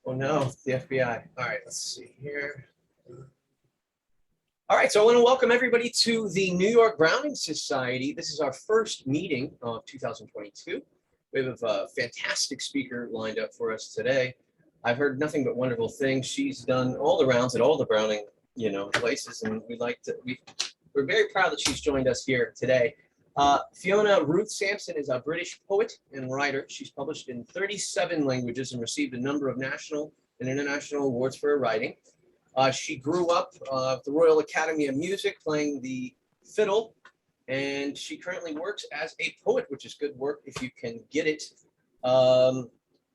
Oh no, the FBI. All right, let's see here. All right, so I want to welcome everybody to the New York Browning Society. This is our first meeting of 2022. We have a fantastic speaker lined up for us today. I've heard nothing but wonderful things. She's done all the rounds at all the Browning, places, and we're very proud that she's joined us here today. Fiona Ruth Sampson is a British poet and writer. She's published in 37 languages and received a number of national and international awards for her writing. She grew up at the Royal Academy of Music playing the fiddle, and she currently works as a poet, which is good work if you can get it. The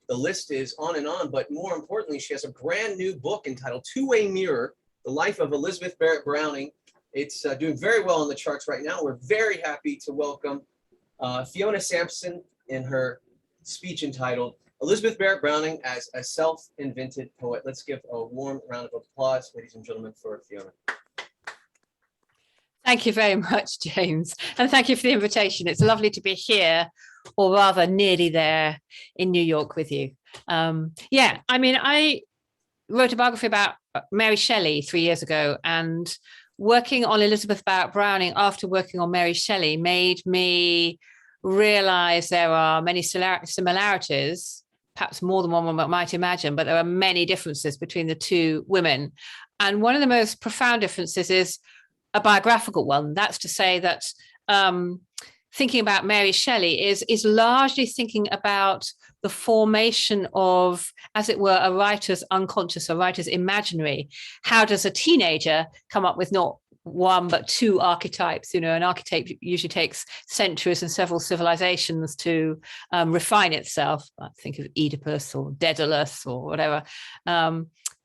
list is on and on, but more importantly, she has a brand new book entitled Two-Way Mirror, The Life of Elizabeth Barrett Browning. It's doing very well on the charts right now. We're very happy to welcome Fiona Sampson in her speech entitled Elizabeth Barrett Browning as a Self-Invented Poet. Let's give a warm round of applause, ladies and gentlemen, for Fiona. Thank you very much, James. And thank you for the invitation. It's lovely to be here, or rather nearly there in New York with you. I wrote a biography about Mary Shelley 3 years ago, and working on Elizabeth Barrett Browning after working on Mary Shelley made me realize there are many similarities, perhaps more than one might imagine, but there are many differences between the two women. And one of the most profound differences is a biographical one. That's to say that thinking about Mary Shelley is largely thinking about the formation of, as it were, a writer's unconscious, a writer's imaginary. How does a teenager come up with not one but two archetypes? An archetype usually takes centuries and several civilizations to refine itself. I think of Oedipus or Daedalus or whatever.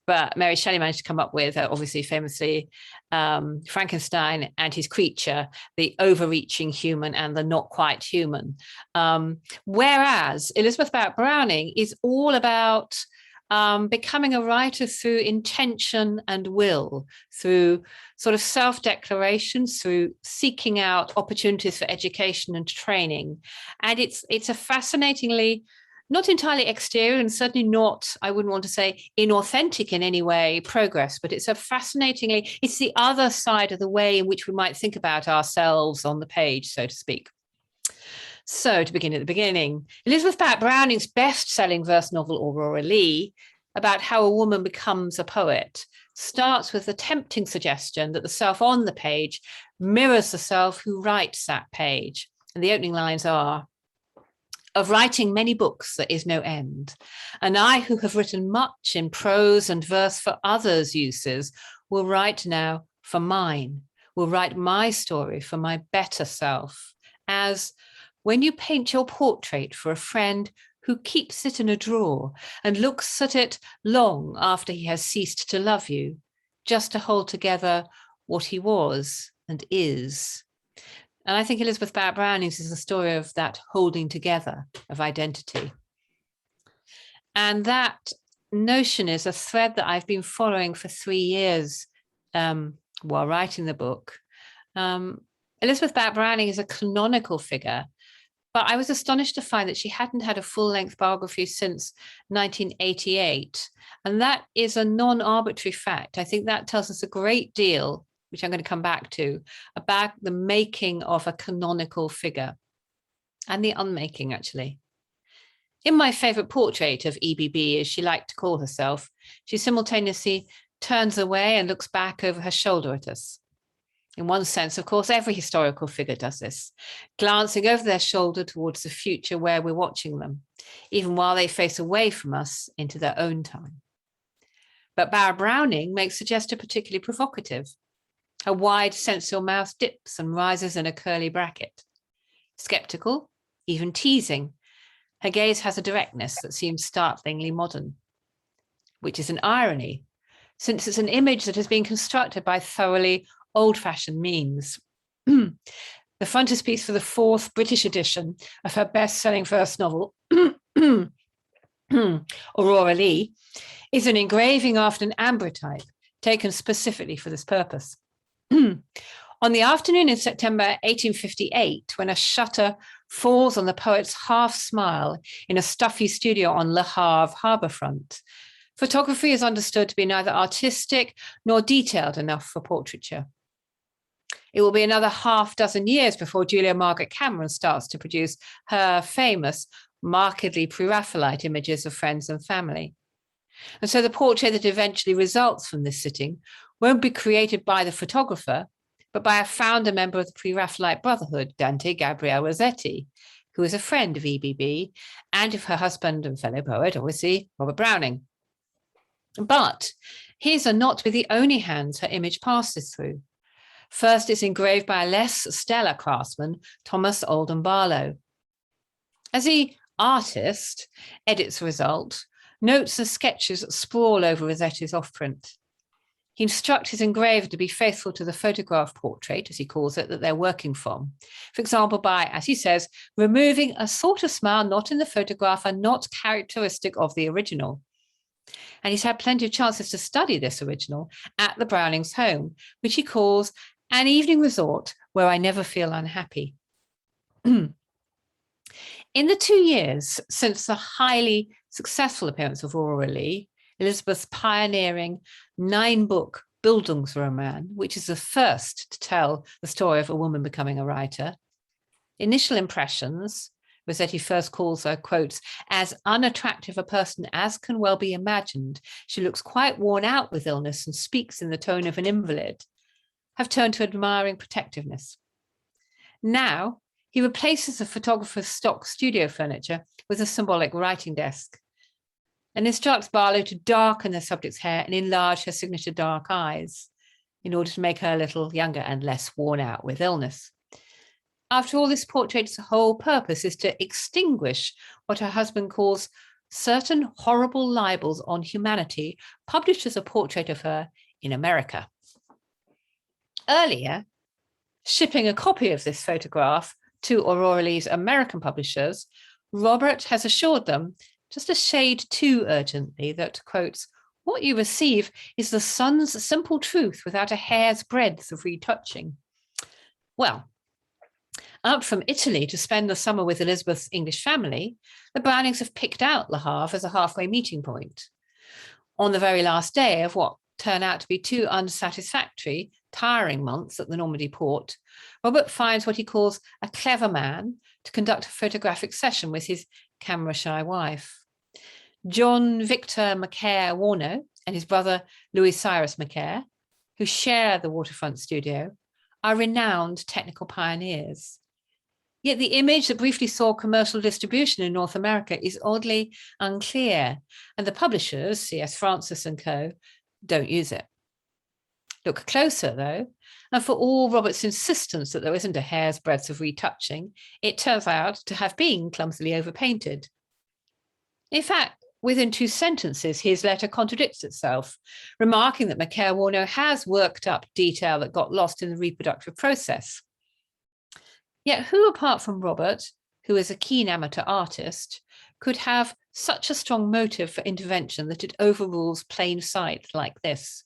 But Mary Shelley managed to come up with, obviously, famously, Frankenstein and his creature, the overreaching human and the not quite human. Whereas Elizabeth Barrett Browning is all about becoming a writer through intention and will, through sort of self-declaration, through seeking out opportunities for education and training. And it's a fascinatingly, not entirely exterior and certainly not, I wouldn't want to say inauthentic in any way, progress, but it's it's the other side of the way in which we might think about ourselves on the page, so to speak. So to begin at the beginning, Elizabeth Barrett Browning's best-selling verse novel, Aurora Leigh, about how a woman becomes a poet, starts with the tempting suggestion that the self on the page mirrors the self who writes that page. And the opening lines are, "Of writing many books there is no end, and I who have written much in prose and verse for others' uses will write now for mine, will write my story for my better self, as when you paint your portrait for a friend who keeps it in a drawer and looks at it long after he has ceased to love you, just to hold together what he was and is." And I think Elizabeth Barrett Browning's is the story of that holding together of identity. And that notion is a thread that I've been following for 3 years while writing the book. Elizabeth Barrett Browning is a canonical figure, but I was astonished to find that she hadn't had a full-length biography since 1988. And that is a non-arbitrary fact. I think that tells us a great deal, which I'm going to come back to, about the making of a canonical figure and the unmaking, actually. In my favorite portrait of EBB, as she liked to call herself, she simultaneously turns away and looks back over her shoulder at us. In one sense, of course, every historical figure does this, glancing over their shoulder towards the future where we're watching them, even while they face away from us into their own time. But Barrett Browning makes the gesture particularly provocative. Her wide sensual mouth dips and rises in a curly bracket. Skeptical, even teasing, her gaze has a directness that seems startlingly modern, which is an irony, since it's an image that has been constructed by thoroughly old-fashioned means. The frontispiece for the 4th British edition of her best-selling verse novel, Aurora Leigh, is an engraving after an ambrotype taken specifically for this purpose. On the afternoon in September 1858, when a shutter falls on the poet's half smile in a stuffy studio on Le Havre harbourfront, Photography is understood to be neither artistic nor detailed enough for portraiture. It will be another half dozen years before Julia Margaret Cameron starts to produce her famous, markedly pre-Raphaelite images of friends and family. And so the portrait that eventually results from this sitting won't be created by the photographer, but by a founder member of the pre-Raphaelite Brotherhood, Dante Gabriel Rossetti, who is a friend of EBB and of her husband and fellow poet, obviously, Robert Browning. But his are not to be the only hands her image passes through. First, it's engraved by a less stellar craftsman, Thomas Alden Barlow. As the artist edits the result, notes and sketches sprawl over Rossetti's offprint. He instructs his engraver to be faithful to the photograph portrait, as he calls it, that they're working from. For example, by, as he says, removing a sort of smile not in the photograph and not characteristic of the original. And he's had plenty of chances to study this original at the Brownings' home, which he calls an evening resort where I never feel unhappy. In the 2 years since the highly successful appearance of Aurora Leigh, Elizabeth's pioneering 9-book Bildungsroman, which is the first to tell the story of a woman becoming a writer, initial impressions, Rossetti first calls her, quotes, as unattractive a person as can well be imagined. She looks quite worn out with illness and speaks in the tone of an invalid, have turned to admiring protectiveness. Now, he replaces the photographer's stock studio furniture with a symbolic writing desk and instructs Barlow to darken the subject's hair and enlarge her signature dark eyes in order to make her a little younger and less worn out with illness. After all, this portrait's whole purpose is to extinguish what her husband calls certain horrible libels on humanity published as a portrait of her in America. Earlier, shipping a copy of this photograph to Aurora Leigh's American publishers, Robert has assured them, just a shade too urgently, that, quotes, what you receive is the sun's simple truth without a hair's breadth of retouching. Well, up from Italy to spend the summer with Elizabeth's English family, the Brownings have picked out Le Havre as a halfway meeting point. On the very last day of what turned out to be 2 unsatisfactory, tiring months at the Normandy port, Robert finds what he calls a clever man to conduct a photographic session with his camera-shy wife. John Victor Macaire Warno and his brother Louis Cyrus Macaire, who share the waterfront studio, are renowned technical pioneers. Yet the image that briefly saw commercial distribution in North America is oddly unclear, and the publishers, C.S. Francis and Co., don't use it. Look closer, though, and for all Robert's insistence that there isn't a hair's breadth of retouching, it turns out to have been clumsily overpainted. In fact, within 2 sentences, his letter contradicts itself, remarking that Macaire Warno has worked up detail that got lost in the reproductive process. Yet who, apart from Robert, who is a keen amateur artist, could have such a strong motive for intervention that it overrules plain sight like this?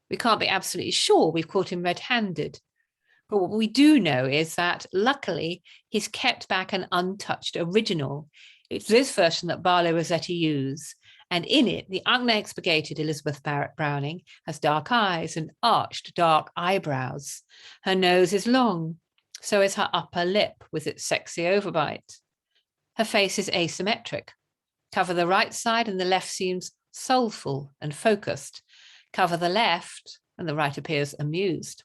We can't be absolutely sure we've caught him red-handed, but what we do know is that, luckily, he's kept back an untouched original. It's this version that Barlow Rossetti used, and in it, the unexpurgated Elizabeth Barrett Browning has dark eyes and arched dark eyebrows. Her nose is long, so is her upper lip with its sexy overbite. Her face is asymmetric. Cover the right side and the left seems soulful and focused. Cover the left and the right appears amused.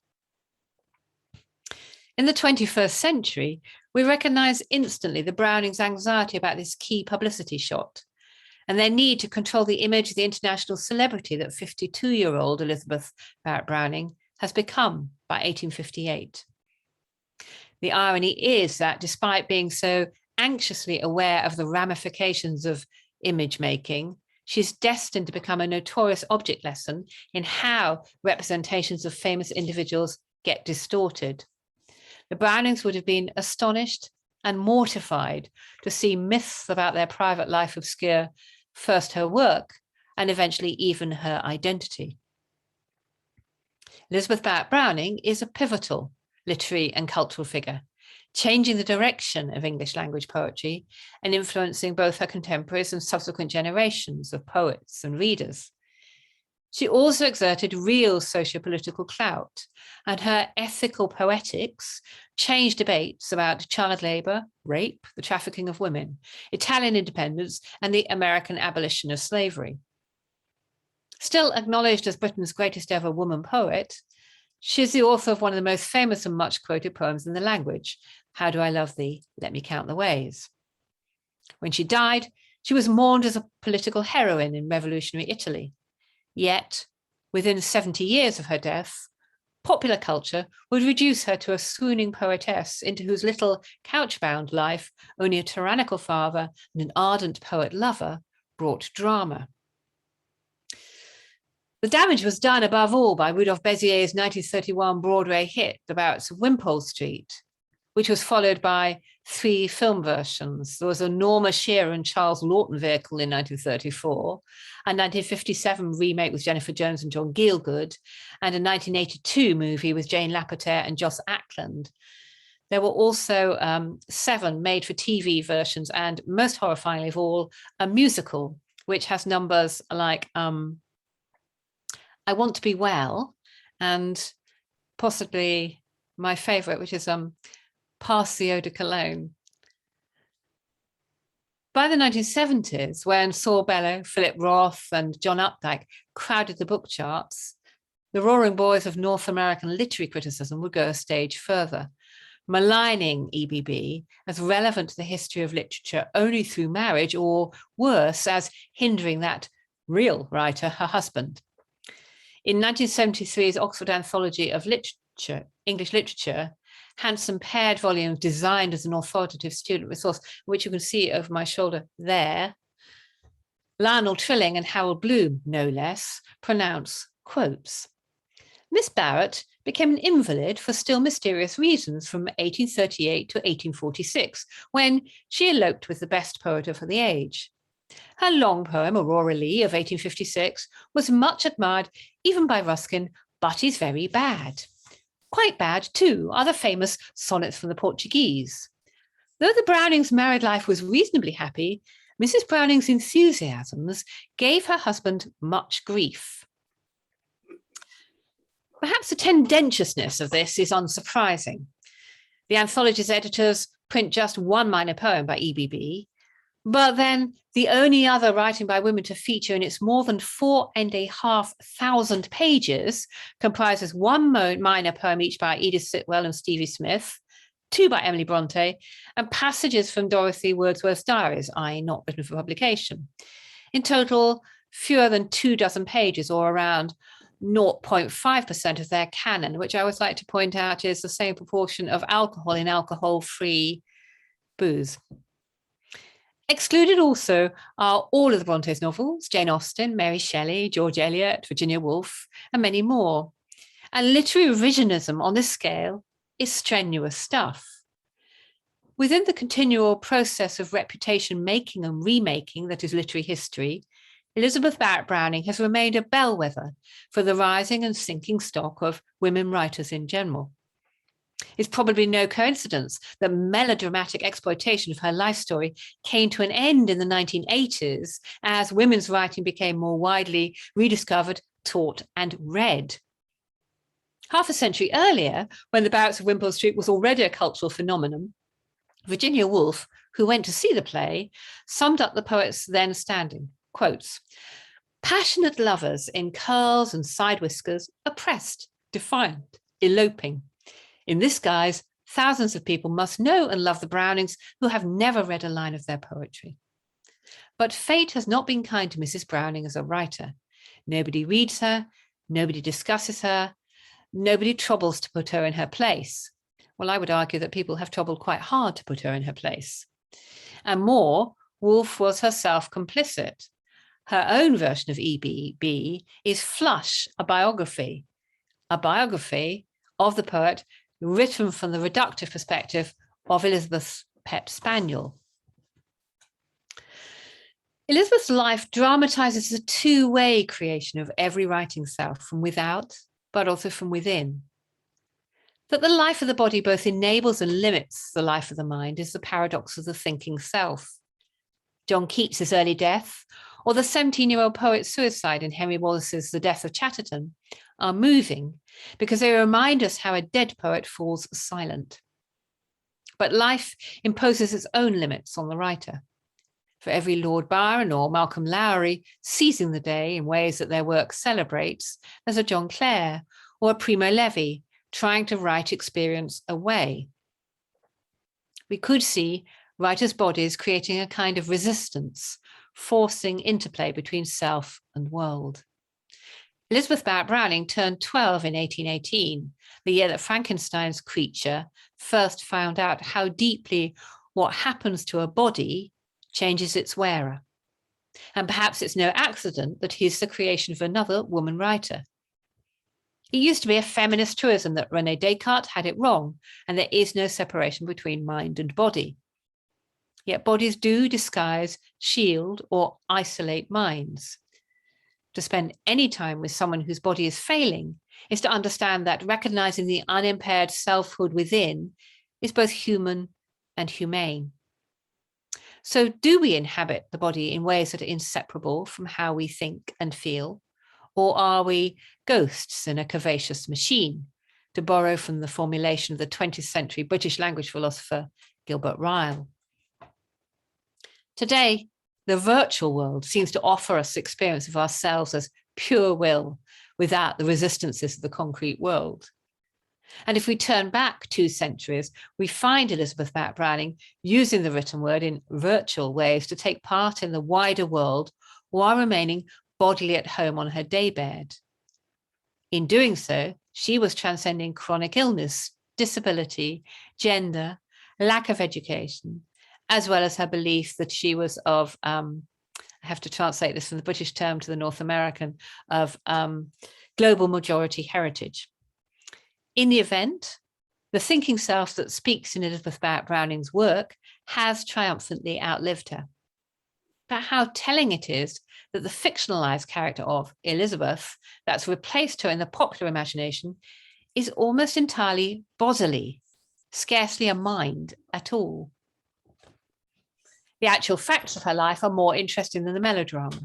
In the 21st century, we recognize instantly the Brownings' anxiety about this key publicity shot and their need to control the image of the international celebrity that 52-year-old Elizabeth Barrett Browning has become by 1858. The irony is that despite being so anxiously aware of the ramifications of image making, she's destined to become a notorious object lesson in how representations of famous individuals get distorted. The Brownings would have been astonished and mortified to see myths about their private life obscure first her work and eventually even her identity. Elizabeth Barrett Browning is a pivotal literary and cultural figure, changing the direction of English language poetry and influencing both her contemporaries and subsequent generations of poets and readers. She also exerted real socio-political clout, and her ethical poetics changed debates about child labour, rape, the trafficking of women, Italian independence, and the American abolition of slavery. Still acknowledged as Britain's greatest ever woman poet, she's the author of one of the most famous and much quoted poems in the language, How Do I Love Thee? Let Me Count the Ways. When she died, she was mourned as a political heroine in revolutionary Italy. Yet, within 70 years of her death, popular culture would reduce her to a swooning poetess into whose little couch-bound life only a tyrannical father and an ardent poet-lover brought drama. The damage was done above all by Rudolph Bézier's 1931 Broadway hit, The Barretts of Wimpole Street, which was followed by 3 film versions. There was a Norma Shearer and Charles Laughton vehicle in 1934, a 1957 remake with Jennifer Jones and John Gielgud, and a 1982 movie with Jane Lapotaire and Joss Ackland. There were also 7 made-for-TV versions, and most horrifyingly of all, a musical, which has numbers like I Want to Be Well, and possibly my favourite, which is Pass the Eau de Cologne. By the 1970s, when Saul Bellow, Philip Roth, and John Updike crowded the book charts, the roaring boys of North American literary criticism would go a stage further, maligning EBB as relevant to the history of literature only through marriage, or worse, as hindering that real writer, her husband. In 1973's Oxford Anthology of Literature, English Literature, handsome paired volumes designed as an authoritative student resource, which you can see over my shoulder there, Lionel Trilling and Harold Bloom, no less, pronounce quotes. Miss Barrett became an invalid for still mysterious reasons from 1838 to 1846, when she eloped with the best poet of the age. Her long poem, Aurora Lee of 1856, was much admired even by Ruskin, but is very bad. Quite bad, too, are the famous sonnets from the Portuguese. Though the Brownings' married life was reasonably happy, Mrs. Browning's enthusiasms gave her husband much grief. Perhaps the tendentiousness of this is unsurprising. The anthology's editors print just one minor poem by EBB, but then the only other writing by women to feature in its more than 4,500 pages comprises one minor poem each by Edith Sitwell and Stevie Smith, 2 by Emily Bronte, and passages from Dorothy Wordsworth's diaries, i.e. not written for publication. In total, fewer than 24 pages, or around 0.5% of their canon, which I always like to point out is the same proportion of alcohol in alcohol-free booze. Excluded also are all of the Bronte's novels, Jane Austen, Mary Shelley, George Eliot, Virginia Woolf, and many more. And literary revisionism on this scale is strenuous stuff. Within the continual process of reputation making and remaking that is literary history, Elizabeth Barrett Browning has remained a bellwether for the rising and sinking stock of women writers in general. It's probably no coincidence that melodramatic exploitation of her life story came to an end in the 1980s as women's writing became more widely rediscovered, taught, and read. Half a century earlier, when The Barretts of Wimpole Street was already a cultural phenomenon, Virginia Woolf, who went to see the play, summed up the poet's then standing, quotes, "Passionate lovers in curls and side whiskers, oppressed, defiant, eloping. In this guise, thousands of people must know and love the Brownings who have never read a line of their poetry. But fate has not been kind to Mrs. Browning as a writer. Nobody reads her, nobody discusses her, nobody troubles to put her in her place." Well, I would argue that people have troubled quite hard to put her in her place. And more, Woolf was herself complicit. Her own version of EBB is Flush, a biography of the poet written from the reductive perspective of Elizabeth's pet spaniel. Elizabeth's life dramatizes a two-way creation of every writing self, from without, but also from within. That the life of the body both enables and limits the life of the mind is the paradox of the thinking self. John Keats's early death, or the 17-year-old poet's suicide in Henry Wallace's The Death of Chatterton, are moving because they remind us how a dead poet falls silent. But life imposes its own limits on the writer. For every Lord Byron or Malcolm Lowry seizing the day in ways that their work celebrates, there's a John Clare or a Primo Levi trying to write experience away. We could see writers' bodies creating a kind of resistance, forcing interplay between self and world. Elizabeth Barrett Browning turned 12 in 1818, the year that Frankenstein's creature first found out how deeply what happens to a body changes its wearer. And perhaps it's no accident that he's the creation of another woman writer. It used to be a feminist truism that René Descartes had it wrong, and there is no separation between mind and body. Yet bodies do disguise, shield, or isolate minds. To spend any time with someone whose body is failing is to understand that recognizing the unimpaired selfhood within is both human and humane. So do we inhabit the body in ways that are inseparable from how we think and feel? Or are we ghosts in a curvaceous machine, to borrow from the formulation of the 20th century British language philosopher Gilbert Ryle? Today, the virtual world seems to offer us the experience of ourselves as pure will without the resistances of the concrete world. And if we turn back 2 centuries, we find Elizabeth Barrett Browning using the written word in virtual ways to take part in the wider world while remaining bodily at home on her daybed. In doing so, she was transcending chronic illness, disability, gender, lack of education, as well as her belief that she was of, I have to translate this from the British term to the North American, of global majority heritage. In the event, the thinking self that speaks in Elizabeth Barrett Browning's work has triumphantly outlived her. But how telling it is that the fictionalized character of Elizabeth that's replaced her in the popular imagination is almost entirely bodily, scarcely a mind at all. The actual facts of her life are more interesting than the melodrama.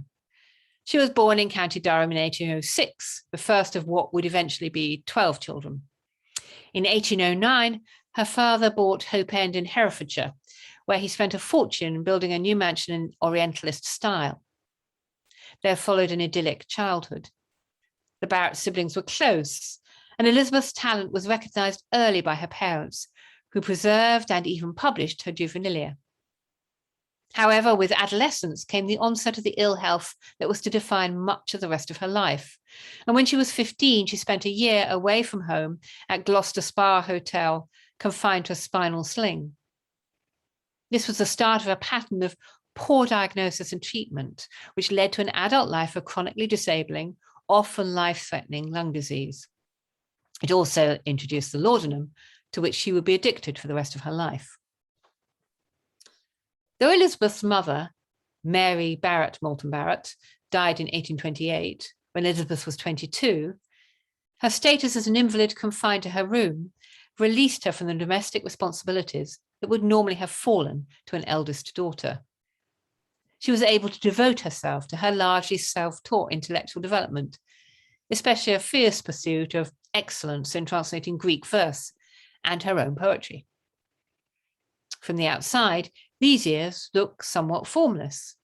She was born in County Durham in 1806, the first of what would eventually be 12 children. In 1809, her father bought Hope End in Herefordshire, where he spent a fortune building a new mansion in Orientalist style. There followed an idyllic childhood. The Barrett siblings were close, and Elizabeth's talent was recognised early by her parents, who preserved and even published her juvenilia. However, with adolescence came the onset of the ill health that was to define much of the rest of her life. And when she was 15, she spent a year away from home at Gloucester Spa Hotel, confined to a spinal sling. This was the start of a pattern of poor diagnosis and treatment, which led to an adult life of chronically disabling, often life-threatening lung disease. It also introduced the laudanum, to which she would be addicted for the rest of her life. Though Elizabeth's mother, Mary Barrett Moulton Barrett, died in 1828, when Elizabeth was 22, her status as an invalid confined to her room released her from the domestic responsibilities that would normally have fallen to an eldest daughter. She was able to devote herself to her largely self-taught intellectual development, especially a fierce pursuit of excellence in translating Greek verse and her own poetry. From the outside, these years look somewhat formless.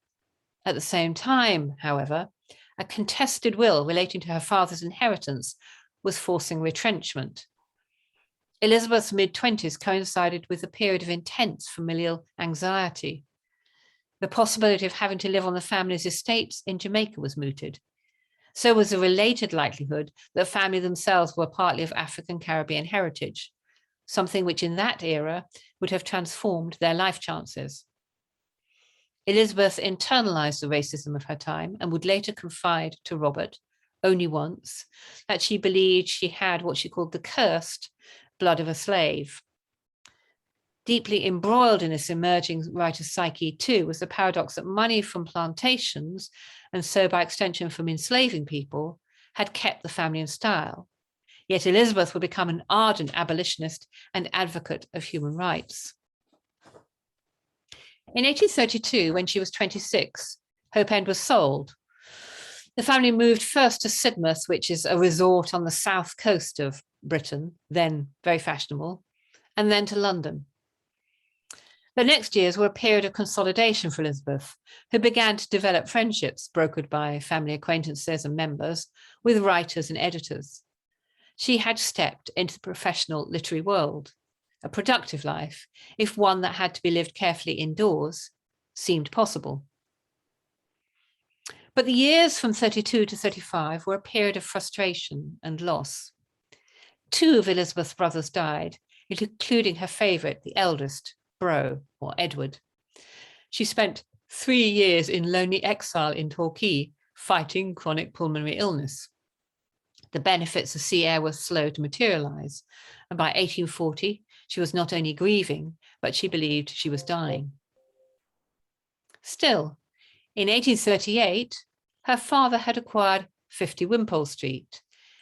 At the same time, however, a contested will relating to her father's inheritance was forcing retrenchment. Elizabeth's mid-20s coincided with a period of intense familial anxiety. The possibility of having to live on the family's estates in Jamaica was mooted. So was the related likelihood that the family themselves were partly of African Caribbean heritage, something which in that era would have transformed their life chances. Elizabeth internalized the racism of her time and would later confide to Robert, only once, that she believed she had what she called the cursed blood of a slave. Deeply embroiled in this emerging writer's psyche too was the paradox that money from plantations, and so by extension from enslaving people, had kept the family in style. Yet Elizabeth would become an ardent abolitionist and advocate of human rights. In 1832, when she was 26, Hope End was sold. The family moved first to Sidmouth, which is a resort on the south coast of Britain, then very fashionable, and then to London. The next years were a period of consolidation for Elizabeth, who began to develop friendships brokered by family acquaintances and members with writers and editors. She had stepped into the professional literary world, a productive life, if one that had to be lived carefully indoors seemed possible. But the years from 32 to 35 were a period of frustration and loss. 2 of Elizabeth's brothers died, including her favourite, the eldest, Bro, or Edward. She spent 3 years in lonely exile in Torquay, fighting chronic pulmonary illness. The benefits of sea air were slow to materialise, and by 1840, she was not only grieving, but she believed she was dying. Still, in 1838, her father had acquired 50 Wimpole Street,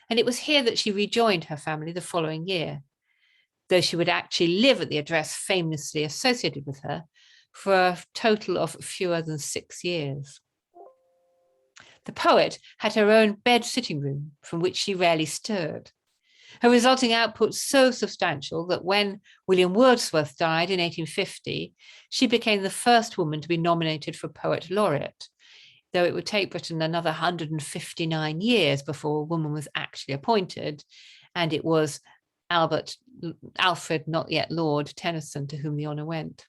and it was here that she rejoined her family the following year, though she would actually live at the address famously associated with her for a total of fewer than 6 years. The poet had her own bed-sitting room from which she rarely stirred. Her resulting output so substantial that when William Wordsworth died in 1850, she became the first woman to be nominated for Poet Laureate, though it would take Britain another 159 years before a woman was actually appointed, and it was Alfred, not yet Lord, Tennyson to whom the honour went.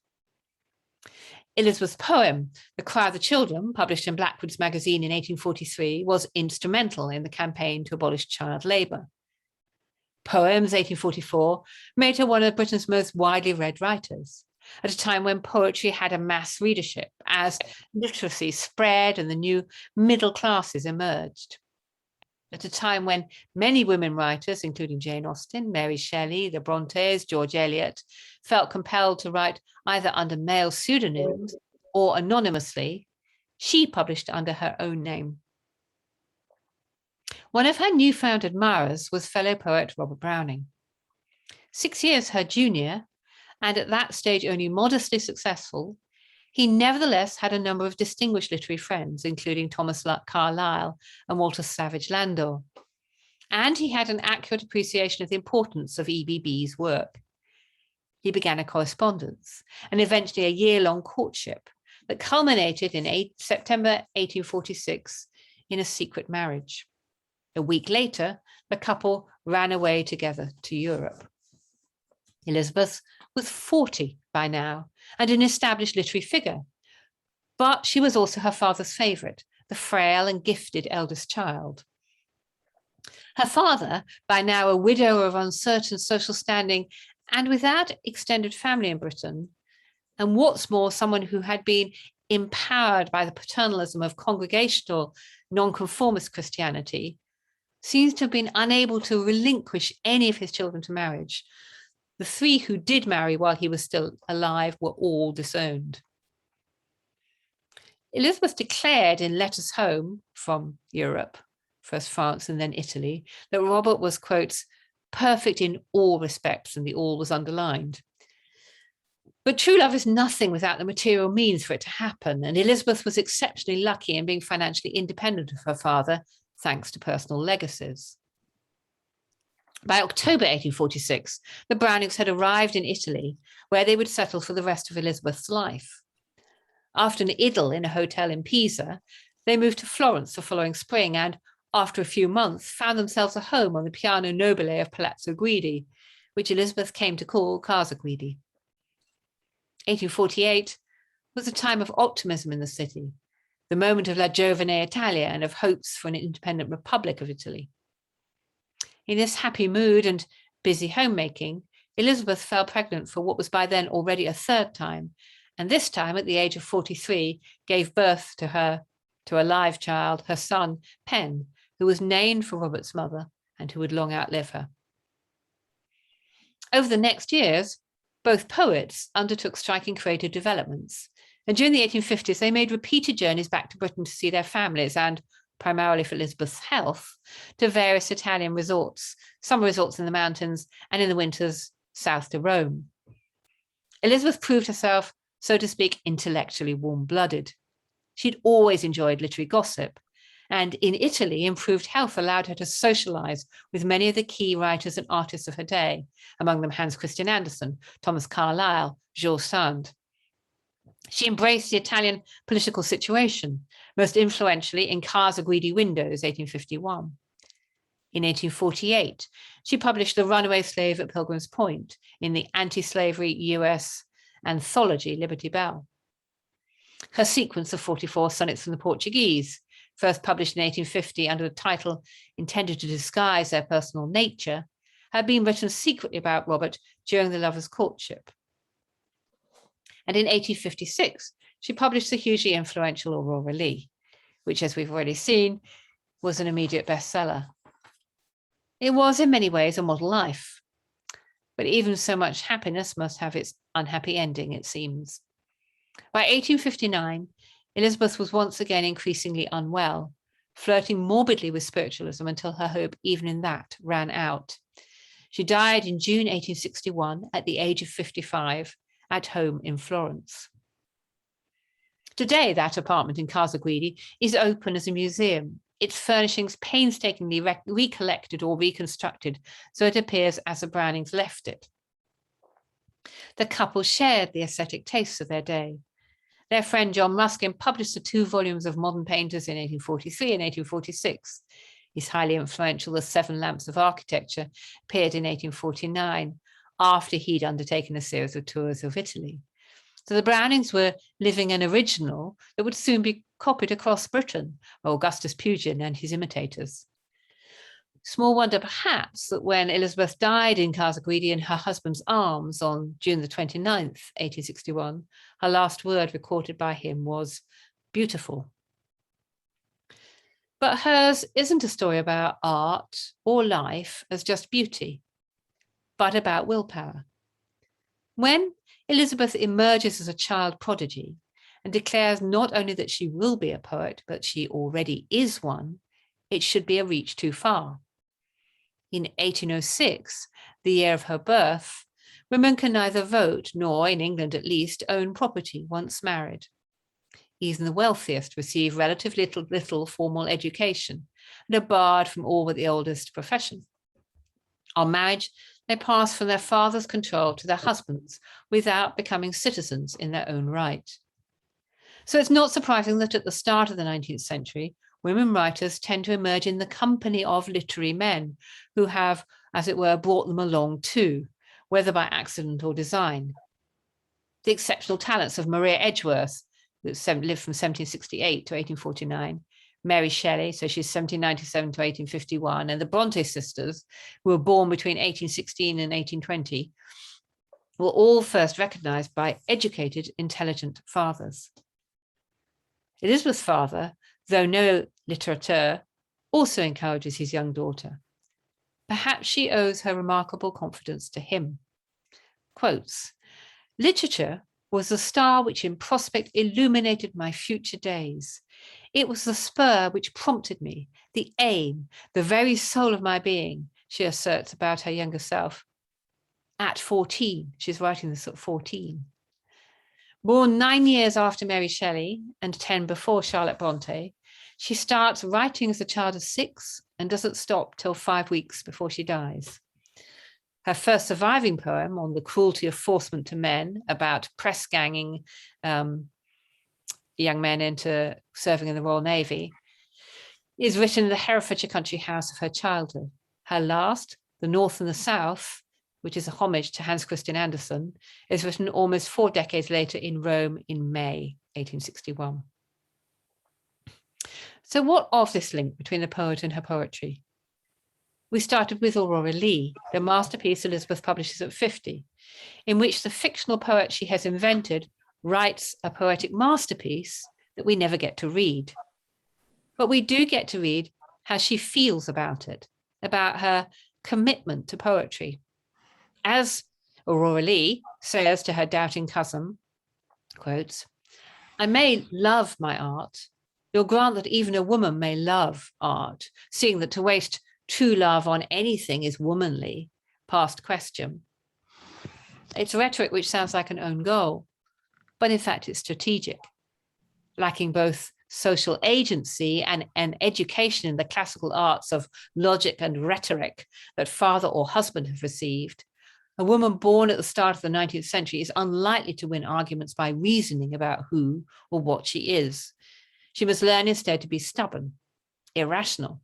Elizabeth's poem, The Cry of the Children, published in Blackwood's magazine in 1843, was instrumental in the campaign to abolish child labour. Poems, 1844, made her one of Britain's most widely read writers, at a time when poetry had a mass readership, as literacy spread and the new middle classes emerged. At a time when many women writers, including Jane Austen, Mary Shelley, the Brontes, George Eliot, felt compelled to write either under male pseudonyms or anonymously, she published under her own name. One of her newfound admirers was fellow poet Robert Browning. 6 years her junior, and at that stage only modestly successful, he nevertheless had a number of distinguished literary friends, including Thomas Carlyle and Walter Savage Landor. And he had an accurate appreciation of the importance of EBB's work. He began a correspondence and eventually a year-long courtship that culminated in September 1846 in a secret marriage. A week later, the couple ran away together to Europe. Elizabeth was 40 by now and an established literary figure, but she was also her father's favourite, the frail and gifted eldest child. Her father, by now a widower of uncertain social standing and without extended family in Britain, and what's more, someone who had been empowered by the paternalism of congregational nonconformist Christianity, seems to have been unable to relinquish any of his children to marriage. The 3 who did marry while he was still alive were all disowned. Elizabeth declared in letters home from Europe, first France and then Italy, that Robert was, quote, perfect in all respects, and the all was underlined. But true love is nothing without the material means for it to happen, and Elizabeth was exceptionally lucky in being financially independent of her father, thanks to personal legacies. By October 1846, the Brownings had arrived in Italy, where they would settle for the rest of Elizabeth's life. After an idyll in a hotel in Pisa, they moved to Florence the following spring and, after a few months, found themselves a home on the Piano Nobile of Palazzo Guidi, which Elizabeth came to call Casa Guidi. 1848 was a time of optimism in the city, the moment of La Giovane Italia and of hopes for an independent Republic of Italy. In this happy mood and busy homemaking, Elizabeth fell pregnant for what was by then already a 3rd time, and this time at the age of 43 gave birth to a live child, her son, Pen, who was named for Robert's mother and who would long outlive her. Over the next years, both poets undertook striking creative developments, and during the 1850s they made repeated journeys back to Britain to see their families and, primarily for Elizabeth's health, to various Italian resorts, summer resorts in the mountains, and in the winters south to Rome. Elizabeth proved herself, so to speak, intellectually warm-blooded. She'd always enjoyed literary gossip, and in Italy, improved health allowed her to socialize with many of the key writers and artists of her day, among them Hans Christian Andersen, Thomas Carlyle, George Sand. She embraced the Italian political situation, most influentially in Casa Guidi Windows, 1851. In 1848, she published The Runaway Slave at Pilgrim's Point in the anti-slavery US anthology Liberty Bell. Her sequence of 44 sonnets from the Portuguese, first published in 1850 under the title intended to disguise their personal nature, had been written secretly about Robert during the lovers' courtship. And in 1856, she published the hugely influential Aurora Leigh, which, as we've already seen, was an immediate bestseller. It was in many ways a model life, but even so much happiness must have its unhappy ending, it seems. By 1859, Elizabeth was once again increasingly unwell, flirting morbidly with spiritualism until her hope even in that ran out. She died in June 1861 at the age of 55 at home in Florence. Today, that apartment in Casa Guidi is open as a museum, its furnishings painstakingly recollected or reconstructed so it appears as the Brownings left it. The couple shared the aesthetic tastes of their day. Their friend John Ruskin published the 2 volumes of Modern Painters in 1843 and 1846. His highly influential The 7 Lamps of Architecture appeared in 1849, after he'd undertaken a series of tours of Italy. So the Brownings were living an original that would soon be copied across Britain by Augustus Pugin and his imitators. Small wonder perhaps that when Elizabeth died in Casa Guidi in her husband's arms on June the 29th, 1861, her last word recorded by him was beautiful. But hers isn't a story about art or life as just beauty, but about willpower. When Elizabeth emerges as a child prodigy and declares not only that she will be a poet, but she already is one, it should be a reach too far. In 1806, the year of her birth, women can neither vote nor, in England at least, own property once married. Even the wealthiest receive relatively little formal education and are barred from all but the oldest profession. On marriage, they pass from their father's control to their husbands without becoming citizens in their own right. So it's not surprising that at the start of the 19th century, women writers tend to emerge in the company of literary men who have, as it were, brought them along too, whether by accident or design. The exceptional talents of Maria Edgeworth, who lived from 1768 to 1849, Mary Shelley, so she's 1797 to 1851, and the Bronte sisters, who were born between 1816 and 1820, were all first recognized by educated, intelligent fathers. Elizabeth's father, though no litterateur, also encourages his young daughter. Perhaps she owes her remarkable confidence to him. Quotes, "Literature was the star which in prospect illuminated my future days. It was the spur which prompted me, the aim, the very soul of my being," she asserts about her younger self. At 14, she's writing this at 14. Born 9 years after Mary Shelley and 10 before Charlotte Bronte, she starts writing as a child of 6 and doesn't stop till 5 weeks before she dies. Her first surviving poem on the cruelty of forcement to men, about press ganging young men into serving in the Royal Navy, is written in the Herefordshire country house of her childhood. Her last, The North and the South, which is a homage to Hans Christian Andersen, is written almost 4 decades later in Rome in May 1861. So what of this link between the poet and her poetry? We started with Aurora Leigh, the masterpiece Elizabeth publishes at 50, in which the fictional poet she has invented writes a poetic masterpiece that we never get to read. But we do get to read how she feels about it, about her commitment to poetry. As Aurora Leigh says to her doubting cousin, quotes, "I may love my art, you'll grant that even a woman may love art, seeing that to waste true love on anything is womanly, past question. It's rhetoric which sounds like an own goal, but in fact it's strategic, lacking both social agency and an education in the classical arts of logic and rhetoric that father or husband have received. A woman born at the start of the 19th century is unlikely to win arguments by reasoning about who or what she is. She must learn instead to be stubborn, irrational.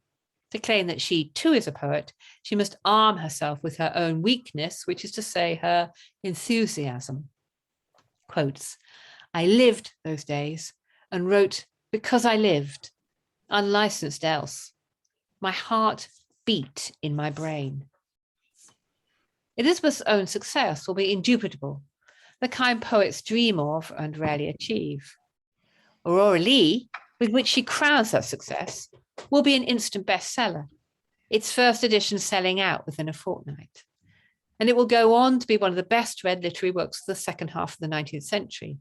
To claim that she too is a poet, she must arm herself with her own weakness, which is to say her enthusiasm. Quotes, I lived those days and wrote because I lived, unlicensed else. My heart beat in my brain. Elizabeth's own success will be indubitable, the kind poets dream of and rarely achieve. Aurora Leigh, with which she crowns that success, will be an instant bestseller, its first edition selling out within a fortnight. And it will go on to be one of the best read literary works of the second half of the 19th century.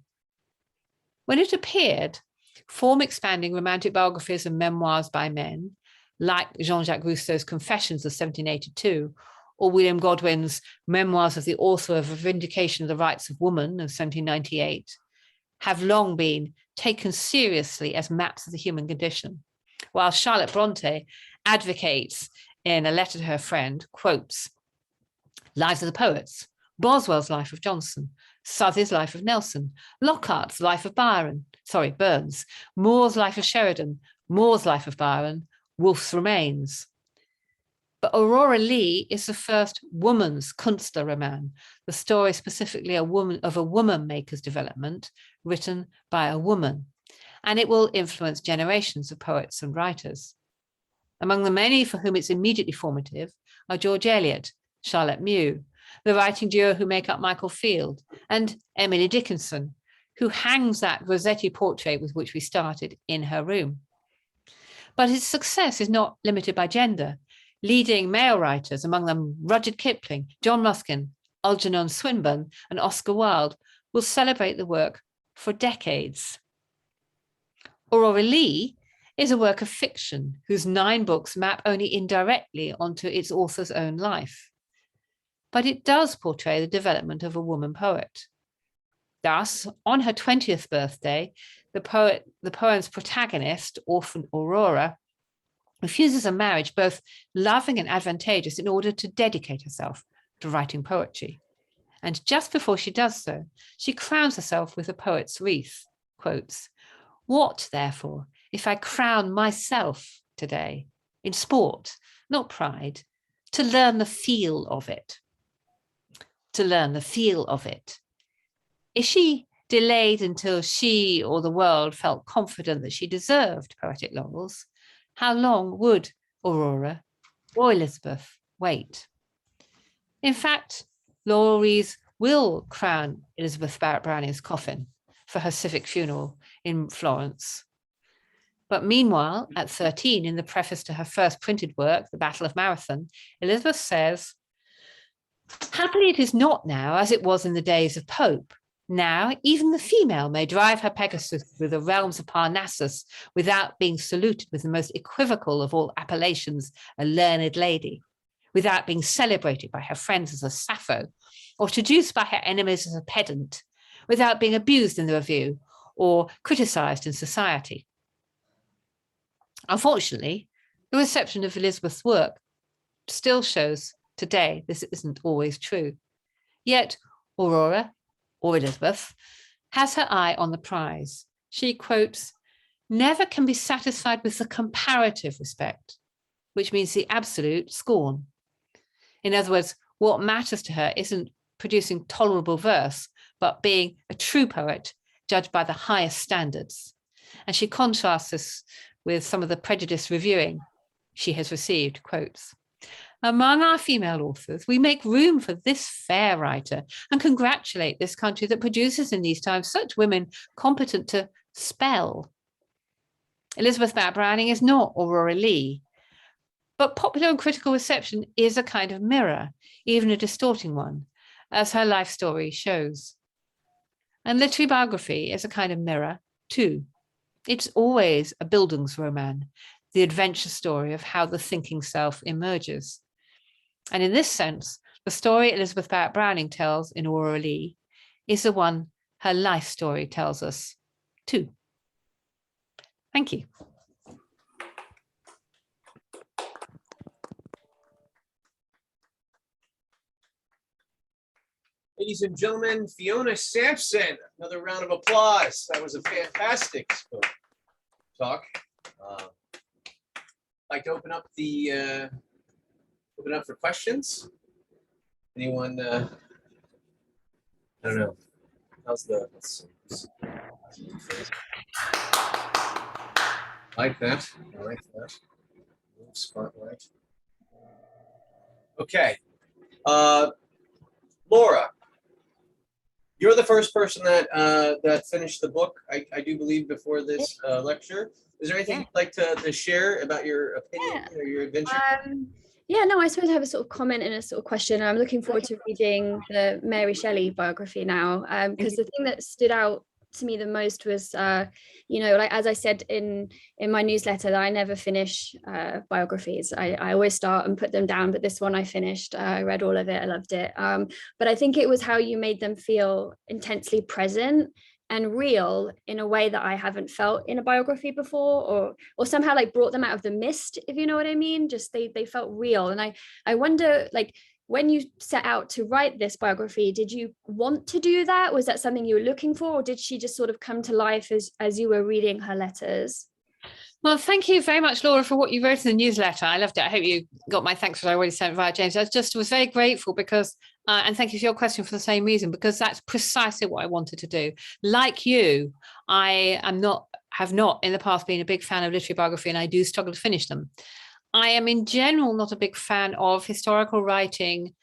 When it appeared, form-expanding romantic biographies and memoirs by men, like Jean-Jacques Rousseau's Confessions of 1782, or William Godwin's Memoirs of the Author of A Vindication of the Rights of Woman of 1798, have long been taken seriously as maps of the human condition, while Charlotte Bronte advocates in a letter to her friend, quotes, Lives of the Poets, Boswell's Life of Johnson, Southey's Life of Nelson, Lockhart's Life of Burns, Moore's Life of Sheridan, Moore's Life of Byron, Wolfe's Remains. But Aurora Leigh is the first woman's Kunstlerroman, the story specifically of a woman maker's development, written by a woman, and it will influence generations of poets and writers. Among the many for whom it's immediately formative are George Eliot, Charlotte Mew, the writing duo who make up Michael Field, and Emily Dickinson, who hangs that Rossetti portrait with which we started in her room. But his success is not limited by gender. Leading male writers, among them Rudyard Kipling, John Ruskin, Algernon Swinburne, and Oscar Wilde, will celebrate the work for decades. Aurora Leigh is a work of fiction whose 9 books map only indirectly onto its author's own life. But it does portray the development of a woman poet. Thus, on her 20th birthday, the poem's protagonist, orphan Aurora, refuses a marriage both loving and advantageous in order to dedicate herself to writing poetry. And just before she does so, she crowns herself with a poet's wreath, quotes, What, therefore, if I crown myself today in sport, not pride, to learn the feel of it? To learn the feel of it. If she delayed until she or the world felt confident that she deserved poetic laurels, how long would Aurora or Elizabeth wait? In fact, laurel wreaths will crown Elizabeth Barrett Browning's coffin for her civic funeral in Florence. But meanwhile, at 13, in the preface to her first printed work, The Battle of Marathon, Elizabeth says, Happily it is not now as it was in the days of Pope. Now, even the female may drive her Pegasus through the realms of Parnassus without being saluted with the most equivocal of all appellations, a learned lady, without being celebrated by her friends as a Sappho, or traduced by her enemies as a pedant, without being abused in the review or criticised in society. Unfortunately, the reception of Elizabeth's work still shows today this isn't always true. Yet, Aurora, or Elizabeth, has her eye on the prize. She quotes, never can be satisfied with the comparative respect, which means the absolute scorn. In other words, what matters to her isn't producing tolerable verse, but being a true poet judged by the highest standards. And she contrasts this with some of the prejudiced reviewing she has received, quotes, among our female authors, we make room for this fair writer and congratulate this country that produces in these times such women competent to spell. Elizabeth Barrett Browning is not Aurora Leigh, but popular and critical reception is a kind of mirror, even a distorting one, as her life story shows. And literary biography is a kind of mirror too. It's always a Bildungsroman, the adventure story of how the thinking self emerges. And in this sense, the story Elizabeth Barrett Browning tells in Aurora Leigh is the one her life story tells us too. Thank you. Ladies and gentlemen, Fiona Sampson, another round of applause. That was a fantastic talk. I'd like to open up for questions. Anyone? I don't know. How's the? Let's see. Like that. I like that. Spotlight. Okay. Laura, you're the first person that finished the book, I do believe, before this lecture. Is there anything you'd like to share about your opinion or your adventure? Yeah, no, I suppose I have a sort of comment and a sort of question. I'm looking forward to reading the Mary Shelley biography now, because the thing that stood out to me the most was, like as I said in my newsletter, that I never finish biographies. I always start and put them down, but this one I finished. I read all of it. I loved it. But I think it was how you made them feel intensely present and real in a way that I haven't felt in a biography before, or somehow like brought them out of the mist, if you know what I mean. Just they felt real. And I wonder, like, when you set out to write this biography, did you want to do that? Was that something you were looking for, or did she just sort of come to life as you were reading her letters? Well, thank you very much, Laura, for what you wrote in the newsletter. I loved it. I hope you got my thanks, which I already sent via James. I just was very grateful because, and thank you for your question for the same reason, because that's precisely what I wanted to do. Like you, I have not in the past been a big fan of literary biography, and I do struggle to finish them. I am in general not a big fan of historical writing,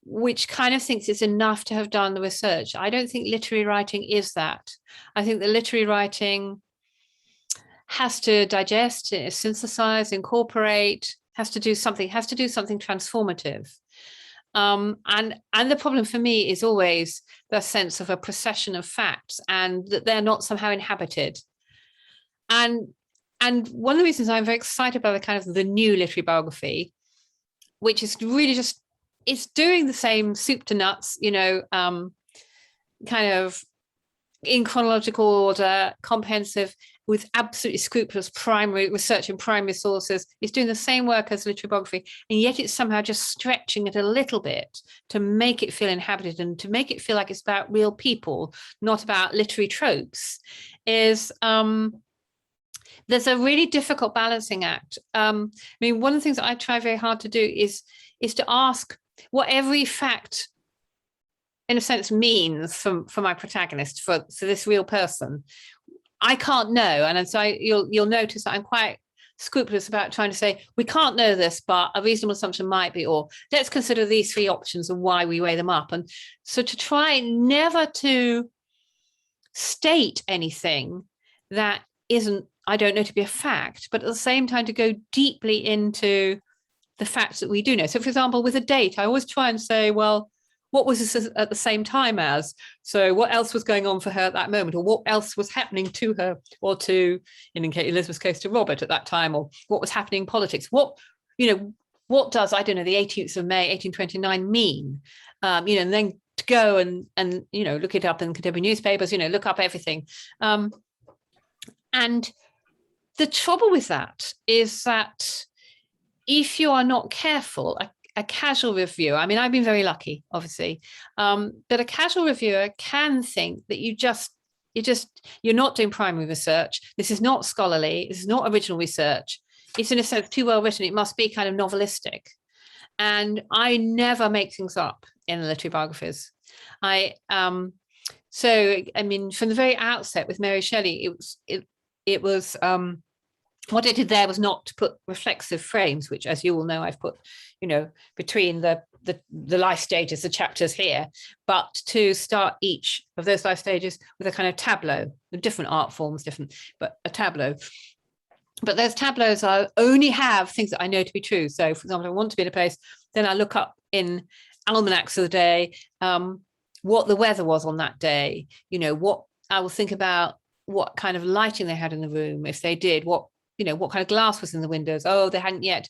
which kind of thinks it's enough to have done the research. I don't think literary writing is that. I think the literary writing has to digest, synthesize, incorporate, has to do something transformative. And the problem for me is always the sense of a procession of facts and that they're not somehow inhabited. And one of the reasons I'm very excited about the new literary biography, which is really just, it's doing the same soup to nuts, kind of in chronological order, comprehensive, with absolutely scrupulous primary research and primary sources. It's doing the same work as literary biography, and yet it's somehow just stretching it a little bit to make it feel inhabited and to make it feel like it's about real people, not about literary tropes, is there's a really difficult balancing act. One of the things that I try very hard to do is to ask what every fact, in a sense, means for my protagonist, for this real person. I can't know, and so you'll notice that I'm quite scrupulous about trying to say we can't know this, but a reasonable assumption might be, or let's consider these three options and why we weigh them up. And so to try never to state anything that isn't, I don't know, to be a fact, but at the same time to go deeply into the facts that we do know. So, for example, with a date, I always try and say, well, what was this at the same time as? So what else was going on for her at that moment? Or what else was happening to her, or to, in Elizabeth's case, to Robert at that time? Or what was happening in politics? What does, I don't know, the 18th of May, 1829 mean? And then to go and look it up in contemporary newspapers, look up everything. And the trouble with that is that if you are not careful, a casual reviewer, I've been very lucky, obviously, but a casual reviewer can think that you're not doing primary research. This is not scholarly. This is not original research. It's in a sense too well written. It must be kind of novelistic. And I never make things up in the literary biographies. From the very outset with Mary Shelley, it was what I did there was not to put reflexive frames, which, as you all know, I've put, between the life stages, the chapters here, but to start each of those life stages with a kind of tableau, with different art forms, but a tableau. But those tableaus I only have things that I know to be true. So, for example, if I want to be in a place, then I look up in almanacs of the day what the weather was on that day. What I will think about what kind of lighting they had in the room, if they did, what kind of glass was in the windows. Oh, they hadn't yet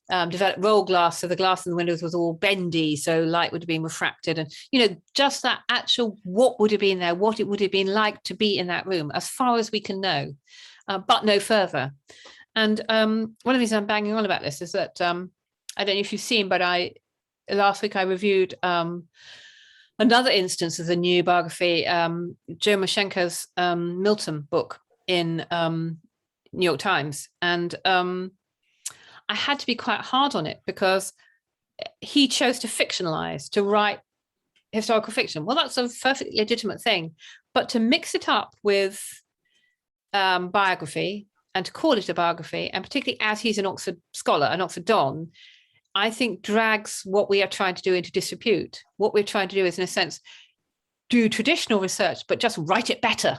developed roll glass, so the glass in the windows was all bendy, so light would have been refracted. And just that actual what would have been there, what it would have been like to be in that room, as far as we can know, but no further. And one of the reasons I'm banging on about this is that I don't know if you've seen, but last week I reviewed another instance of the new biography, Joe Moshenko's Milton book in New York Times. And I had to be quite hard on it because he chose to fictionalize, to write historical fiction. Well, that's a perfectly legitimate thing. But to mix it up with biography and to call it a biography, and particularly as he's an Oxford scholar, an Oxford Don, I think drags what we are trying to do into disrepute. What we're trying to do is, in a sense, do traditional research, but just write it better.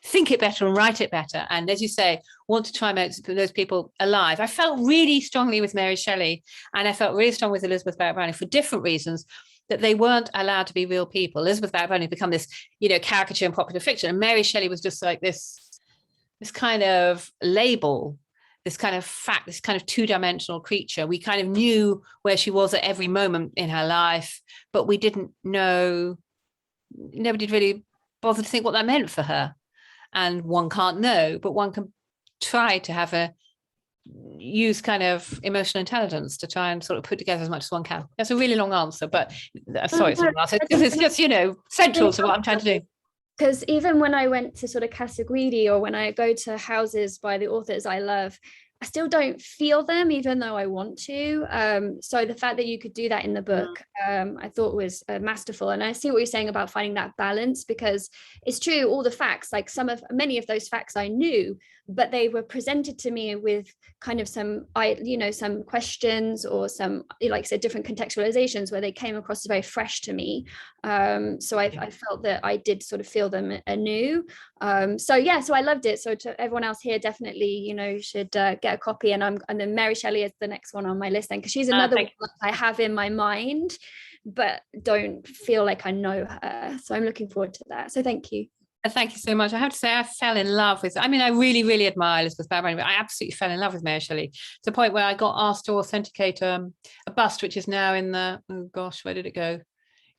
Think it better and write it better. And as you say, want to try and make those people alive. I felt really strongly with Mary Shelley, and I felt really strong with Elizabeth Barrett Browning for different reasons, that they weren't allowed to be real people. Elizabeth Barrett Browning become this, caricature in popular fiction. And Mary Shelley was just like this kind of label, this kind of fact, this kind of two-dimensional creature. We kind of knew where she was at every moment in her life, but we didn't know, nobody did really bother to think what that meant for her. And one can't know, but one can try to use kind of emotional intelligence to try and sort of put together as much as one can. That's a really long answer, but sorry, it's a long answer, because it's just, central to what I'm trying to do. Because even when I went to sort of Casa Guidi, or when I go to houses by the authors I love, I still don't feel them, even though I want to. So the fact that you could do that in the book, I thought was masterful. And I see what you're saying about finding that balance, because it's true, all the facts, like many of those facts I knew, but they were presented to me with kind of some questions, or some, like I said, different contextualizations where they came across as very fresh to me. So I felt that I did sort of feel them anew. So I loved it. So to everyone else here, definitely, should get a copy. And then Mary Shelley is the next one on my list, then, because she's another one I have in my mind, but don't feel like I know her. So I'm looking forward to that. So thank you. Thank you so much. I have to say, I fell in love with, I really, really admire Elizabeth Barrett Browning, but I absolutely fell in love with Mary Shelley, to the point where I got asked to authenticate a bust, which is now in the, oh gosh, where did it go?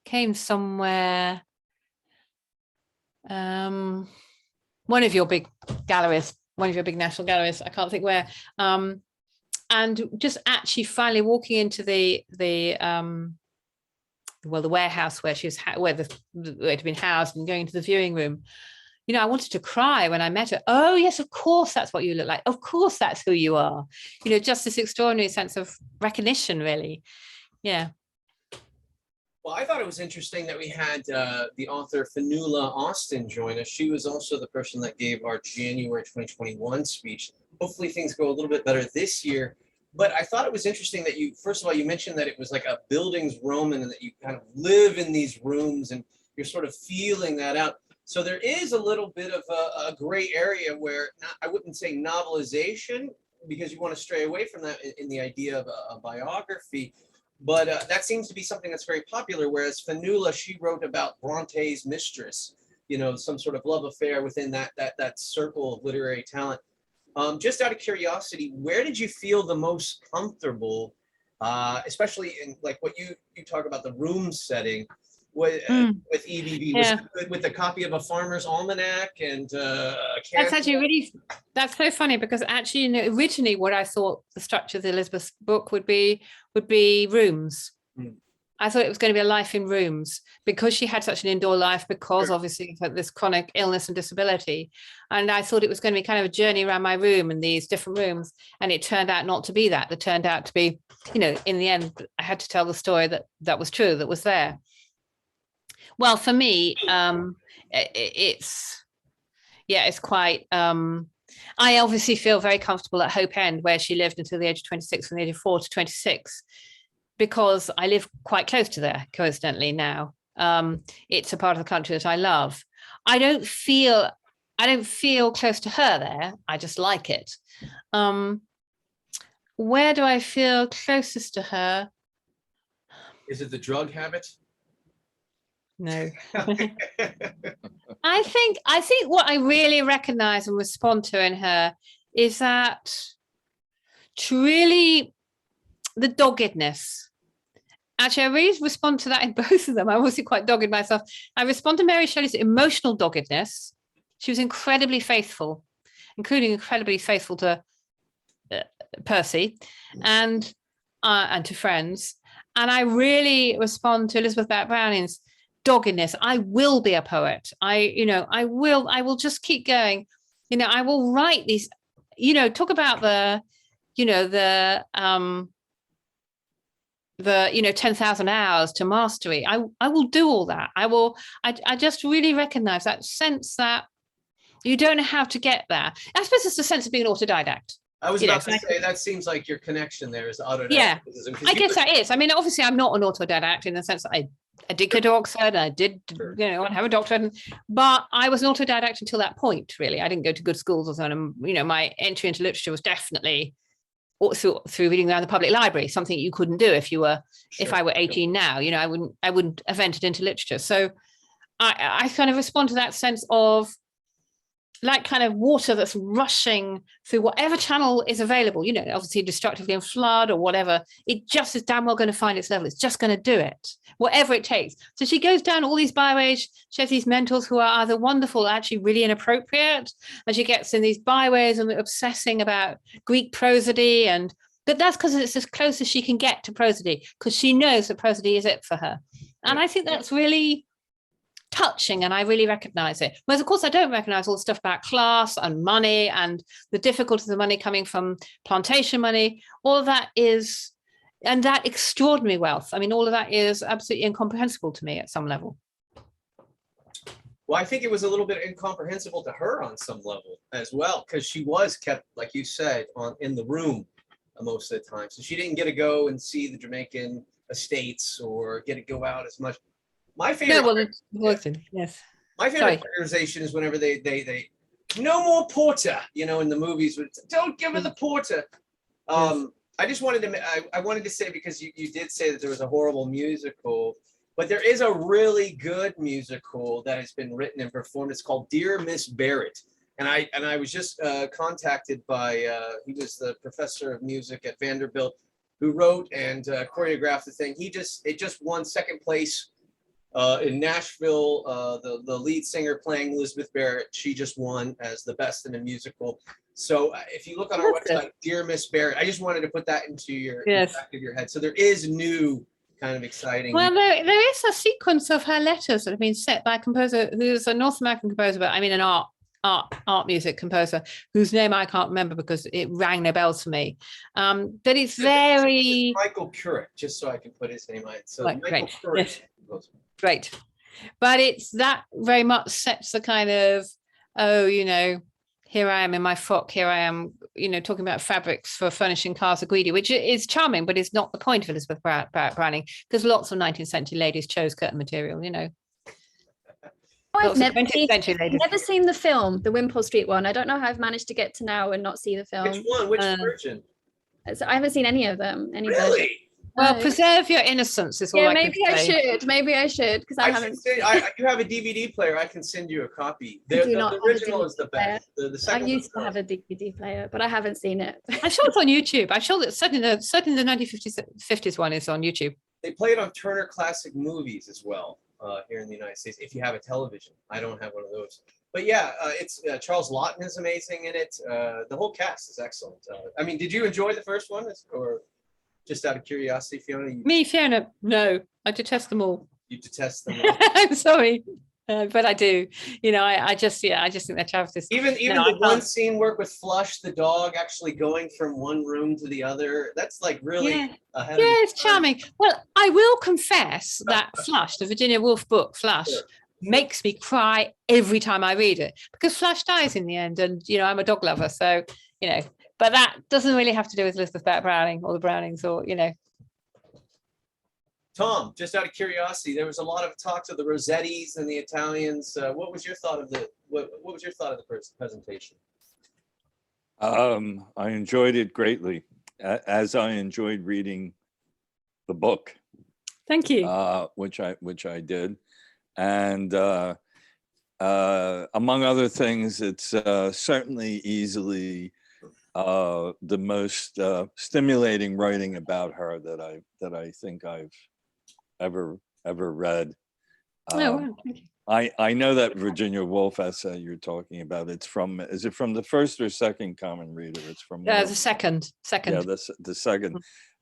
Came somewhere, one of your big galleries, one of your big national galleries, I can't think where, and just actually finally walking into the warehouse where where it had been housed, and going into the viewing room. I wanted to cry when I met her. Oh yes, of course that's what you look like. Of course that's who you are. Just this extraordinary sense of recognition, really. Yeah. Well, I thought it was interesting that we had the author Fionnuala Austin join us. She was also the person that gave our January 2021 speech. Hopefully things go a little bit better this year. But I thought it was interesting that first of all, you mentioned that it was like a buildings Roman, and that you kind of live in these rooms and you're sort of feeling that out. So there is a little bit of a gray area where, I wouldn't say novelization, because you want to stray away from that in the idea of a biography. But that seems to be something that's very popular, whereas Fionnuala, she wrote about Bronte's mistress, some sort of love affair within that circle of literary talent. Just out of curiosity, where did you feel the most comfortable, especially in like what you talk about, the room setting with EBB? Was it good with a copy of a farmer's almanac and that's actually that's so funny, because actually originally what I thought the structure of the Elizabeth book would be rooms. I thought it was going to be a life in rooms, because she had such an indoor life, because obviously this chronic illness and disability. And I thought it was going to be kind of a journey around my room and these different rooms. And it turned out not to be that. It turned out to be, in the end, I had to tell the story that was true, that was there. Well, for me, it's quite, I obviously feel very comfortable at Hope End, where she lived until the age of 26, from the age of 4 to 26. Because I live quite close to there, coincidentally now. It's a part of the country that I love. I don't feel close to her there. I just like it. Where do I feel closest to her? Is it the drug habit? No. I think what I really recognize and respond to in her is that truly the doggedness. Actually, I really respond to that in both of them. I'm also quite dogged myself. I respond to Mary Shelley's emotional doggedness. She was incredibly faithful, including incredibly faithful to Percy and to friends. And I really respond to Elizabeth Barrett Browning's doggedness. I will be a poet. I will just keep going. I will write these, talk about the 10,000 hours to mastery. I will do all that. I just really recognize that sense that you don't have to get there. I suppose it's the sense of being an autodidact. I was about to say, that seems like your connection there is autodidactism. Yeah, I guess that is. I mean, obviously I'm not an autodidact in the sense that I did go to Oxford, I did, have a doctorate, but I was an autodidact until that point, really. I didn't go to good schools or something. My entry into literature was definitely through reading around the public library, something you couldn't do if I were 18 now. I wouldn't have entered into literature. So I kind of respond to that sense of like kind of water that's rushing through whatever channel is available, obviously destructively in flood or whatever. It just is damn well going to find its level. It's just going to do it, whatever it takes. So she goes down all these byways. She has these mentors who are either wonderful or actually really inappropriate. And she gets in these byways and obsessing about Greek prosody. But that's because it's as close as she can get to prosody, because she knows that prosody is it for her. And I think that's really touching, and I really recognize it. Whereas, of course, I don't recognize all the stuff about class and money and the difficulties of money coming from plantation money. All of that is, and that extraordinary wealth. I mean, all of that is absolutely incomprehensible to me at some level. Well, I think it was a little bit incomprehensible to her on some level as well, because she was kept, like you said, in the room most of the time. So she didn't get to go and see the Jamaican estates or get to go out as much. My favorite, yes. My favorite organization is whenever they no more porter, in the movies. Don't give her the porter. I just wanted to, I wanted to say, because you did say that there was a horrible musical, but there is a really good musical that has been written and performed. It's called Dear Miss Barrett. And I was just contacted by, he was the professor of music at Vanderbilt who wrote and choreographed the thing. It just won second place in Nashville. The lead singer playing Elizabeth Barrett, she just won as the best in a musical. So if you look on our website, Dear Miss Barrett, I just wanted to put that into in the back of your head. So there is new kind of exciting. Well, there is a sequence of her letters that have been set by a composer who's a North American composer, but I mean an art music composer whose name I can't remember because it rang no bells for me. But it's very Michael Currick, just so I can put his name on it. So Michael great. Currick. Yes. Great. But it's that very much sets the kind of, here I am in my frock, here I am, talking about fabrics for furnishing Casa Guidi, which is charming, but is not the point of Elizabeth Barrett Browning, because lots of 19th century ladies chose curtain material, I've never seen the film, the Wimpole Street one. I don't know how I've managed to get to now and not see the film. Which one? Which version? So I haven't seen any of them. Really? Well, preserve your innocence is all I can say. Maybe I should, because I haven't. You have a DVD player. I can send you a copy. The original is the best. The second I used to have a DVD player, but I haven't seen it. I'm sure it's on YouTube. I'm sure that certainly the 1950s one is on YouTube. They play it on Turner Classic Movies as well here in the United States. If you have a television, I don't have one of those. But yeah, it's Charles Laughton is amazing in it. The whole cast is excellent. I mean, did you enjoy the first one, or? Just out of curiosity, Fiona? Fiona, no, I detest them all. You detest them all? I'm sorry, but I do. I just think they're travesties. Even the one scene work with Flush, the dog, actually going from one room to the other. That's like really ahead of it's charming. Well, I will confess that Flush, the Virginia Woolf book, Flush, makes me cry every time I read it, because Flush dies in the end, and I'm a dog lover, so But that doesn't really have to do with Elizabeth Barrett Browning or the Brownings, or Tom, just out of curiosity, there was a lot of talks of the Rossettis and the Italians. What was your thought of the presentation? I enjoyed it greatly, as I enjoyed reading the book. Thank you. Which I did. And among other things, it's certainly easily the most stimulating writing about her that I think I've ever read. Oh, wow, thank you. I know that Virginia Woolf essay you're talking about. It's from, is it from the first or second Common Reader? It's from The second. Yeah, the second,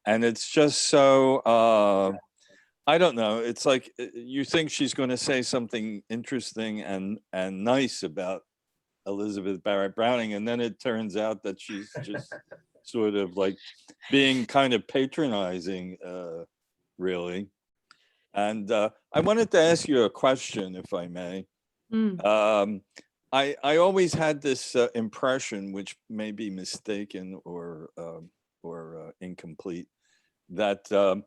and it's just so I don't know. It's like you think she's going to say something interesting and nice about Elizabeth Barrett Browning, and then it turns out that she's just sort of like being kind of patronizing, really. And I wanted to ask you a question, if I may. I always had this impression, which may be mistaken or incomplete, that the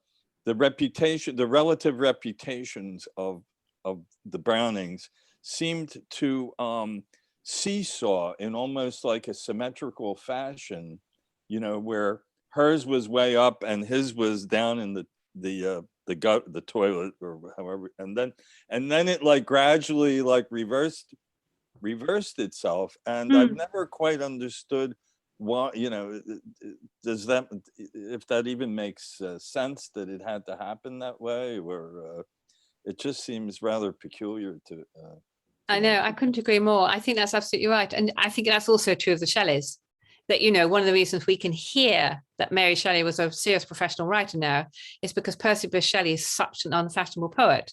relative reputations of the Brownings seemed to seesaw in almost like a symmetrical fashion, you know, where hers was way up and his was down in the toilet or however, and then it like gradually like reversed itself, and I've never quite understood why, you know, does that, if that even makes sense, that it had to happen that way, or it just seems rather peculiar to I know, I couldn't agree more. I think that's absolutely right. And I think that's also true of the Shelleys, that, you know, one of the reasons we can hear that Mary Shelley was a serious professional writer now is because Percy Bysshe Shelley is such an unfashionable poet.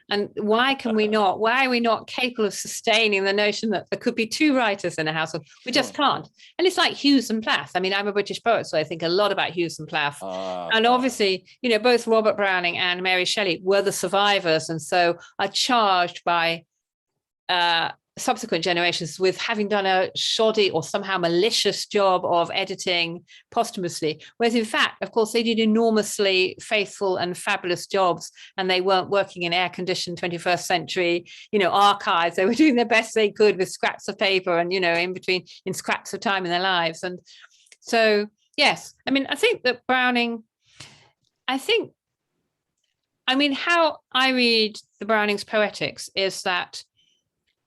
And why are we not capable of sustaining the notion that there could be two writers in a household? We just can't. And it's like Hughes and Plath. I mean, I'm a British poet, so I think a lot about Hughes and Plath. And obviously, you know, both Robert Browning and Mary Shelley were the survivors, and so are charged by subsequent generations with having done a shoddy or somehow malicious job of editing posthumously, whereas in fact, of course, they did enormously faithful and fabulous jobs, and they weren't working in air-conditioned 21st century, you know, archives. They were doing the best they could with scraps of paper and, you know, in scraps of time in their lives. And so, yes, I mean, I think that Browning, how I read the Browning's Poetics is that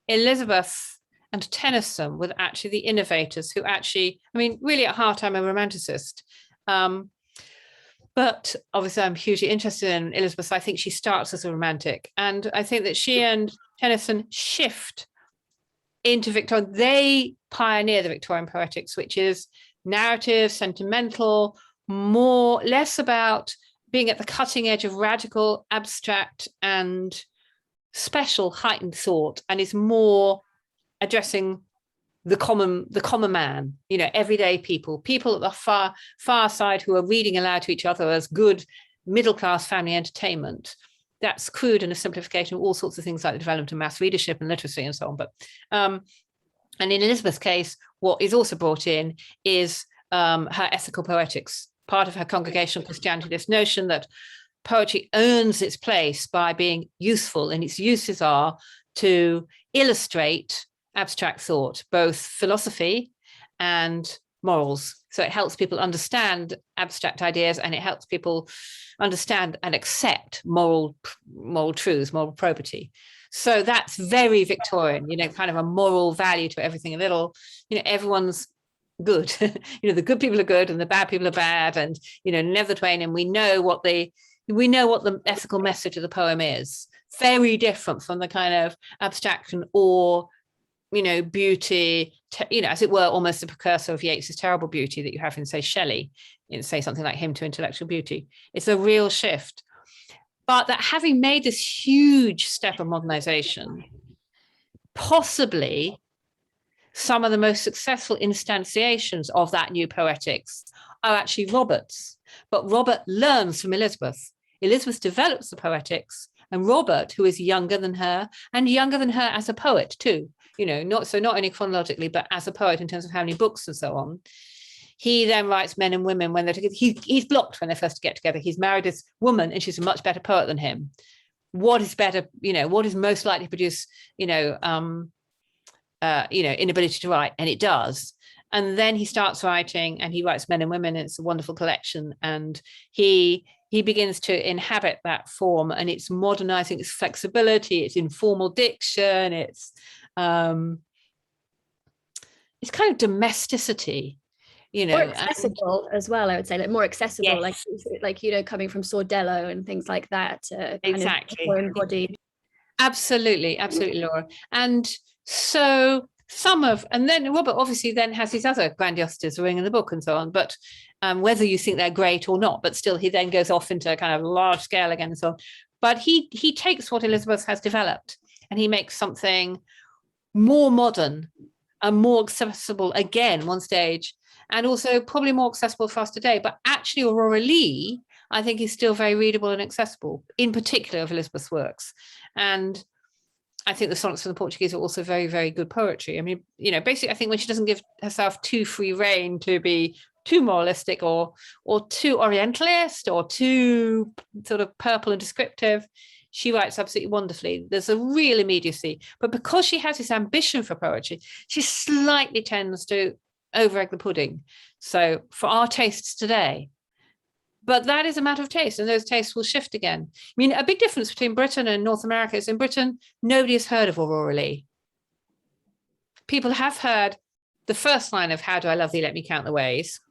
Elizabeth and Tennyson were actually the innovators who actually, I mean, really at heart, I'm a romanticist. But obviously I'm hugely interested in Elizabeth. So I think she starts as a romantic. And I think that she and Tennyson shift into Victorian. They pioneer the Victorian Poetics, which is narrative, sentimental, less about being at the cutting edge of radical, abstract, and special heightened thought, and is more addressing the common man, you know, everyday people at the far side who are reading aloud to each other as good middle-class family entertainment. That's crude and a simplification of all sorts of things like the development of mass readership and literacy and so on. But and in Elizabeth's case, what is also brought in is her ethical poetics, part of her congregational Christianity, this notion that poetry earns its place by being useful, and its uses are to illustrate abstract thought, both philosophy and morals. So it helps people understand abstract ideas, and it helps people understand and accept moral truths, moral probity. So that's very Victorian, you know, kind of a moral value to everything. A little, you know, everyone's good. You know, the good people are good and the bad people are bad, and, you know, never the twain. And we know what the ethical message of the poem is. Very different from the kind of abstraction or, you know, beauty, you know, as it were, almost a precursor of Yeats's terrible beauty that you have in, say, Shelley, in, say, something like Hymn to Intellectual Beauty. It's a real shift. But that having made this huge step of modernization, possibly some of the most successful instantiations of that new poetics are actually Robert's. But Robert learns from Elizabeth. Elizabeth develops the poetics, and Robert, who is younger than her, and younger than her as a poet too, you know, not only chronologically, but as a poet in terms of how many books and so on. He then writes Men and Women when they're together. He's blocked when they first get together. He's married this woman, and she's a much better poet than him. What is better, you know, what is most likely to produce, inability to write? And it does. And then he starts writing, and he writes Men and Women, and it's a wonderful collection. And he he begins to inhabit that form, and it's modernizing, its flexibility, its informal diction, its kind of domesticity, you know. More accessible as well, I would say, like more accessible, Yes. like you know, coming from Sordello and things like that, kind Exactly. of more embodied. Absolutely, Laura. And so and then Robert obviously then has his other grandiosities, The Ring in the Book and so on, but whether you think they're great or not, but still he then goes off into kind of large scale again and so on. But he takes what Elizabeth has developed and he makes something more modern and more accessible again one stage, and also probably more accessible for us today. But actually Aurora Leigh, I think, is still very readable and accessible, in particular of Elizabeth's works. And I think the sonnets from the Portuguese are also very, very good poetry. I mean, you know, basically, I think when she doesn't give herself too free rein to be too moralistic or too Orientalist or too sort of purple and descriptive, she writes absolutely wonderfully. There's a real immediacy. But because she has this ambition for poetry, she slightly tends to over-egg the pudding. So for our tastes today, but that is a matter of taste, and those tastes will shift again. I mean, a big difference between Britain and North America is in Britain, nobody has heard of Aurora Leigh. People have heard the first line of How Do I Love Thee, Let Me Count the Ways.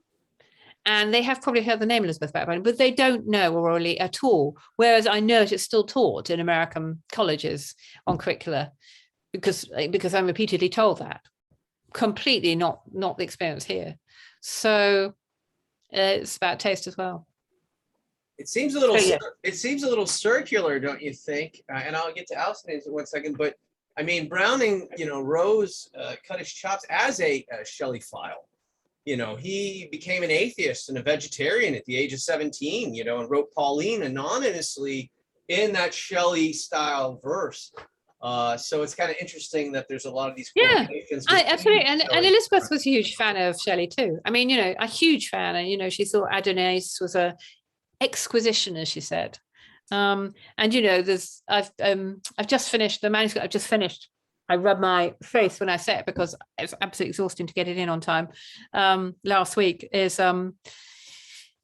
And they have probably heard the name Elizabeth Barrett, but they don't know Aurora Leigh at all. Whereas I know it's still taught in American colleges on curricula, because I'm repeatedly told that. Completely not the experience here. So it's about taste as well. It seems a little. So, yeah. It seems a little circular, don't you think? And I'll get to Alison in 1 second. But I mean, Browning, you know, rose, cut his chops as a Shelley-phile. You know, he became an atheist and a vegetarian at the age of 17. You know, and wrote Pauline anonymously in that Shelley-style verse. So it's kind of interesting that there's a lot of these. Yeah, absolutely. And Shelley. Elizabeth was a huge fan of Shelley too. I mean, you know, a huge fan, and you know, she thought Adonais was a exquisition, as she said. And you know, I've just finished the manuscript. I've just finished. I rub my face when I say it because it's absolutely exhausting to get it in on time. Last week is about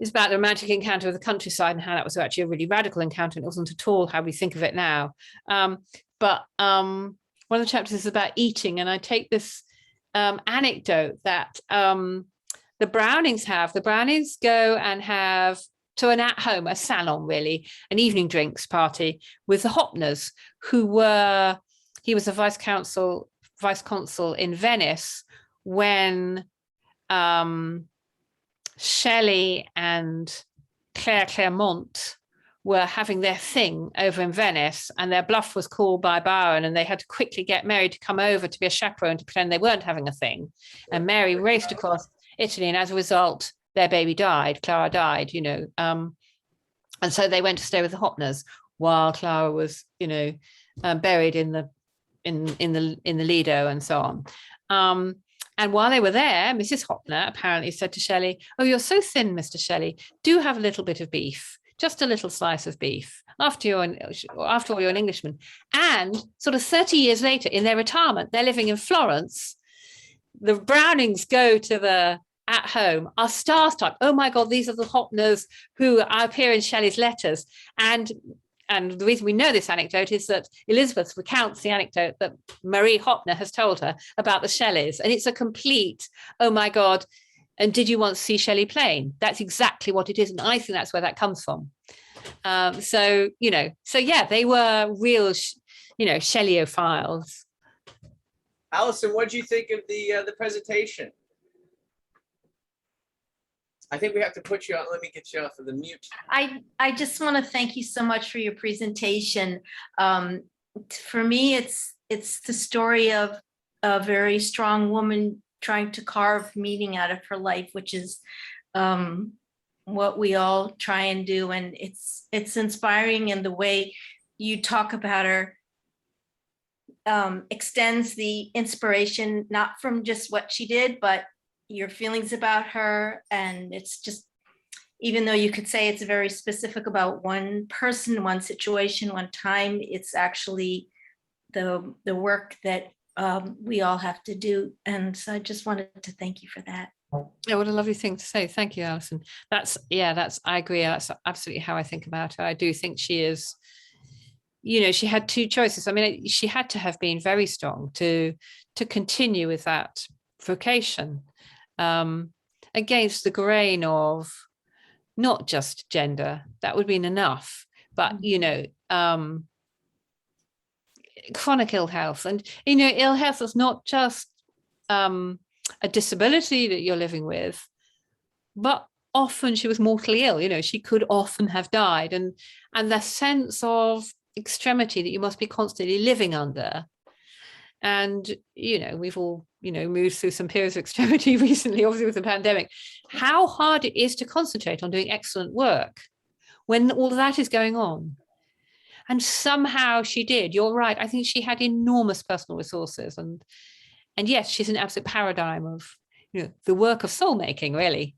the romantic encounter with the countryside and how that was actually a really radical encounter, and it wasn't at all how we think of it now. But one of the chapters is about eating, and I take this anecdote that the Brownings have. The Brownings go and have to an at-home, a salon really, an evening drinks party with the Hopners, he was a vice consul in Venice when Shelley and Claire Clairmont were having their thing over in Venice, and their bluff was called by Byron, and they had to quickly get Mary to come over to be a chaperone to pretend they weren't having a thing. And Mary raced across Italy, and as a result, their baby died. Clara died, you know. And so they went to stay with the Hopners while Clara was, you know, buried in the Lido and so on. And while they were there, Mrs. Hopner apparently said to Shelley, "Oh, you're so thin, Mr. Shelley. Do have a little bit of beef, just a little slice of beef. After all, you're an Englishman." And sort of 30 years later, in their retirement, they're living in Florence. The Brownings go to the at home, are starstruck. Oh my God, these are the Hopners who appear in Shelley's letters. And the reason we know this anecdote is that Elizabeth recounts the anecdote that Marie Hopner has told her about the Shelleys. And it's a complete, oh my God, and did you once see Shelley playing? That's exactly what it is. And I think that's where that comes from. So yeah, they were real, Shelleyophiles. Alison, what do you think of the presentation? I think we have to put you on. Let me get you off of the mute. I just want to thank you so much for your presentation. For me, it's the story of a very strong woman trying to carve meaning out of her life, which is what we all try and do. And it's inspiring in the way you talk about her. Extends the inspiration, not from just what she did, but your feelings about her. And it's just, even though you could say it's very specific about one person, one situation, one time, it's actually the work that we all have to do. And so I just wanted to thank you for that. Yeah, what a lovely thing to say. Thank you, Alison. I agree. That's absolutely how I think about her. I do think she is, she had two choices. I mean, she had to have been very strong to continue with that vocation, against the grain of not just gender. That would have been enough, but chronic ill health, and ill health is not just a disability that you're living with, but often she was mortally ill. She could often have died, and the sense of extremity that you must be constantly living under. And we've all moved through some periods of extremity recently, obviously with the pandemic. How hard it is to concentrate on doing excellent work when all of that is going on. And somehow she did. You're right. I think she had enormous personal resources, and yes, she's an absolute paradigm of the work of soul making, really.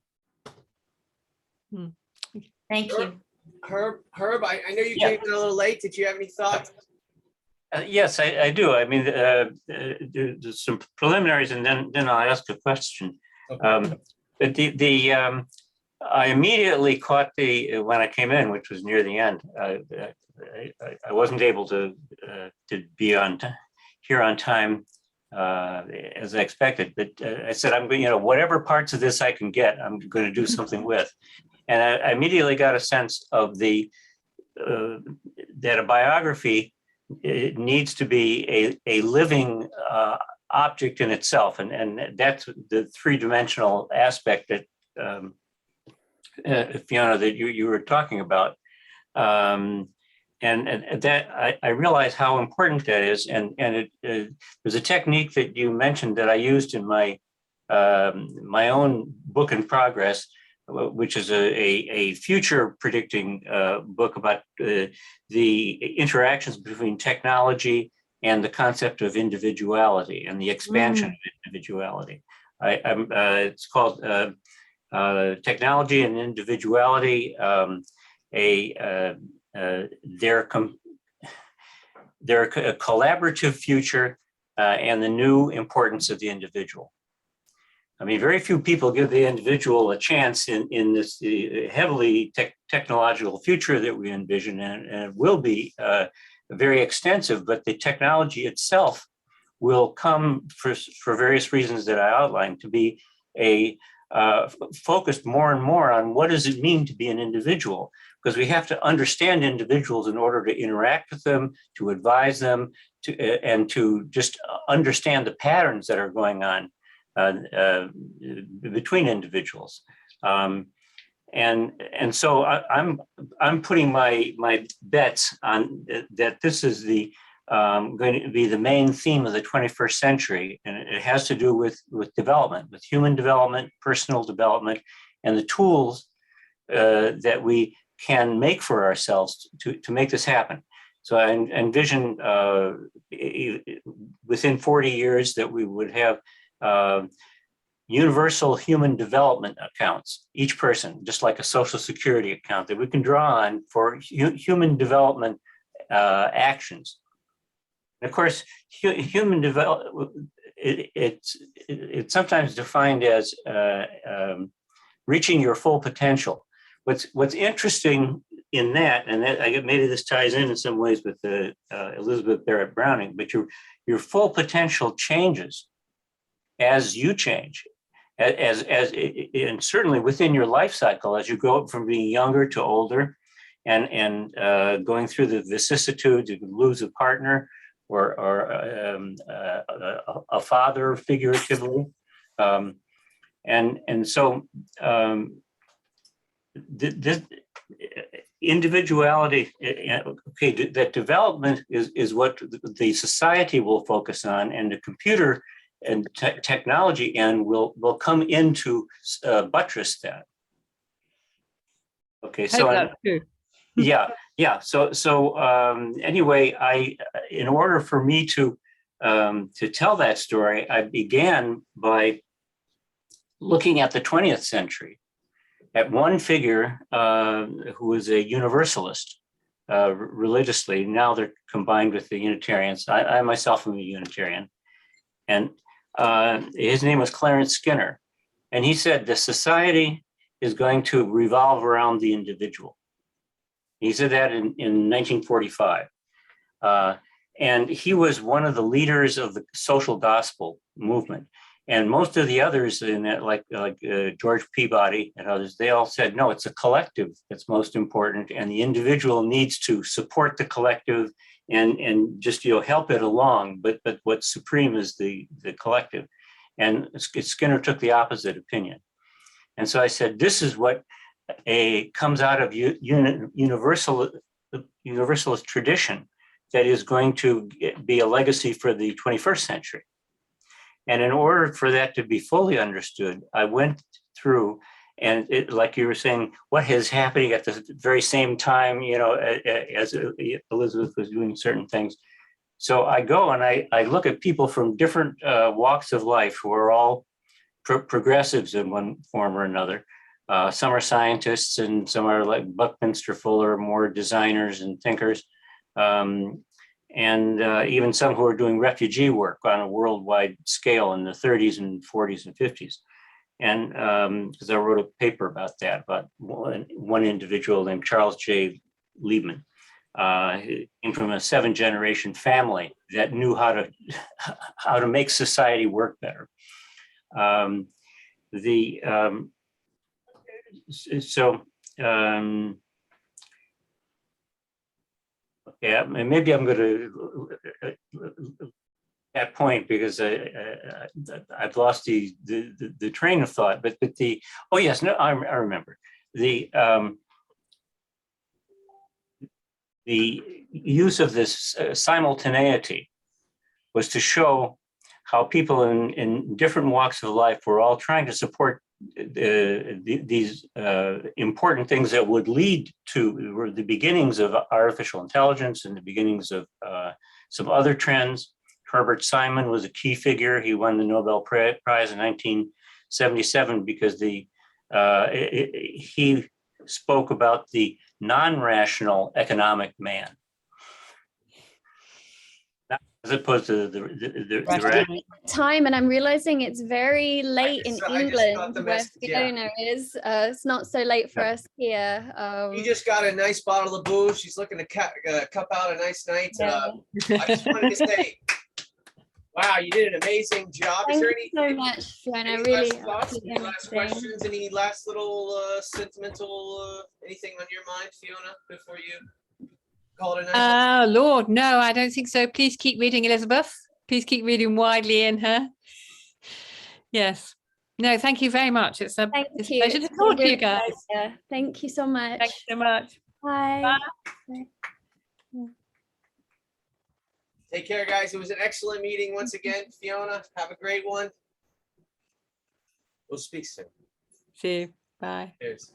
Thank you. Herb, I know you came in a little late. Did you have any thoughts? Yes, I do. I mean, there's some preliminaries, and then I'll ask a question. Okay. But I immediately caught when I came in, which was near the end. I wasn't able to be here on time as I expected, but I said, I'm going, whatever parts of this I can get, I'm going to do something with. And I immediately got a sense of that a biography, it needs to be a living object in itself. And that's the three-dimensional aspect that Fiona, that you were talking about. And that I realize how important that is. And there's a technique that you mentioned that I used in my own book in progress, which is a future predicting book about the interactions between technology and the concept of individuality and the expansion of individuality. It's called Technology and Individuality, their collaborative future and the new importance of the individual. I mean, very few people give the individual a chance in this heavily technological future that we envision, and it will be very extensive, but the technology itself will come for various reasons that I outlined to be focused more and more on what does it mean to be an individual, because we have to understand individuals in order to interact with them, to advise them, and to just understand the patterns that are going on between individuals. And so I'm putting my bets on that this is going to be the main theme of the 21st century, and it has to do with development, with human development, personal development, and the tools that we can make for ourselves to make this happen. So I envision within 40 years that we would have universal human development accounts, each person, just like a Social Security account that we can draw on for human development actions. And of course, human development, it's sometimes defined as reaching your full potential. What's interesting in that, and maybe this ties in some ways with Elizabeth Barrett Browning, but your full potential changes as you change, and certainly within your life cycle, as you go from being younger to older, and going through the vicissitudes, you can lose a partner or a father figuratively, and so this individuality, that development is what the society will focus on, and the computer and technology and will come into buttress that. Okay, so yeah. So anyway, in order for me to tell that story, I began by looking at the 20th century, at one figure who was a universalist religiously. Now they're combined with the Unitarians. I myself am a Unitarian, and his name was Clarence Skinner. And he said, the society is going to revolve around the individual. He said that in 1945. And he was one of the leaders of the social gospel movement. And most of the others in that, like George Peabody and others, they all said, no, it's a collective that's most important. And the individual needs to support the collective and just, help it along. But what's supreme is the collective. And Skinner took the opposite opinion. And so I said, this is what comes out of universalist tradition that is going to be a legacy for the 21st century. And in order for that to be fully understood, I went through and like you were saying, what is happening at the very same time, as Elizabeth was doing certain things. So I go and I look at people from different walks of life who are all progressives in one form or another. Some are scientists and some are like Buckminster Fuller, more designers and thinkers. And even some who are doing refugee work on a worldwide scale in the 30s and 40s and 50s. And because I wrote a paper about that, about one individual named Charles J. Liebman. He came from a 7-generation family that knew how to make society work better. Yeah, and maybe I'm going to that point because I've lost the train of thought. But oh yes, no, I remember the use of this simultaneity was to show how people in different walks of life were all trying to support these important things that would lead to the beginnings of artificial intelligence and the beginnings of some other trends. Herbert Simon was a key figure. He won the Nobel Prize in 1977 because he spoke about the non-rational economic man, as opposed to the rational. Time, and I'm realizing it's very late in England where message, Fiona is. It's not so late for us here. You just got a nice bottle of booze. She's looking to cup out a nice night. I just wanted to say, wow, you did an amazing job. Thank Is there you so much, Fiona. any Really, last thoughts, any last questions, any last little sentimental anything on your mind, Fiona, before you call it a night? Lord, no, I don't think so. Please keep reading, Elizabeth. Please keep reading widely in her. Yes. No, thank you very much. It's a pleasure to talk to you guys. Thank you so much. Thank you so much. Bye. Bye. Take care, guys. It was an excellent meeting once again. Fiona, have a great one. We'll speak soon. See you. Bye. Cheers.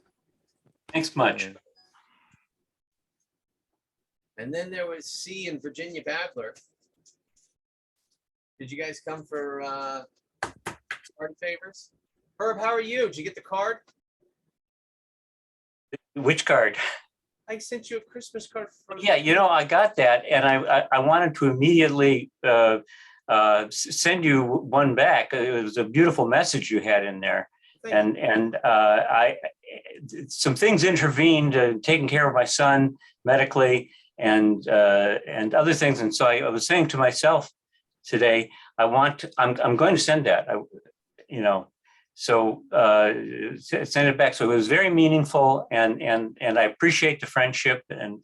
Thanks much. And then there was C and Virginia Badler. Did you guys come for card favors? Herb, how are you? Did you get the card? Which card? I sent you a Christmas card. Yeah, I got that, and I wanted to immediately send you one back. It was a beautiful message you had in there, and some things intervened, taking care of my son medically, and other things. And so I was saying to myself today, I'm going to send that. So send it back. So it was very meaningful, and I appreciate the friendship, and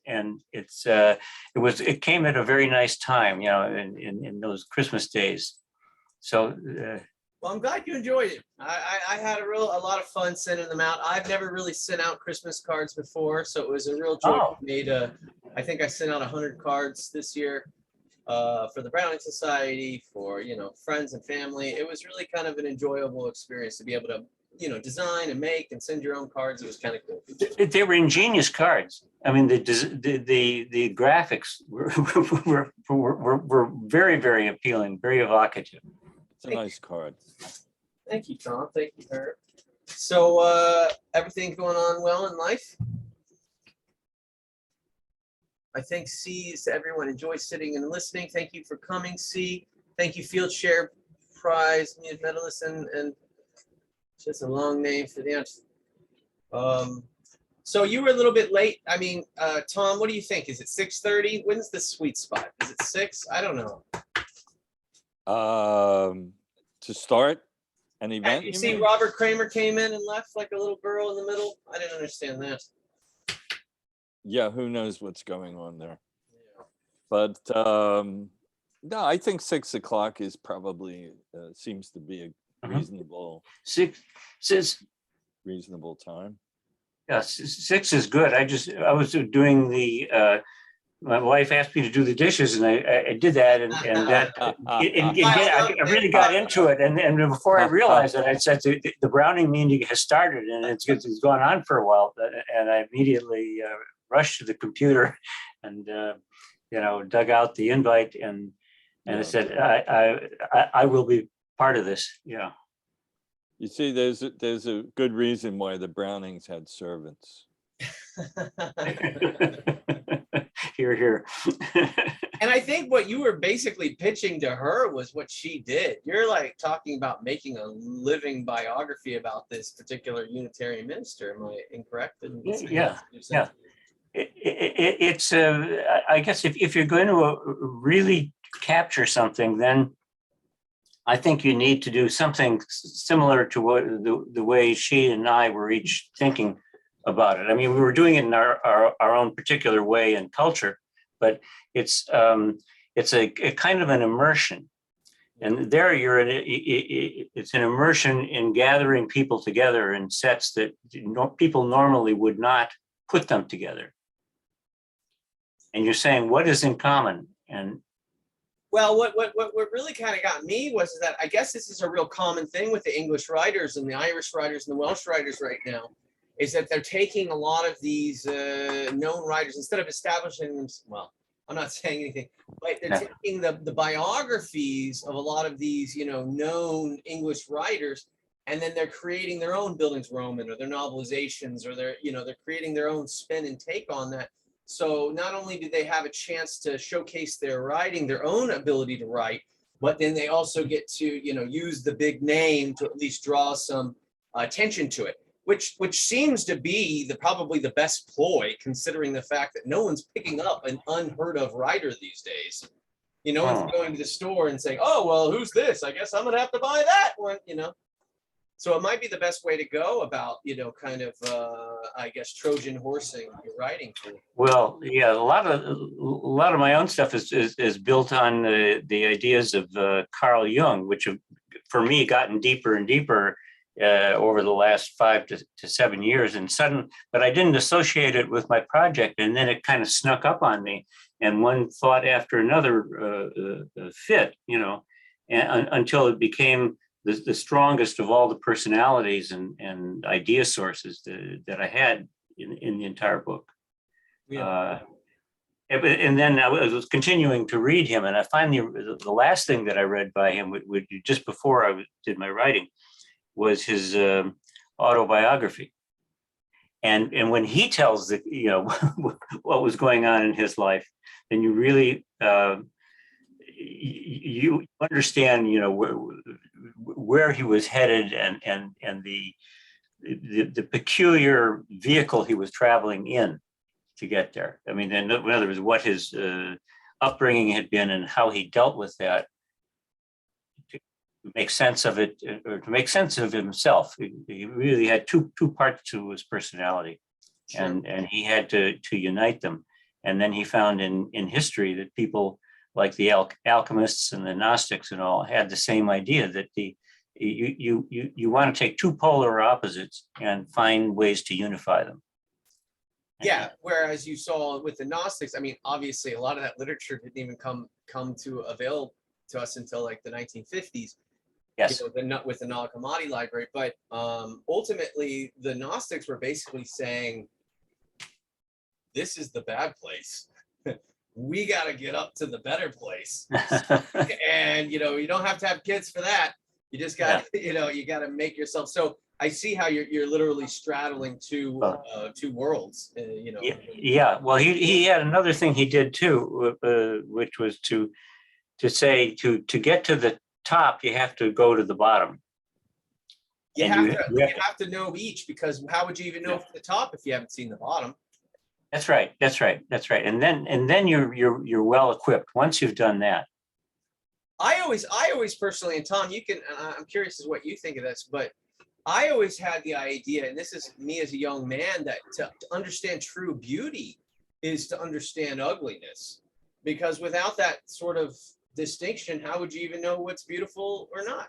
it came at a very nice time, in those Christmas days. So well, I'm glad you enjoyed it. I had a lot of fun sending them out. I've never really sent out Christmas cards before, so it was a real joy for me to. I think I sent out 100 cards this year. For the Browning Society, for friends and family. It was really kind of an enjoyable experience to be able to design and make and send your own cards. It was kind of cool. They were ingenious cards. I mean, the graphics were very, very appealing, very evocative. It's a nice card. Thank you, Tom. Thank you, Barrett. So everything going on well in life? I think C is everyone enjoys sitting and listening. Thank you for coming, C. Thank you, Field Share Prize medalists and Just a long name for the answer. So you were a little bit late. I mean, Tom, what do you think? Is it 6:30? When's the sweet spot? Is it 6? I don't know. To start an And event, you you see mean? Robert Kramer came in and left like a little girl in the middle. I didn't understand that. Yeah, who knows what's going on there? Yeah. But no, I think 6 o'clock is probably seems to be a reasonable 6 says, reasonable time. yeah, 6 is good. I was doing my wife asked me to do the dishes, and I did that, and that I really got into it, and before I realized it, I said the Browning meeting has started, and it's gone on for a while, and I immediately rushed to the computer, and dug out the invite, and I said I will be part of this. Yeah. You see, there's a good reason why the Brownings had servants. Here, here. And I think what you were basically pitching to her was what she did. You're like talking about making a living biography about this particular Unitarian minister. Am I incorrect? Yeah. It's I guess if you're going to really capture something, then I think you need to do something similar to what the way she and I were each thinking about it. I mean, we were doing it in our own particular way and culture, but it's a kind of an immersion. And there it's an immersion in gathering people together in sets that people normally would not put them together. And you're saying, what is in common? And well, what really kind of got me was that I guess this is a real common thing with the English writers and the Irish writers and the Welsh writers right now, is that they're taking a lot of these known writers instead of establishing them. Well, I'm not saying anything, but they're taking the biographies of a lot of these, known English writers, and then they're creating their own Bildungsroman Roman or their novelizations, or they're creating their own spin and take on that. So not only do they have a chance to showcase their writing, their own ability to write, but then they also get to, use the big name to at least draw some attention to it, which seems to be probably the best ploy, considering the fact that no one's picking up an unheard of writer these days. No one's going to the store and saying, "Oh, well, who's this? I guess I'm gonna have to buy that one." So it might be the best way to go about, kind of, I guess, Trojan horsing your writing. Well, yeah, a lot of my own stuff is built on the ideas of Carl Jung, which have, for me, gotten deeper and deeper over the last 5 to 7 years. But I didn't associate it with my project, and then it kind of snuck up on me, and one thought after another fit, and until it became the strongest of all the personalities and idea sources that I had in the entire book. Yeah. And then I was continuing to read him, and I finally, the last thing that I read by him, just before I did my writing, was his autobiography. And when he tells what was going on in his life, then you really you understand where he was headed and the peculiar vehicle he was traveling in to get there. I mean, in other words, what his upbringing had been and how he dealt with that, to make sense of it, or to make sense of himself. He really had two parts to his personality. Sure. And he had to unite them. And then he found in history that people like the alchemists and the Gnostics and all had the same idea, that you want to take two polar opposites and find ways to unify them. Yeah, whereas you saw with the Gnostics, I mean, obviously a lot of that literature didn't even come to avail to us until like the 1950s. Yes. With the Nag Hammadi library. But ultimately, the Gnostics were basically saying, this is the bad place. We got to get up to the better place. And, you don't have to have kids for that. You just got, you got to make yourself. So I see how you're literally straddling two worlds, Yeah. Well, he had another thing he did too, which was to say to get to the top, you have to go to the bottom. You And have you- to you have you have to know each, because how would you even know from the top if you haven't seen the bottom? That's right. That's right. That's right. And then you're well equipped once you've done that. I always personally, and Tom, you can, I'm curious as what you think of this, but I always had the idea, and this is me as a young man, that to understand true beauty is to understand ugliness. Because without that sort of distinction, how would you even know what's beautiful or not?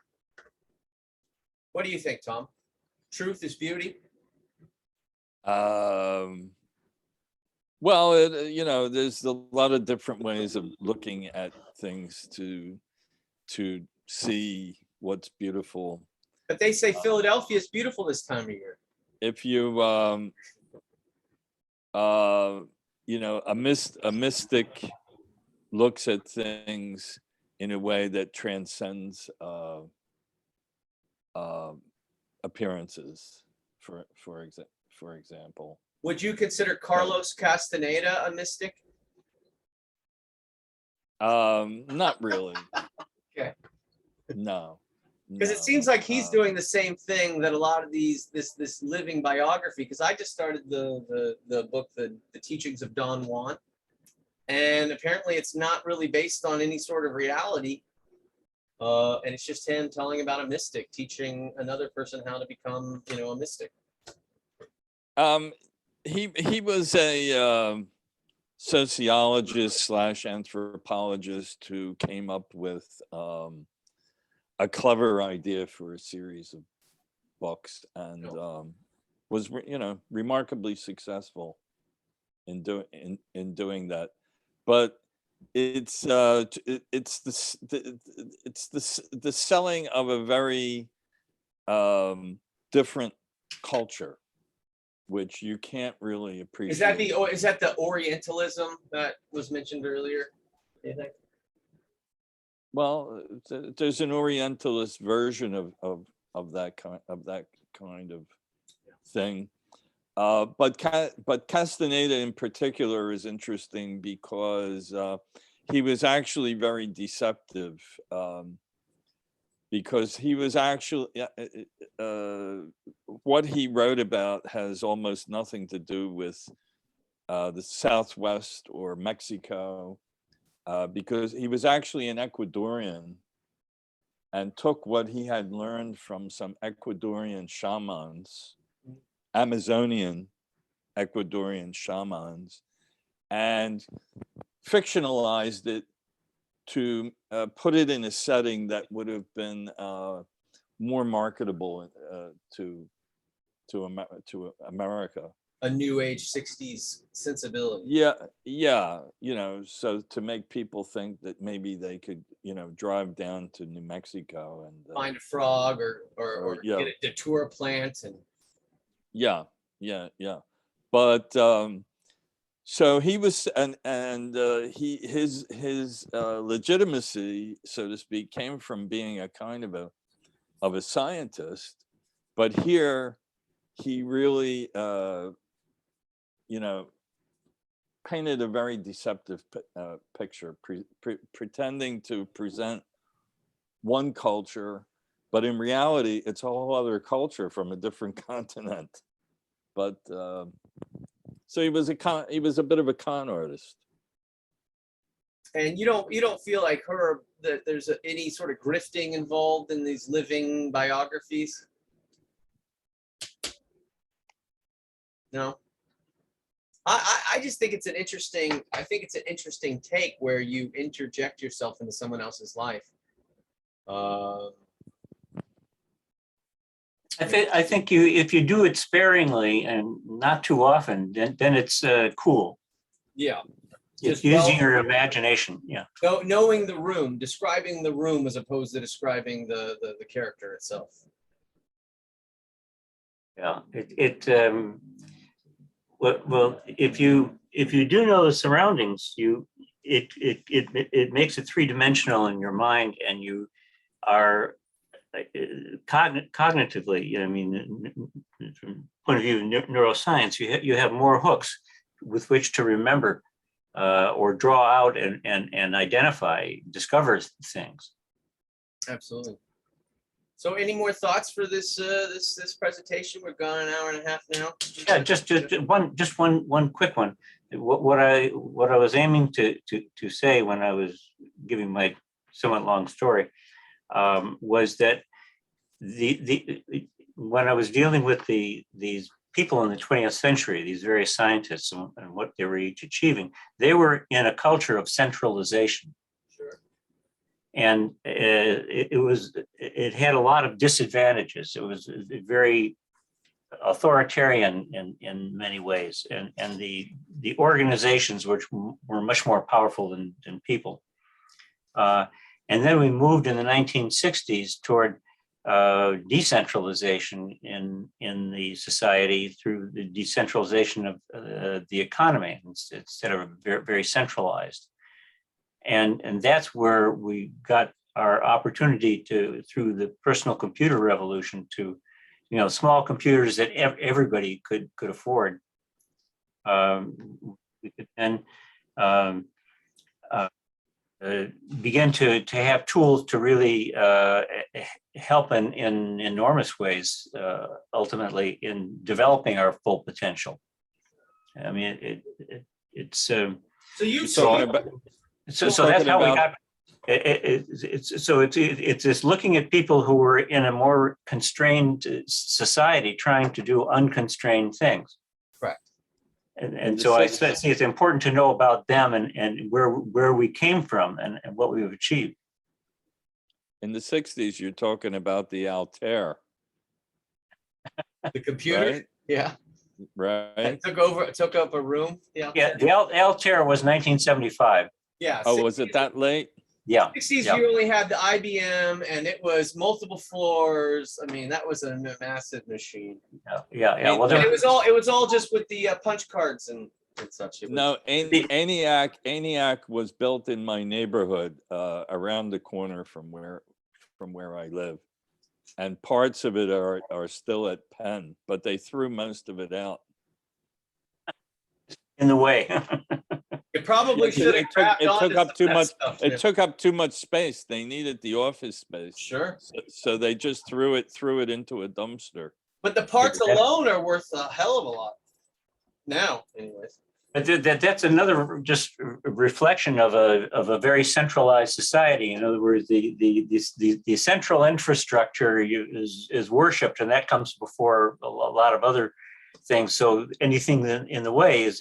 What do you think, Tom? Truth is beauty? Well, you know, there's a lot of different ways of looking at things to see what's beautiful. But they say Philadelphia is beautiful this time of year. If you you know, a mystic looks at things in a way that transcends appearances, for example. Would you consider Carlos Castaneda a mystic? Not really. Okay. No. Because it no. seems like he's doing the same thing that a lot of this living biography. Because I just started the book, the Teachings of Don Juan, and apparently it's not really based on any sort of reality, and it's just him telling about a mystic, teaching another person how to become, you know, a mystic. He was a sociologist / anthropologist who came up with a clever idea for a series of books, and was, you know, remarkably successful in doing that. But it's the selling of a very different culture, which you can't really appreciate. Is that the Orientalism that was mentioned earlier? Do you think? Well, there's an Orientalist version of that kind of thing. But Castaneda in particular is interesting because he was actually very deceptive, because he was actually what he wrote about has almost nothing to do with the Southwest or Mexico, because he was actually an Ecuadorian and took what he had learned from some Ecuadorian shamans, Amazonian Ecuadorian shamans, and fictionalized it to put it in a setting that would have been more marketable to America. A new age 60s sensibility. Yeah, you know, so to make people think that maybe they could, you know, drive down to New Mexico and Find a frog or yeah. get a datura plant and yeah. But so he was, and his legitimacy, so to speak, came from being a kind of a scientist. But here he really you know, painted a very deceptive picture, pretending to present one culture, but in reality it's a whole other culture from a different continent. But so he was a bit of a con artist. And you don't feel like that there's any sort of grifting involved in these living biographies? No. I just think it's an interesting take where you interject yourself into someone else's life. I think if you do it sparingly and not too often, then it's cool. Yeah. It's using your imagination. Yeah. Knowing the room, describing the room as opposed to describing the character itself. Yeah. Well, if you do know the surroundings, it makes it three-dimensional in your mind, and you are cognitively, I mean, from the point of view of neuroscience, you have more hooks with which to remember or draw out and identify, discover things. Absolutely. So any more thoughts for this this presentation? We've gone an hour and a half now. Yeah, just one quick one. What I was aiming to say when I was giving my somewhat long story was that when I was dealing with these people in the 20th century, these various scientists and what they were each achieving, they were in a culture of centralization. Sure. And it had a lot of disadvantages. It was very authoritarian in many ways, and the organizations which were much more powerful than people. And then we moved in the 1960s toward decentralization in the society through the decentralization of the economy instead of very centralized. And that's where we got our opportunity through the personal computer revolution to, small computers that everybody could afford. We could then begin to have tools to really help in enormous ways, ultimately in developing our full potential. I mean, it's So you so that's how we got. It's just looking at people who were in a more constrained society trying to do unconstrained things. Correct. And so I see it's important to know about them and where we came from and what we've achieved. In the 60s, you're talking about the Altair. The computer, right? Yeah. Right. It took up a room. Yeah. Yeah, the Altair was 1975. Yeah. Oh, was it that late? Yeah. 60s, yeah. you only had the IBM, and it was multiple floors. I mean, that was a massive machine. Yeah. Well, And it was all just with the punch cards and such. No, ENIAC was built in my neighborhood, around the corner from where I live, and parts of it are still at Penn, but they threw most of it out. In the way. It probably should have grabbed onto took up too some of much. that stuff, It took up too much space. They needed the office space. Sure. So they just threw it into a dumpster. But the parts alone are worth a hell of a lot now, anyways. But that's another just reflection of a very centralized society. In other words, the central infrastructure is worshipped, and that comes before a lot of other things. So anything in the way is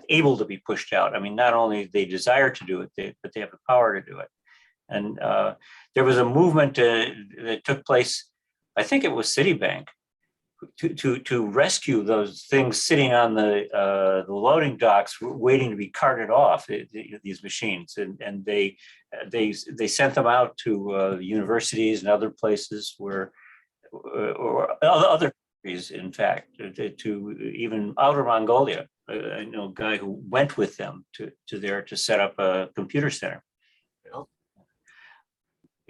able to be pushed out. I mean, not only they desire to do it, but they have the power to do it. And there was a movement that took place. I think it was Citibank to rescue those things sitting on the loading docks, waiting to be carted off. These machines, and they sent them out to universities and other places or other. In fact, to even outer Mongolia. I know a guy who went with them to there to set up a computer center.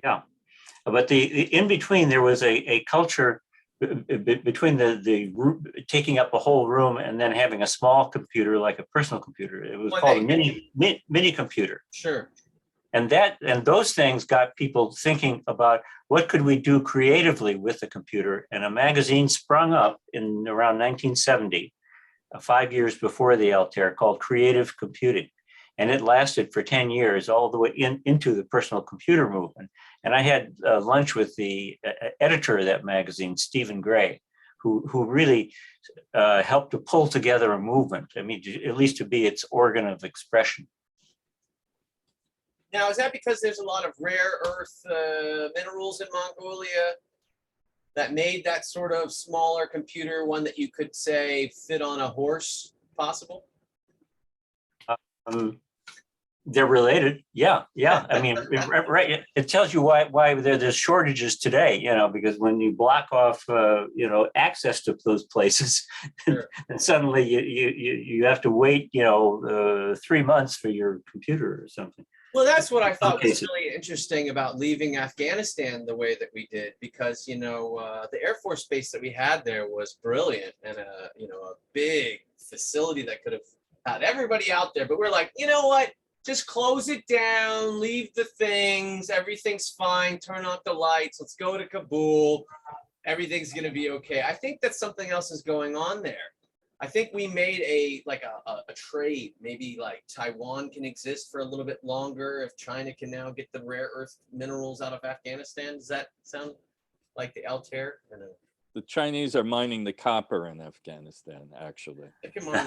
Yeah, but the in between there was a culture between the taking up a whole room and then having a small computer like a personal computer. It was called a mini computer. Sure. And those things got people thinking about what could we do creatively with the computer. And a magazine sprung up in around 1970, 5 years before the Altair, called Creative Computing. And it lasted for 10 years, all the way into the personal computer movement. And I had lunch with the editor of that magazine, Stephen Gray, who really helped to pull together a movement. I mean, at least to be its organ of expression. Now, is that because there's a lot of rare earth minerals in Mongolia that made that sort of smaller computer, one that you could say fit on a horse, possible? They're related. Yeah. I mean, right. It tells you why there's shortages today, because when you block off, access to those places, sure. And suddenly you have to wait, 3 months for your computer or something. Well, that's what I thought was really interesting about leaving Afghanistan the way that we did, because, the Air Force base that we had there was brilliant and a big facility that could have had everybody out there. But we're like, you know what? just close it down, leave the things, everything's fine, turn off the lights, let's go to Kabul, everything's gonna be okay. I think that something else is going on there. I think we made a trade. Maybe like Taiwan can exist for a little bit longer if China can now get the rare earth minerals out of Afghanistan. Does that sound like the Altair? I don't know. The Chinese are mining the copper in Afghanistan, actually. They can mine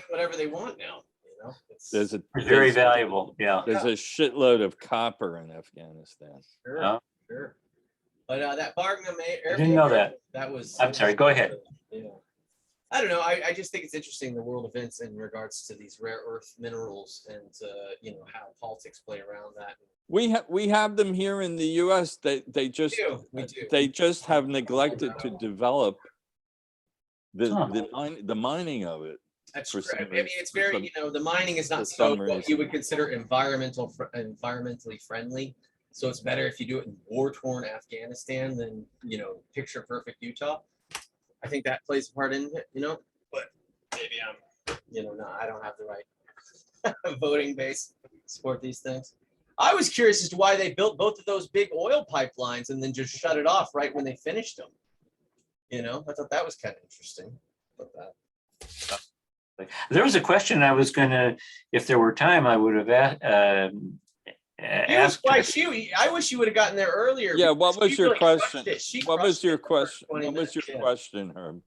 whatever they want now. You know, There's a Very valuable, yeah. There's a shitload of copper in Afghanistan. sure, Oh. sure. But that Bargnum I didn't know that. That was. I'm sorry, go ahead. Yeah. I don't know. I just think it's interesting the world events in regards to these rare earth minerals and you know how politics play around that. We have them here in the U.S. They just We do. they just have neglected to develop Huh. the mining of it. That's for correct. some I mean, reason- it's very, some- you know, the mining is for not so some what you reason. would consider environmentally friendly. So it's better if you do it in war-torn Afghanistan than, you know, picture perfect Utah. I think that plays a part in it, you know, but maybe I'm, you know, no, I don't have the right voting base to support these things. I was curious as to why they built both of those big oil pipelines and then just shut it off right when they finished them. You know, I thought that was kind of interesting. About that. There was a question I was gonna, if there were time, I would have asked. I wish you would have gotten there earlier. Yeah, because what was she your really crushed question? it. She What was crushed your it for question? 20 What was your minutes, yeah. question, Herb?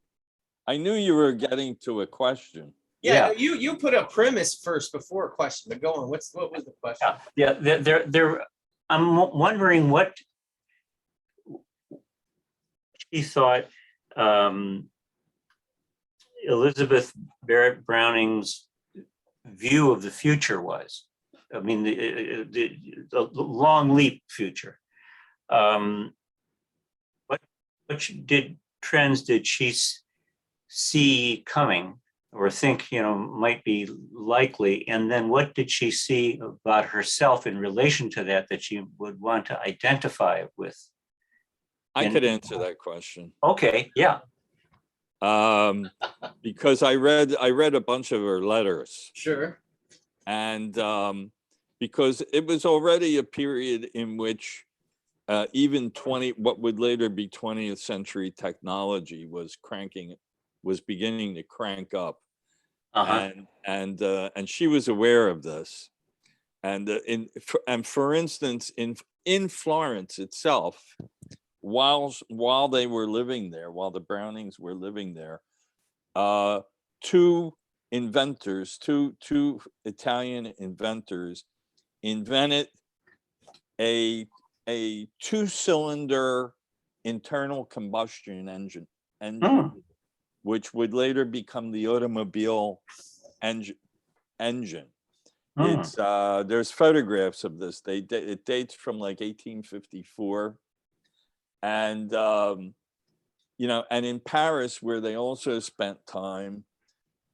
I knew you were getting to a question. Yeah, Yeah. no, you put a premise first before a question, but go on. What was the question? Yeah, I'm wondering what she thought Elizabeth Barrett Browning's view of the future was. I mean, the long leap future. What trends did she see coming or think, you know, might be likely? And then what did she see about herself in relation to that she would want to identify with? I could answer that question. Okay, yeah. Because I read a bunch of her letters, Sure. and because it was already a period in which even what would later be 20th century technology was beginning to crank up. Uh-huh. And she was aware of this, and for instance, in Florence itself, while they were living there, while the Brownings were living there, two Italian inventors invented a 2-cylinder internal combustion engine, which would later become the automobile engine. It's there's photographs of this. It dates from like 1854, and you know, and in Paris, where they also spent time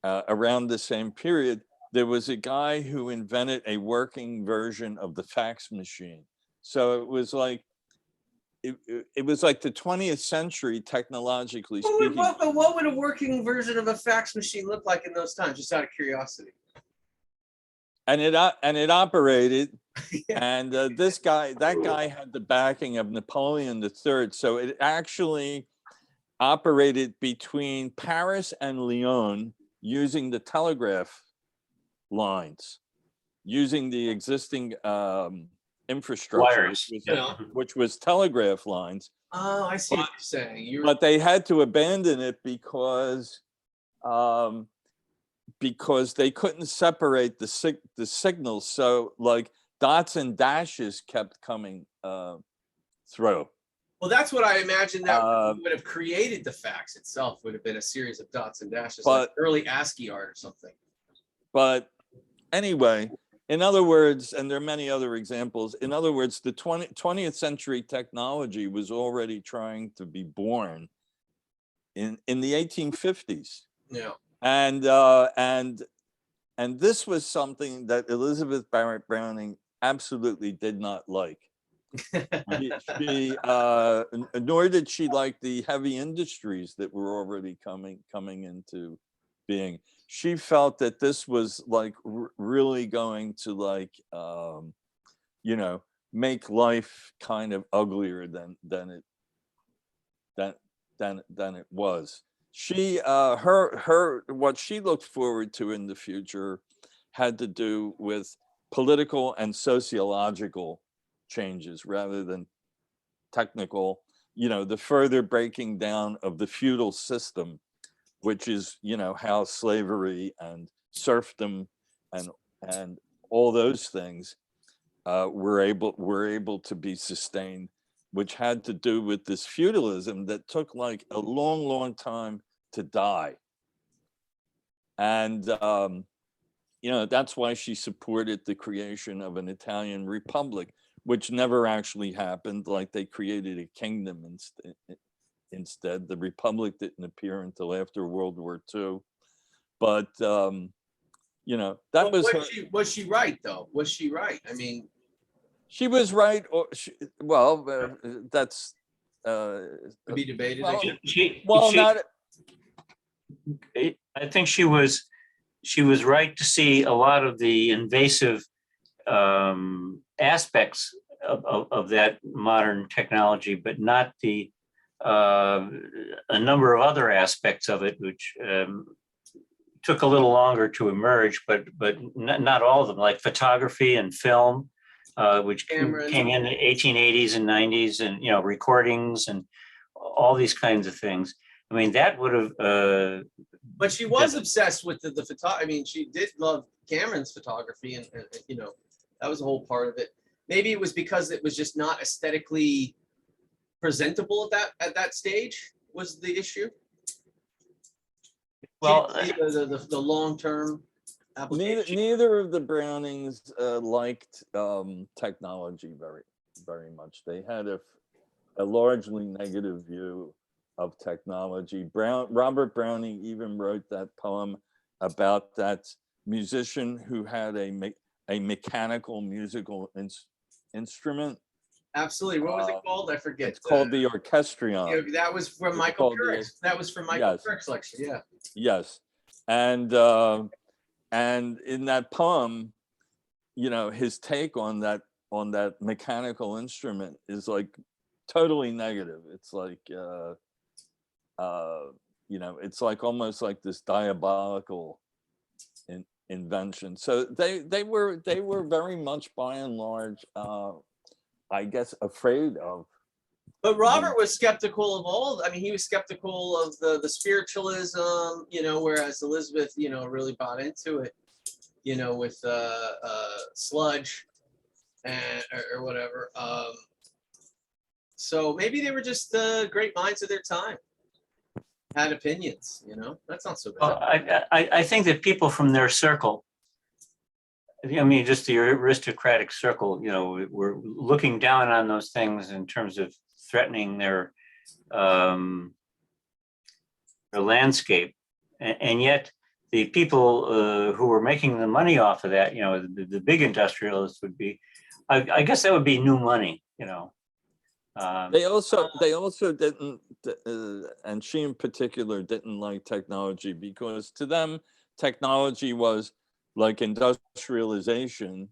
around the same period, there was a guy who invented a working version of the fax machine. So it was like it was like the 20th century technologically speaking. What would a working version of a fax machine look like in those times? Just out of curiosity. And it operated, and that guy had the backing of Napoleon III. So it actually operated between Paris and Lyon using the telegraph lines, using the existing infrastructure, Wires, which was telegraph lines. Oh, I see what you're saying. But they had to abandon it because they couldn't separate the signals. So like dots and dashes kept coming through. Well, that's what I imagine that would have created the fax itself, would have been a series of dots and dashes, like early ASCII art or something. But anyway, in other words, and there are many other examples, in other words, the 20th century technology was already trying to be born in the 1850s. Yeah. And this was something that Elizabeth Barrett Browning absolutely did not like. Nor did she like the heavy industries that were already coming into being. She felt that this was like really going to like, you know, make life kind of uglier than it was. She what she looked forward to in the future had to do with political and sociological changes rather than technical, you know, the further breaking down of the feudal system, which is, you know, how slavery and serfdom and all those things were able to be sustained, which had to do with this feudalism that took like a long time to die. And you know, that's why she supported the creation of an Italian republic, which never actually happened. Like they created a kingdom instead. The republic didn't appear until after World War II. But you know, that was her. Was she right though? Was she right? I mean, She was right, or well, that's to be debated. well, She, not. I think she was right to see a lot of the invasive aspects of that modern technology, but not the a number of other aspects of it, which took a little longer to emerge, but not all of them, like photography and film, which Cameras. came in the 1880s and 90s, and, you know, recordings and all these kinds of things. I mean, that would have. But she was obsessed with the photo. I mean, she did love Cameron's photography, and you know, that was a whole part of it. Maybe it was because it was just not aesthetically presentable at that stage was the issue. Well, the long term application. Neither of the Brownings liked technology very much. They had a largely negative view of technology. Robert Browning even wrote that poem about that musician who had a mechanical musical instrument. Absolutely. What was it called? I forget. It's called the orchestrion. Yeah, that was from Michael Kirk's. That was from Michael Kirk's lecture. Yeah. Yes, and in that poem, you know, his take on that mechanical instrument is like totally negative. It's like you know, it's like almost like this diabolical invention. So they were very much by and large, I guess, afraid of. But Robert was skeptical of all. I mean, he was skeptical of the spiritualism, you know, whereas Elizabeth, you know, really bought into it, you know, with sludge and or whatever. So maybe they were just great minds of their time. Had opinions, you know. That's not so bad. well, I think that people from their circle, I mean, just the aristocratic circle, you know, were looking down on those things in terms of threatening their landscape, and yet the people who were making the money off of that, you know, the big industrialists would be, I guess that would be new money, you know. They also didn't, and she in particular didn't like technology because to them technology was like industrialization.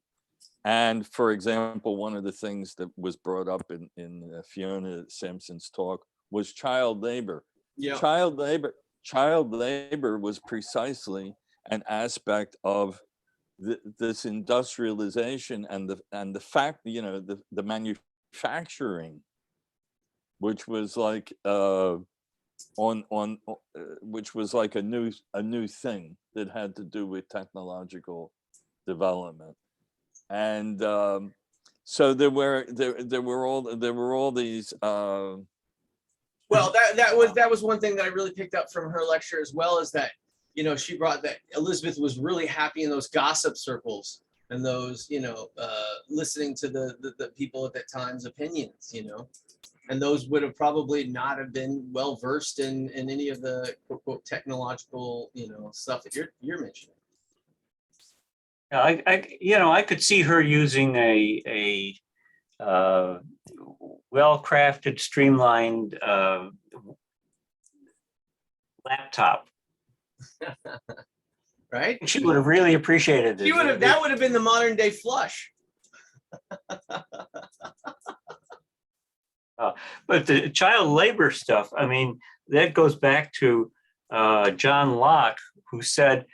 And for example, one of the things that was brought up in Fiona Sampson's talk was child labor. Yeah. Child labor was precisely an aspect of this industrialization and the fact, you know, the manufacturing, which was like which was like a new thing that had to do with technological development. And so there were all these Well, that was one thing that I really picked up from her lecture as well, is that, you know, she brought that Elizabeth was really happy in those gossip circles and those, you know, listening to the people at that time's opinions, you know, and those would have probably not have been well versed in any of the quote, quote, technological, you know, stuff that you're mentioning. I could see her using a well-crafted, streamlined laptop Right? She would have really appreciated it. She would have. That would have been the modern day flush. But the child labor stuff, I mean, that goes back to John Locke, who said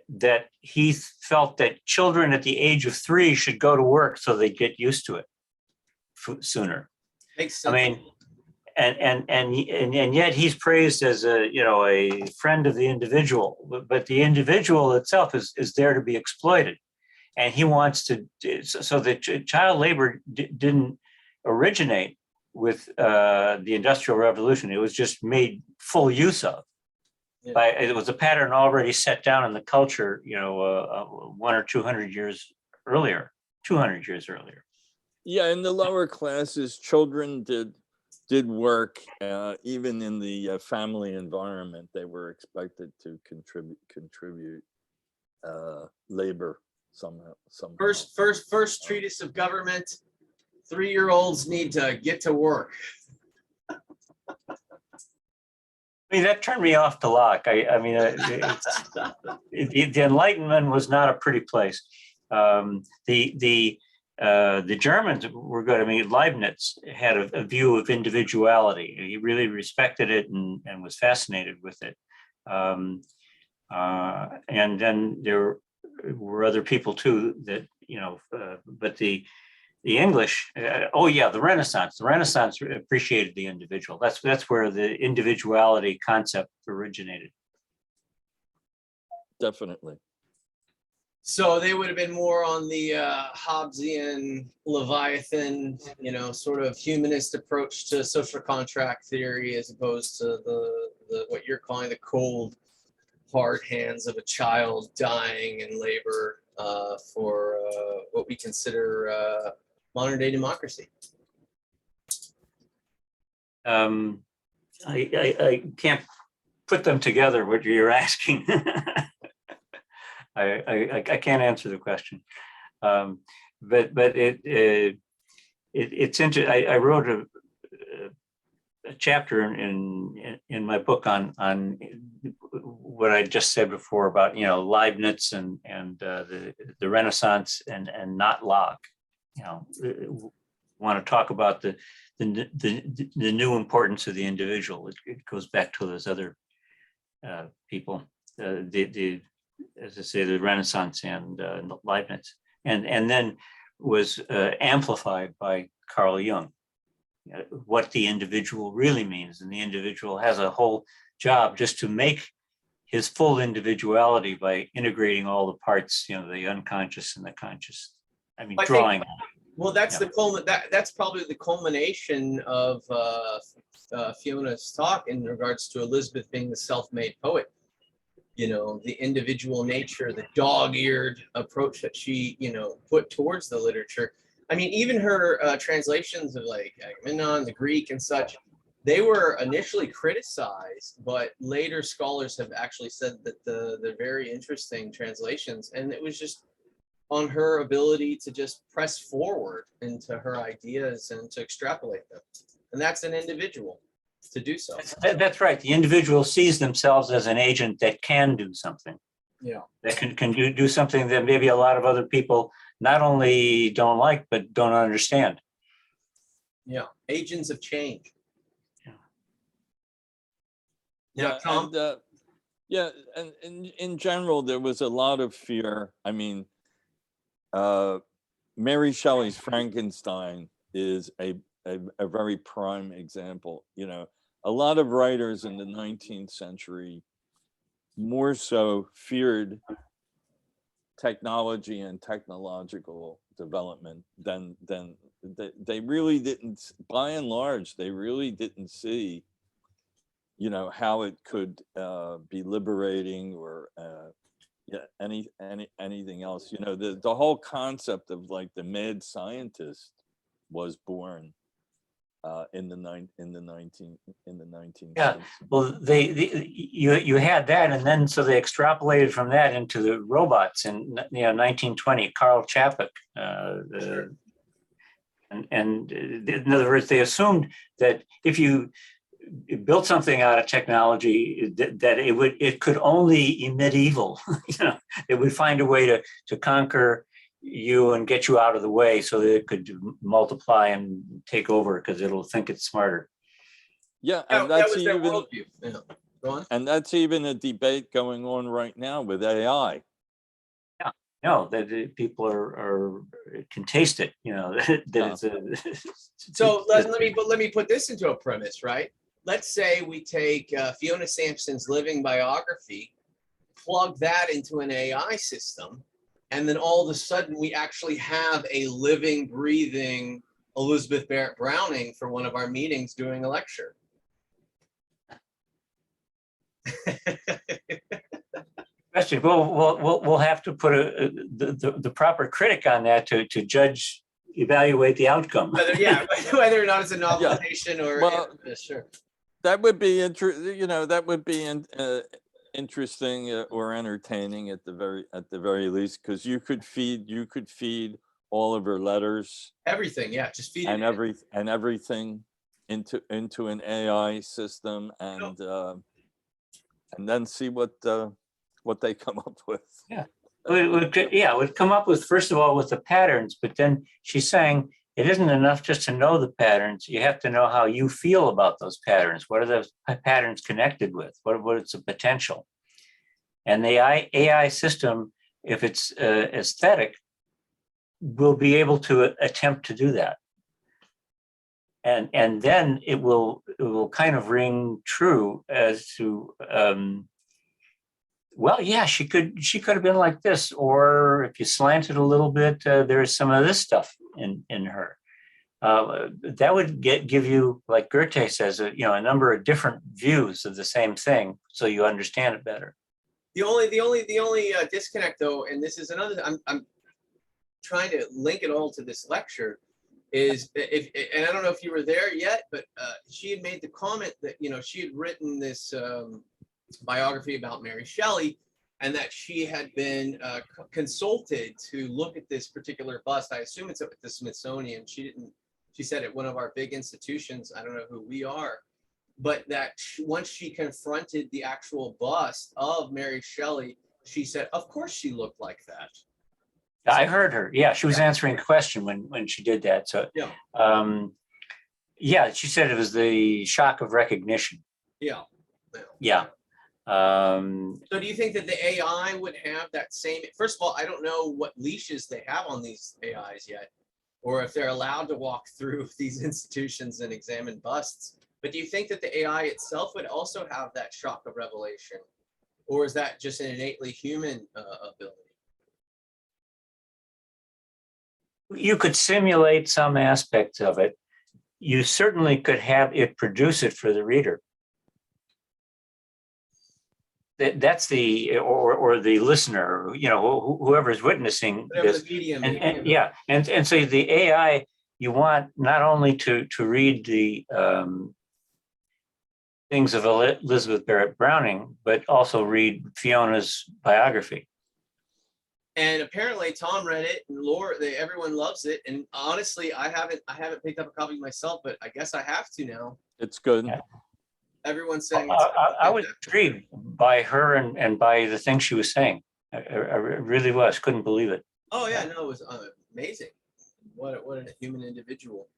that he felt that children at the age of 3 should go to work so they get used to it sooner. Makes I sense. mean, and yet he's praised as a friend of the individual, but the individual itself is there to be exploited, and he wants to. So that child labor didn't originate with the Industrial Revolution. It was just made full use of. Yeah. It was a pattern already set down in the culture, 100 or 200 years earlier, 200 years earlier. Yeah, in the lower classes, children did work, even in the family environment. They were expected to contribute labor somehow. First treatise of government. 3-year-olds need to get to work. I mean, that turned me off to Locke. I mean, the Enlightenment was not a pretty place. The Germans were good. I mean, Leibniz had a view of individuality. He really respected it and was fascinated with it. And then there were other people too that, but the English, the Renaissance. The Renaissance appreciated the individual. That's where the individuality concept originated. Definitely. So they would have been more on the Hobbesian, Leviathan, sort of humanist approach to social contract theory, as opposed to the what you're calling the cold, hard hands of a child dying in labor for what we consider modern day democracy. I can't put them together, what you're asking. I can't answer the question, but it's interesting. I wrote a chapter in my book on what I just said before about Leibniz and the Renaissance and not Locke. Want to talk about the new importance of the individual. It goes back to those other people. As I say, the Renaissance and Leibniz, and then was amplified by Carl Jung, what the individual really means. And the individual has a whole job just to make his full individuality by integrating all the parts, the unconscious and the conscious. I mean, drawing. Well, that's that's probably the culmination of Fiona's talk in regards to Elizabeth being the self-made poet. The individual nature, the dog-eared approach that she, put towards the literature. I mean, even her translations of like Agamemnon, the Greek and such, they were initially criticized, but later scholars have actually said that they're very interesting translations. And it was just on her ability to just press forward into her ideas and to extrapolate them. And that's an individual to do so. That's right. The individual sees themselves as an agent that can do something. Yeah. That can do something that maybe a lot of other people not only don't like, but don't understand. Yeah. Agents of change. Yeah. Tom? And in general, there was a lot of fear. I mean, Mary Shelley's Frankenstein is a very prime example. A lot of writers in the 19th century more so feared technology and technological development than they really didn't, by and large, they really didn't see, how it could be liberating or anything else. The whole concept of like the mad scientist was born in the 19th Yeah, century. well, you had that, and then so they extrapolated from that into the robots in 1920. Karl Čapek, and in other words, they assumed that if you built something out of technology that it could only emit evil. You know, it would find a way to conquer you and get you out of the way so that it could multiply and take over because it'll think it's smarter. Yeah, That, and that that's was their even worldview. Yeah. Go on. and that's even a debate going on right now with AI. No, that people can taste it. You know, that it's a. So let me put this into a premise, right? Let's say we take Fiona Sampson's living biography, plug that into an AI system, and then all of a sudden we actually have a living, breathing Elizabeth Barrett Browning for one of our meetings doing a lecture. Question. We'll have to put the proper critic on that to judge, evaluate the outcome. Whether or not it's a novelization or Well, sure. That would be interesting or entertaining at the very least, because you could feed all of her letters, Everything, yeah, just feed and it. everything into an AI system, and then see what they come up with. Yeah, it would come up with, first of all, with the patterns, but then she's saying it isn't enough just to know the patterns. You have to know how you feel about those patterns. What are those patterns connected with? What is the potential? And the AI system, if it's aesthetic, will be able to attempt to do that. And then it will kind of ring true as to, well, yeah, she could have been like this, or if you slant it a little bit, there's some of this stuff in her. That would give you, like Goethe says, a number of different views of the same thing, so you understand it better. The only disconnect, though, and this is another. I'm trying to link it all to this lecture, is and I don't know if you were there yet, but she had made the comment that she had written this biography about Mary Shelley, and that she had been consulted to look at this particular bust. I assume it's at the Smithsonian. She said at one of our big institutions. I don't know who we are, but that once she confronted the actual bust of Mary Shelley, she said, "Of course she looked like that." I heard her. Yeah, she was answering a question when she did that. So yeah, she said it was the shock of recognition. Yeah. Yeah. So do you think that the AI would have that same? First of all, I don't know what leashes they have on these AIs yet, or if they're allowed to walk through these institutions and examine busts. But do you think that the AI itself would also have that shock of revelation, or is that just an innately human ability? You could simulate some aspects of it. You certainly could have it produce it for the reader. That's the or the listener, whoever's witnessing this. And so the AI, you want not only to read the things of Elizabeth Barrett Browning, but also read Fiona's biography. And apparently Tom read it, and Laura, everyone loves it. And honestly, I haven't picked up a copy myself, but I guess I have to now. It's good. Yeah. Everyone's saying I was intrigued by her and by the things she was saying. I really was. Couldn't believe it. Oh yeah, no, it was amazing. What a human individual.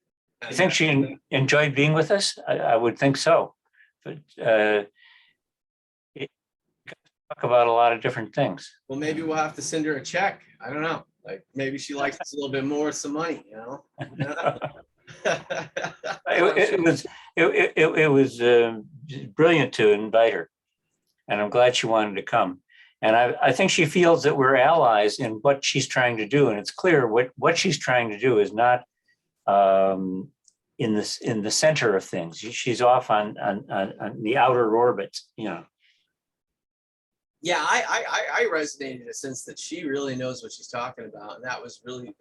You think she enjoyed being with us? I would think so. But talk about a lot of different things. Well, maybe we'll have to send her a check. I don't know. Like maybe she likes us a little bit more with some money, It was brilliant to invite her, and I'm glad she wanted to come. And I think she feels that we're allies in what she's trying to do, and it's clear what she's trying to do is not in the center of things. She's off on the outer orbit, Yeah, I resonated in a sense that she really knows what she's talking about, and that was really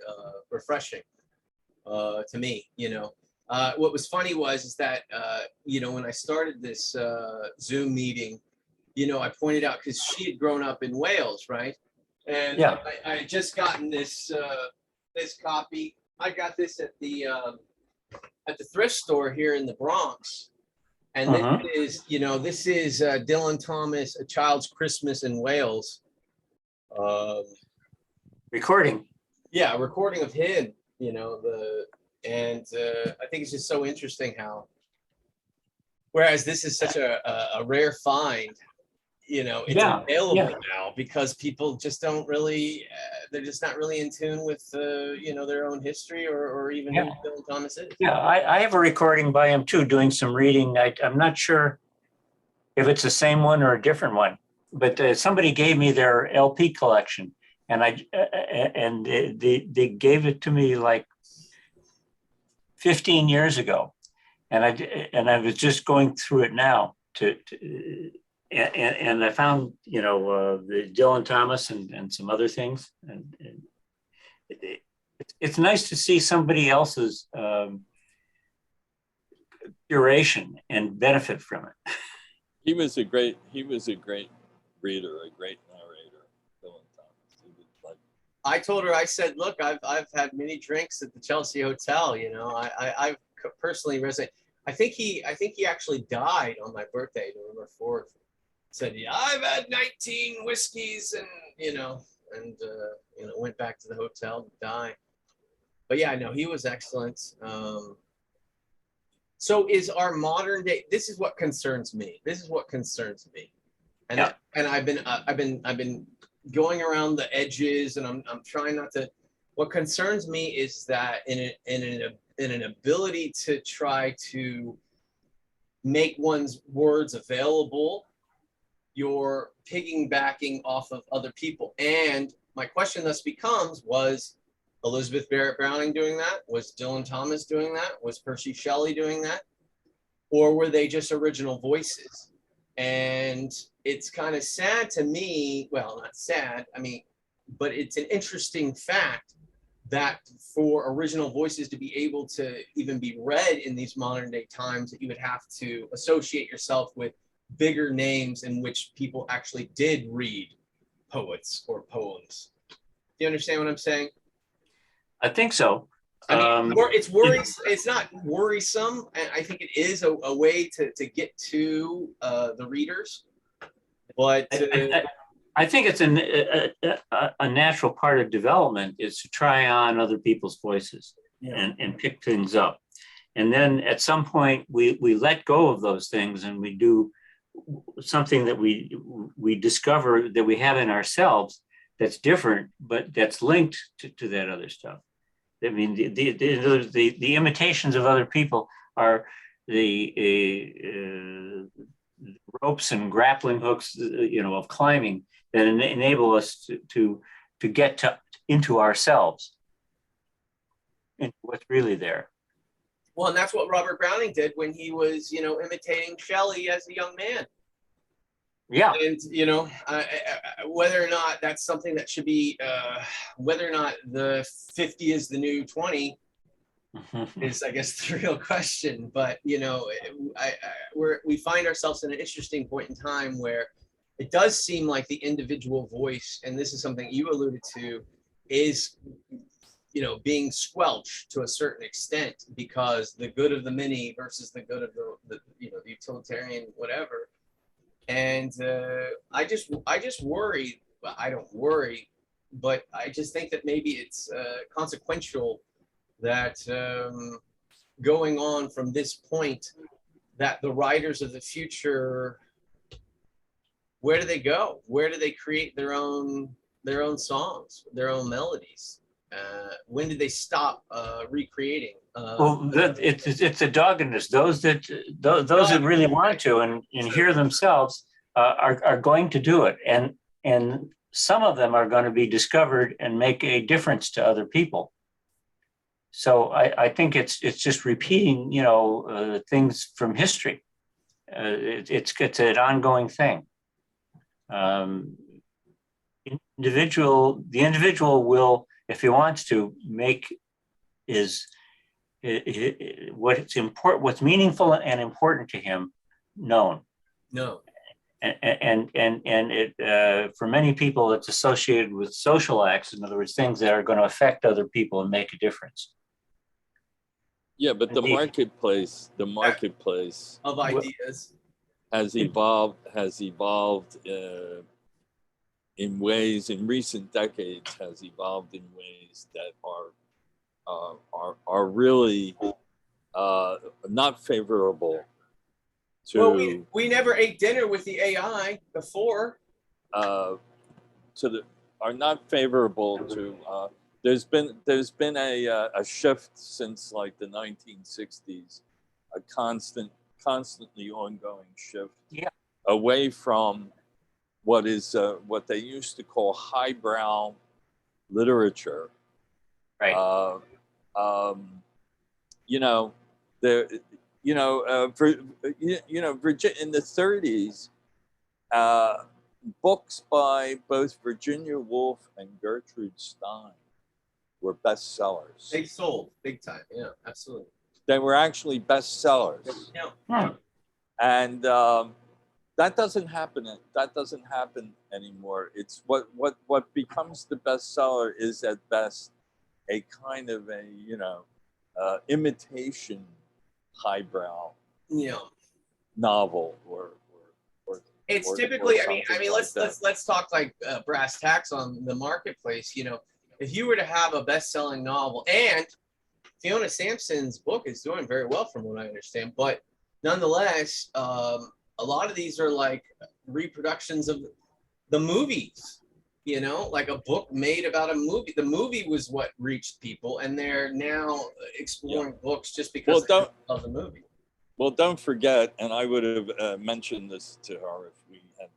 refreshing to me. What was funny is that when I started this Zoom meeting, I pointed out, because she had grown up in Wales, right? And yeah. I had just gotten this copy. I got this at the thrift store here in the Bronx, And this is Dylan Thomas, A Child's Christmas in Wales. Recording. Yeah, a recording of him, I think it's just so interesting how, whereas this is such a rare find, it's available now because people just don't really, they're just not really in tune with, their own history or even who Dylan Thomas is. Yeah, I have a recording by him too, doing some reading. I'm not sure if it's the same one or a different one, but somebody gave me their LP collection, and they gave it to me like 15 years ago, and I was just going through it now and I found the Dylan Thomas and some other things, and it's nice to see somebody else's curation and benefit from it. He was a great reader, a great narrator, Dylan Thomas. He was like, I told her, I said, look, I've had many drinks at the Chelsea Hotel. I've personally resonate. I think he actually died on my birthday, November 4th. Said, yeah, I've had 19 whiskeys and went back to the hotel to die. But yeah, no, he was excellent. So is our modern day, this is what concerns me. And I've been going around the edges, and I'm trying not to. What concerns me is that in an ability to try to make one's words available, you're piggybacking off of other people. And my question thus becomes, was Elizabeth Barrett Browning doing that? Was Dylan Thomas doing that? Was Percy Shelley doing that? Or were they just original voices? And it's kind of sad to me, well, not sad, but it's an interesting fact that for original voices to be able to even be read in these modern day times, that you would have to associate yourself with bigger names in which people actually did read poets or poems. Do you understand what I'm saying? I think so. It's worrisome. It's not worrisome. And I think it is a way to get to the readers. But I think it's a natural part of development is to try on other people's voices and pick things up. And then at some point we let go of those things and we do something that we discover that we have in ourselves that's different, but that's linked to that other stuff. I mean, the imitations of other people are the ropes and grappling hooks, of climbing that enable us to get into ourselves, into what's really there. Well, and that's what Robert Browning did when he was, imitating Shelley as a young man. Yeah. And, whether or not that's something that should be, whether or not the 50 is the new 20 is, I guess, the real question. But, we find ourselves in an interesting point in time where it does seem like the individual voice, and this is something you alluded to, is being squelched to a certain extent because the good of the many versus the good of the utilitarian whatever. And I just worry. Well, I don't worry, but I just think that maybe it's consequential that going on from this point, that the writers of the future, where do they go? Where do they create their own songs, their own melodies? When did they stop recreating? It's a doggedness. Those that really want to and hear themselves are going to do it, and some of them are going to be discovered and make a difference to other people. So I think it's just repeating things from history. It's an ongoing thing. The individual will, if he wants to, make what's meaningful and important to him known. No. And it for many people, it's associated with social acts. In other words, things that are going to affect other people and make a difference. Yeah, but the Indeed. marketplace Of ideas. has evolved in ways, in recent decades, has evolved in ways that are really not favorable to Well, we never ate dinner with the AI before. are not favorable to. There's been a shift since like the 1960s, a constantly ongoing shift away from what what they used to call highbrow literature. Right. You know, Virginia in the 30s, books by both Virginia Woolf and Gertrude Stein were bestsellers. They sold big time. Yeah, absolutely. They were actually bestsellers. Yeah. And that doesn't happen. That doesn't happen anymore. It's what becomes the bestseller is at best a kind of a imitation highbrow novel or it's or typically. something Let's talk like brass tacks on the marketplace. If you were to have a best-selling novel, and Fiona Sampson's book is doing very well from what I understand, but nonetheless, a lot of these are like reproductions of the movies, like a book made about a movie. The movie was what reached people, and they're now exploring books just because of the movie. Well, don't forget, and I would have mentioned this to her if we had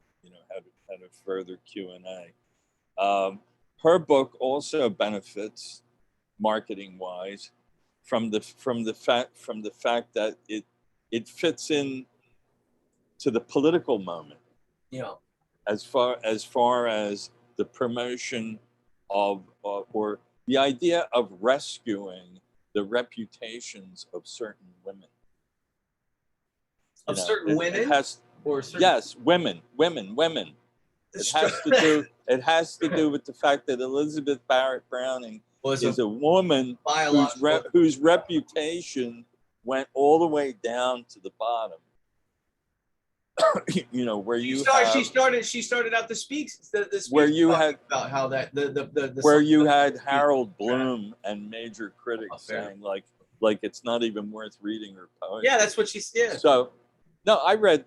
had a further Q&A. Her book also benefits marketing-wise from the fact that it fits in to the political moment. Yeah. As far as the promotion of or the idea of rescuing the reputations of certain women. Certain women? Yes, women. It has to do with the fact that Elizabeth Barrett Browning is a woman whose reputation went all the way down to the bottom. Where she started out to speak. Where you had about how that where you had Harold Bloom and major critics saying like it's not even worth reading her poetry. Yeah, that's what she said. So, no, I read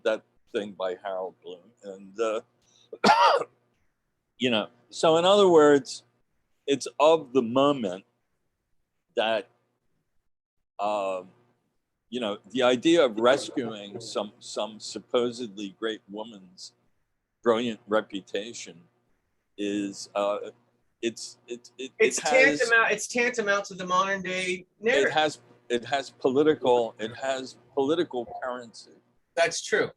that thing by Harold Bloom, and so in other words, it's of the moment that the idea of rescuing some supposedly great woman's brilliant reputation is it's tantamount to the modern day narrative. It has political currency. That's true.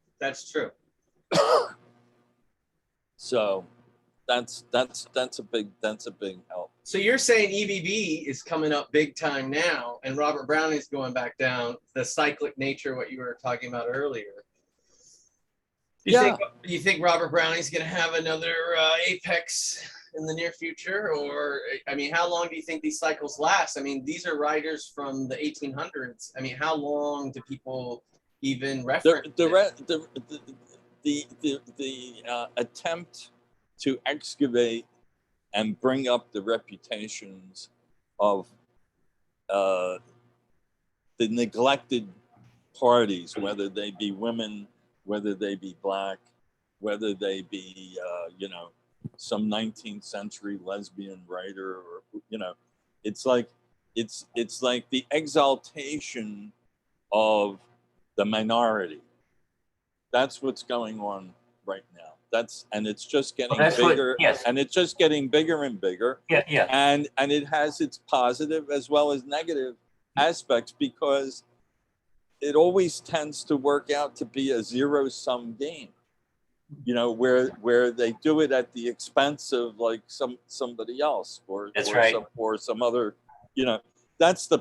So that's a big help. So you're saying EBB is coming up big time now, and Robert Browning is going back down. The cyclic nature, what you were talking about earlier. You think Robert Browning's going to have another apex in the near future, or how long do you think these cycles last? These are writers from the 1800s. How long do people even reference the attempt to excavate and bring up the reputations of the neglected parties, whether they be women, whether they be Black, whether they be some 19th century lesbian writer, or it's like the exaltation of the minority. That's what's going on right now. And it's just getting bigger. And it's just getting bigger and bigger. Yeah. And it has its positive as well as negative aspects, because it always tends to work out to be a zero-sum game. Where they do it at the expense of like somebody else or some other, that's the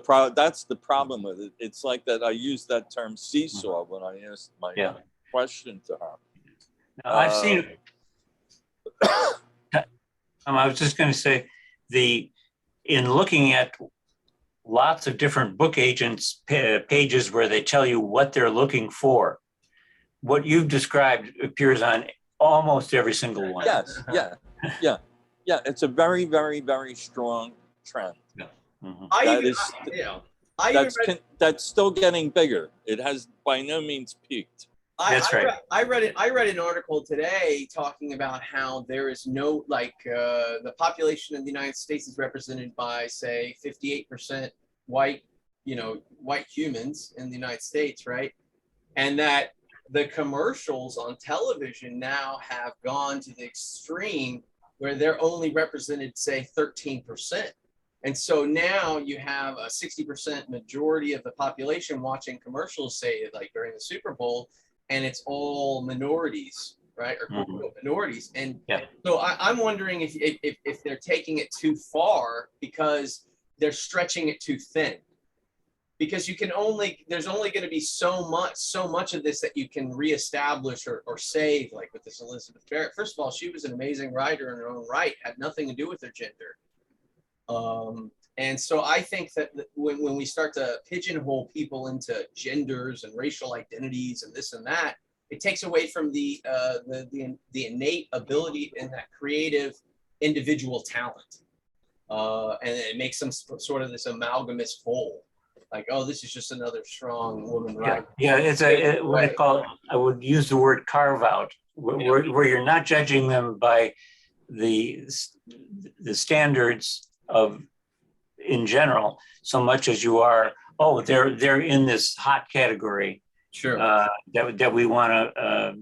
problem with it. It's like that. I used that term seesaw when I asked my question to her. Now, I've seen. I was just going to say in looking at lots of different book agents pages where they tell you what they're looking for. What you've described appears on almost every single one. Yes, yeah. It's a very, very, very strong trend. Mhm. That's still getting bigger. It has by no means peaked. That's right. I read an article today talking about how there is no, the population of the United States is represented by, say, 58% white, white humans in the United States, right? And that the commercials on television now have gone to the extreme where they're only represented, say, 13%. And so now you have a 60% majority of the population watching commercials, say, like during the Super Bowl, and it's all minorities, right? Or quote unquote minorities. And so I'm wondering if they're taking it too far because they're stretching it too thin. Because there's only going to be so much of this that you can reestablish or save, like with this Elizabeth Barrett. First of all, she was an amazing writer in her own right, had nothing to do with her gender. And so I think that when we start to pigeonhole people into genders and racial identities and this and that, it takes away from the innate ability and that creative individual talent. And it makes them sort of this amalgamous whole. Like, oh, this is just another strong woman, right? Yeah, it's what I call, I would use the word carve out, where you're not judging them by the standards of in general so much as you are, oh, they're in this hot category. Sure. That we want to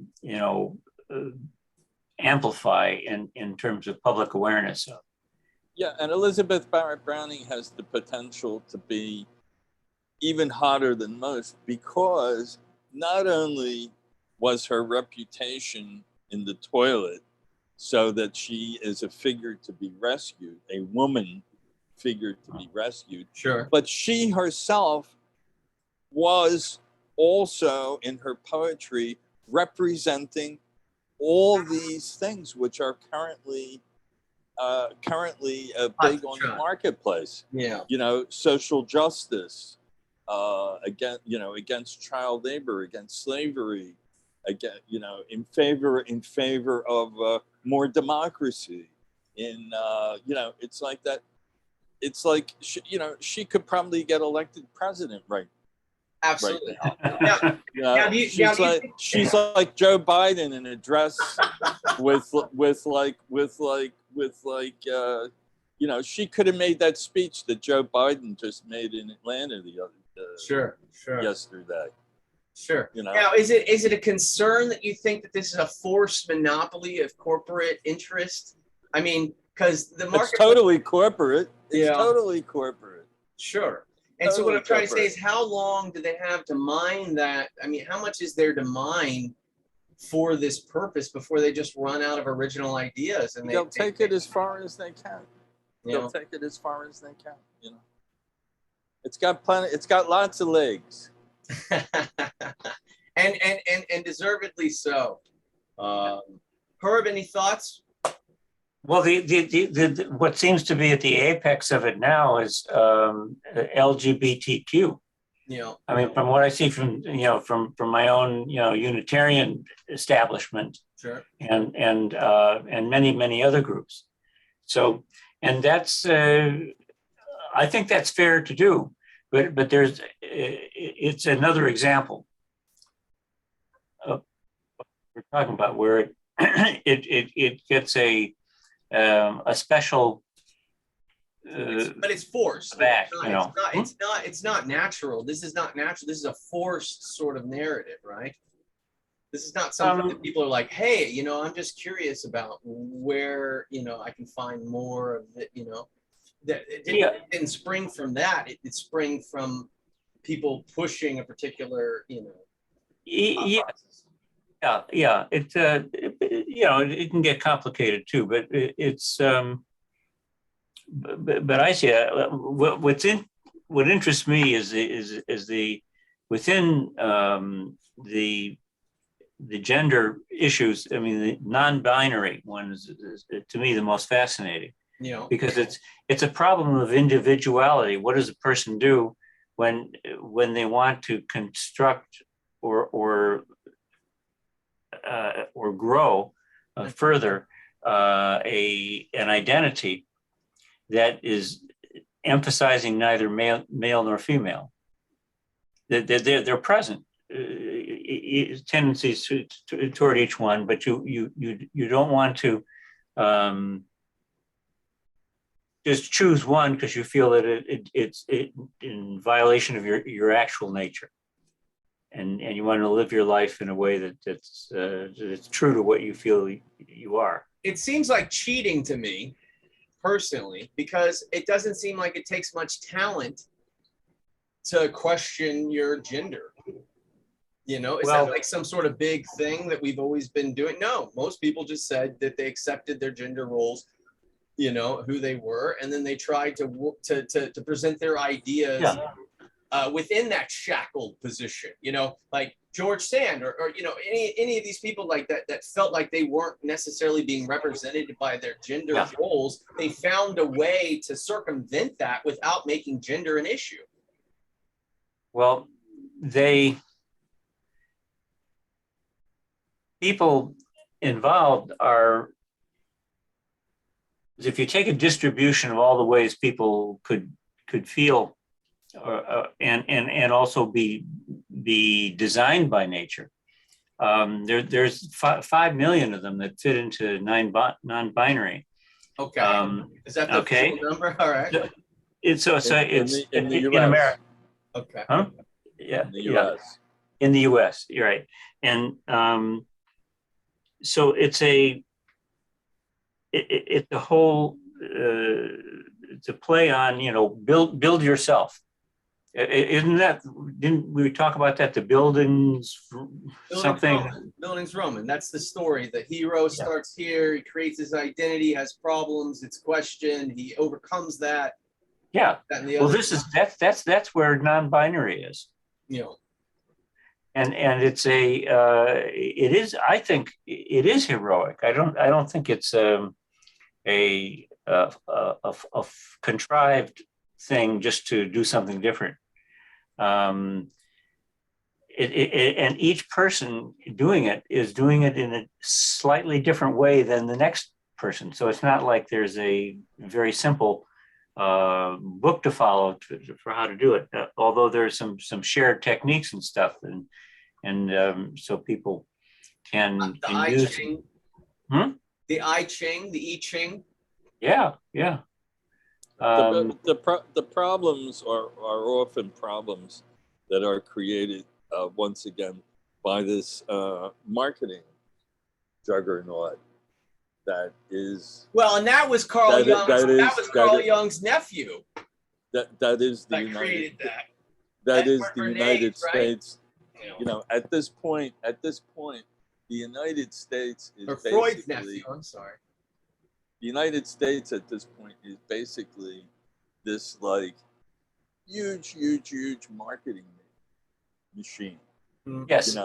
amplify in terms of public awareness of. Yeah, and Elizabeth Barrett Browning has the potential to be even hotter than most, because not only was her reputation in the toilet so that she is a figure to be rescued, a woman figure to be rescued, sure, but she herself was also in her poetry representing all these things which are currently big on the marketplace. Yeah, social justice, against child labor, against slavery, again, in favor of more democracy. It's like that. It's like she could probably get elected president right. Absolutely. Right now. She's like Joe Biden in a dress with she could have made that speech that Joe Biden just made in Atlanta yesterday. Sure. Now, is it a concern that you think that this is a forced monopoly of corporate interest? I mean, because the market. It's totally corporate. It's totally corporate. Sure. And so what I'm trying to say is, how long do they have to mine that? I mean, how much is there to mine for this purpose before they just run out of original ideas? And they'll take it as far as they can. They'll take it as far as they can. It's got plenty. It's got lots of legs. and deservedly so. Herb, any thoughts? Well, the what seems to be at the apex of it now is LGBTQ. I mean, from what I see from my own Unitarian establishment, sure, and many other groups. So, and that's I think that's fair to do, but it's another example of what we're talking about where it gets a special but it's forced. Back, it's not natural. This is not natural. This is a forced sort of narrative, right? This is not something that people are like, hey, I'm just curious about where I can find more of it. That it didn't spring from that. It sprang from people pushing a particular process. Yeah. It can get complicated too, but it's but I see what interests me is the within the gender issues. I mean, the non-binary one is to me the most fascinating. You know, because it's a problem of individuality. What does a person do when they want to construct or grow further an identity that is emphasizing neither male nor female? They're present tendencies toward each one, but you don't want to just choose one because you feel that it's in violation of your actual nature, and you want to live your life in a way that's true to what you feel you are. it seems like cheating to me personally, because it doesn't seem like it takes much talent to question your gender. You know, is Well, that like some sort of big thing that we've always been doing? No, most people just said that they accepted their gender roles, you know, who they were, and then they tried to present their ideas within that shackled position. You know, like George Sand or you know, any of these people like that felt like they weren't necessarily being represented by their gender roles. They found a way to circumvent that without making gender an issue. Well, people involved are, if you take a distribution of all the ways people could feel and also be designed by nature, there's 5 million of them that fit into non-binary. Okay. Is that the okay full number? All right. It's in the US. America. Okay. Huh? Yeah. In the US. In the US, you're right. And so it's a whole it's a play on, you know, build yourself. Didn't we talk about that? The buildings something. Buildings Roman. That's the story. The hero starts here. He creates his identity, has problems. It's questioned. He overcomes that. Yeah. That and the Well, other. that's where non-binary is. You know. And it's it is, I think it is heroic. I don't think it's a contrived thing just to do something different. And each person doing it is doing it in a slightly different way than the next person. So it's not like there's a very simple book to follow for how to do it. Although there's some shared techniques and stuff, and so people can The I use. Ching. The I Ching, the I Ching. Yeah. The problems are often problems that are created once again by this marketing juggernaut that is. Well, and that was Carl Jung's nephew. That is the That United. created that. That is Edward the Bernays, United right? States. You know, at this point, the United States is Or Freud's basically. nephew. I'm sorry. The United States at this point is basically this like huge marketing machine. Yes.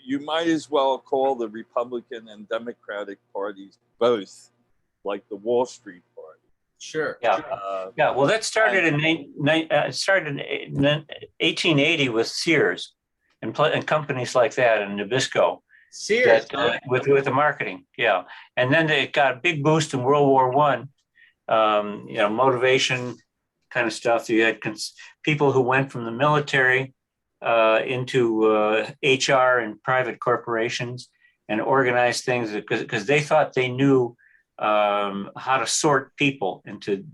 You might as well call the Republican and Democratic parties both like the Wall Street Party. Sure. Yeah. Well, that started in 1880 with Sears and companies like that, and Nabisco. Sears. With the marketing, yeah, and then it got a big boost in World War I. Motivation kind of stuff. You had people who went from the military into HR and private corporations and organized things because they thought they knew how to sort people into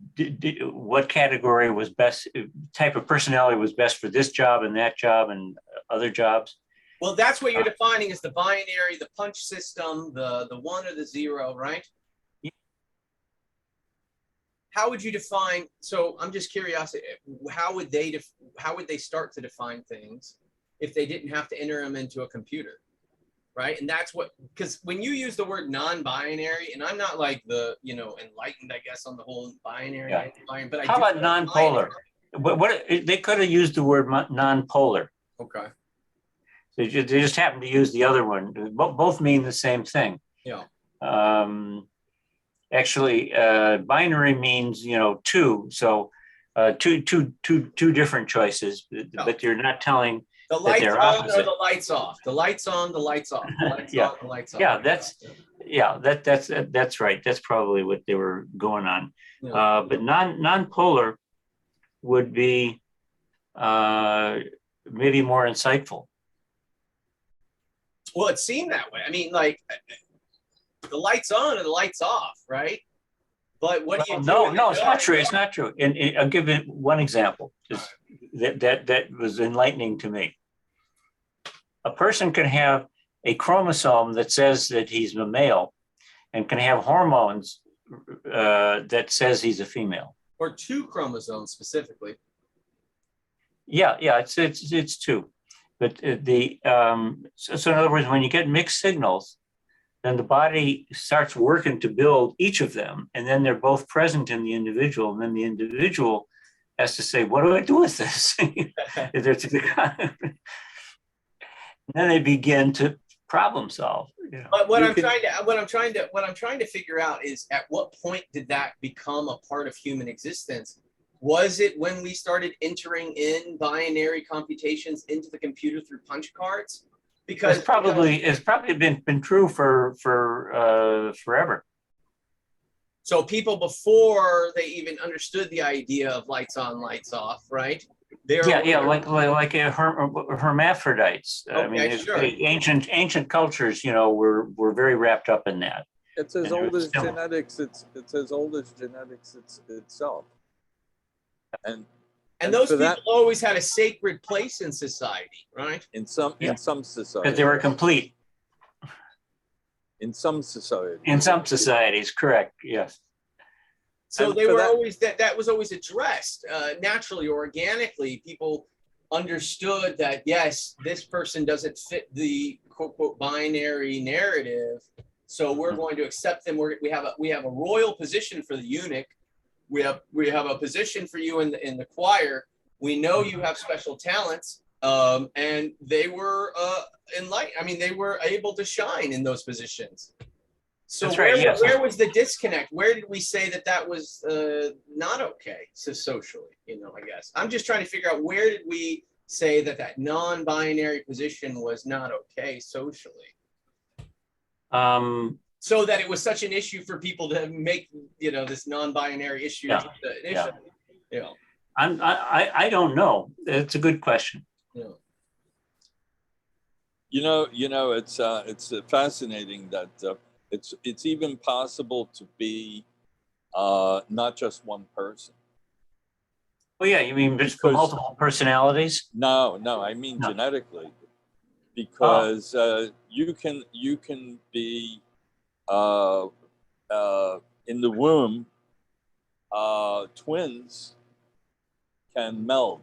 what category was best, type of personality was best for this job and that job and other jobs. Well, that's what you're defining as the binary, the punch system, the 1 or the 0, right? Yeah. How would you define? So I'm just curious. How would they start to define things if they didn't have to enter them into a computer, right? And that's what, because when you use the word non-binary, and I'm not like the enlightened, I guess, on the whole binary. Yeah. But how about non-polar? What they could have used the word non-polar. Okay. They just happen to use the other one. Both mean the same thing. Yeah. Actually, binary means, two. So two different choices, but you're not telling The that lights they're on or opposite. the lights off. The lights on, the lights off. The lights Yeah. on, the lights off. Yeah, that's right. That's probably what they were going on. Yeah. But non-polar would be maybe more insightful. Well, it seemed that way. I mean, like the lights on and the lights off, right? But what do you do? No, it's not true. It's not true. And I'll give it one example that was enlightening to me. A person can have a chromosome that says that he's a male and can have hormones that says he's a female. Or two chromosomes specifically. Yeah, it's two. But so in other words, when you get mixed signals, then the body starts working to build each of them, and then they're both present in the individual, and then the individual has to say, "What do I do with this?" And then they begin to problem solve. But what I'm trying to figure out is, at what point did that become a part of human existence? Was it when we started entering in binary computations into the computer through punch cards? Because it's probably been true for forever. So people before they even understood the idea of lights on, lights off, right? Like hermaphrodites. Okay, I mean, sure. ancient cultures, were very wrapped up in that. It's as old as genetics. It's as old as genetics itself. And those people always had a sacred place in society, right? In some societies. Because they were complete. In some societies. In some societies, correct. Yes. So they were always that was always addressed naturally, organically. People understood that, yes, this person doesn't fit the quote unquote binary narrative, so we're going to accept them. We have a royal position for the eunuch. We have a position for you in the choir. We know you have special talents, and they were enlightened. I mean, they were able to shine in those positions. So where was the disconnect? Where did we say that was not okay? So socially, I guess I'm just trying to figure out, where did we say that non-binary position was not okay socially? So that it was such an issue for people to make, this non-binary issue. I don't know. It's a good question. Yeah. It's fascinating that it's even possible to be not just one person. Well, yeah, you mean just multiple personalities? No, I mean genetically, because you can be in the womb, twins can meld.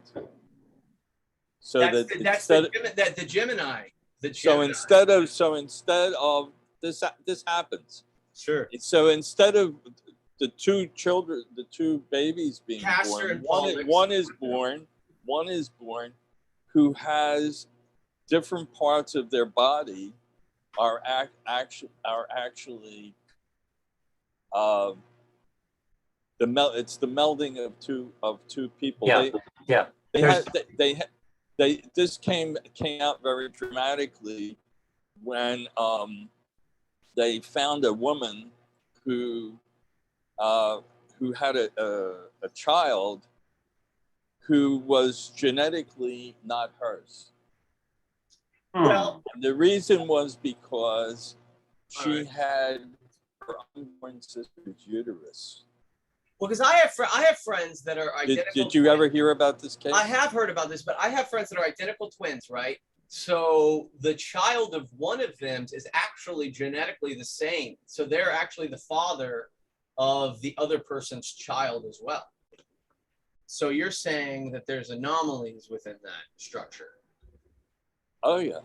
So the Gemini. So instead of this happens. Sure. So instead of the two babies being Castor born, one is born who has different parts of their body are actually it's the melding of two people. This came out very dramatically when they found a woman who had a child who was genetically not hers. Well, and the reason was because she had her unborn sister's uterus. Well, because I have friends that are identical. Did you ever hear about this case? I have heard about this, but I have friends that are identical twins, right? So the child of one of them is actually genetically the same. So they're actually the father of the other person's child as well. So you're saying that there's anomalies within that structure. Oh, yeah.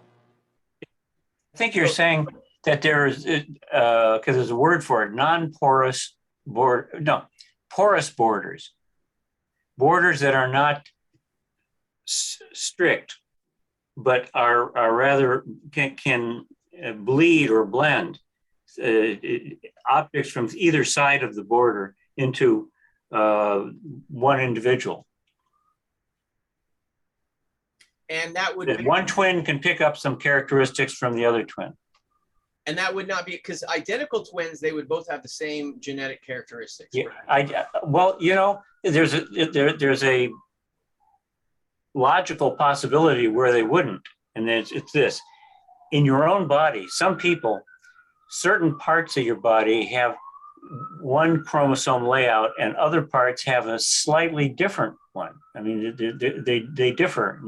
I think you're saying that there's, because there's a word for it, porous borders. Borders that are not strict, but are rather can bleed or blend. objects from either side of the border into one individual. And that would That be, one twin can pick up some characteristics from the other twin. and that would not be, because identical twins, they would both have the same genetic characteristics. Yeah, right? well, you know, there's a logical possibility where they wouldn't, and it's this: in your own body, some people, certain parts of your body have one chromosome layout, and other parts have a slightly different one. I mean, they differ,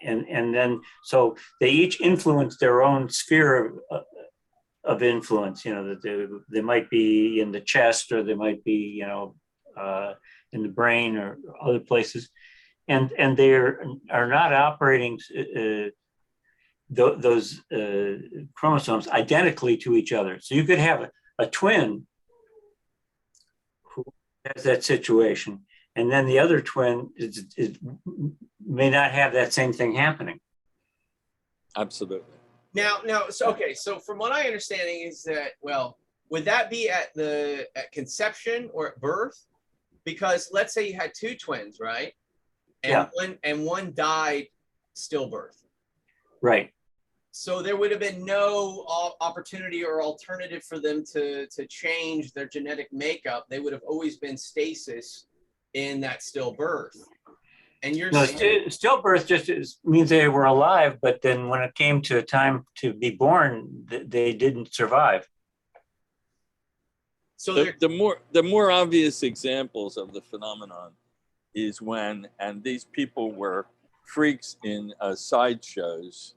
and then so they each influence their own sphere of influence. You know, that they might be in the chest, or they might be, you know, in the brain or other places, and they are not operating those chromosomes identically to each other. So you could have a twin who has that situation, and then the other twin may not have that same thing happening. Absolutely. Now, so okay, so from what I understanding is that, well, would that be at conception or at birth? Because let's say you had two twins, right? And Yeah. one died stillbirth. Right. So there would have been no opportunity or alternative for them to change their genetic makeup. They would have always been stasis in that stillbirth. And you're saying, stillbirth just means they were alive, but then when it came to time to be born, they didn't survive. so The more obvious examples of the phenomenon is when, and these people were freaks in sideshows,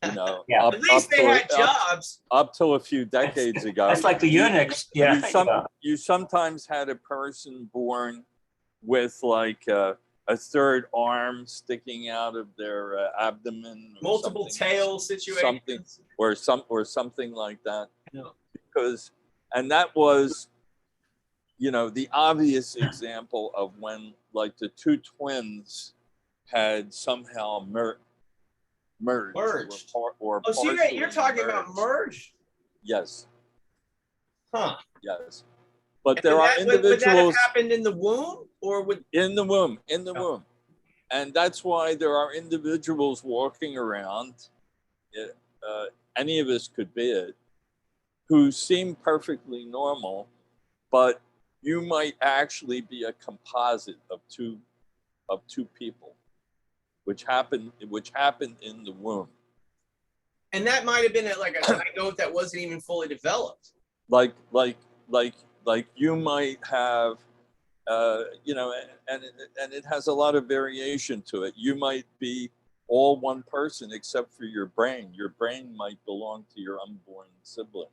you know, Yeah. at least they had jobs. up till a few decades ago. That's like the eunuchs. Yeah. You sometimes had a person born with like a third arm sticking out of their abdomen, or Multiple tail situations. something like that. No. Because, and that was, you know, the obvious example of when like the two twins had somehow merged. Or Oh, so you're talking about merge? Yes. Huh. Yes. But And there are would that have individuals happened in the womb, or would in the womb, and that's why there are individuals walking around. Any of us could be it, who seem perfectly normal, but you might actually be a composite of two people, which happened in the womb. and that might have been like a zygote that wasn't even fully developed. Like you might have, you know, and it has a lot of variation to it. You might be all one person except for your brain. Your brain might belong to your unborn sibling.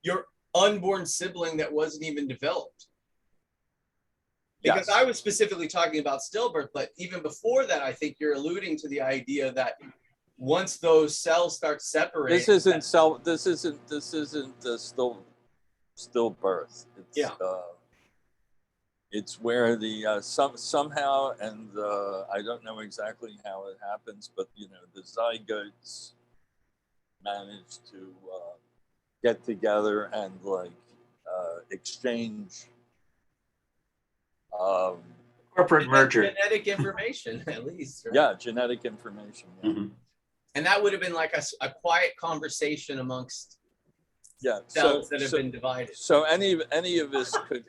Your unborn sibling that wasn't even developed. Because Yes. I was specifically talking about stillbirth, but even before that, I think you're alluding to the idea that once those cells start separating. This isn't the stillbirth. It's where the somehow, and I don't know exactly how it happens, but you know, the zygotes manage to get together and like exchange Corporate merger. Genetic information, at least. Right? Yeah, genetic information. Yeah. Mm-hmm. And that would have been like a quiet conversation amongst cells that have been divided. So any of us could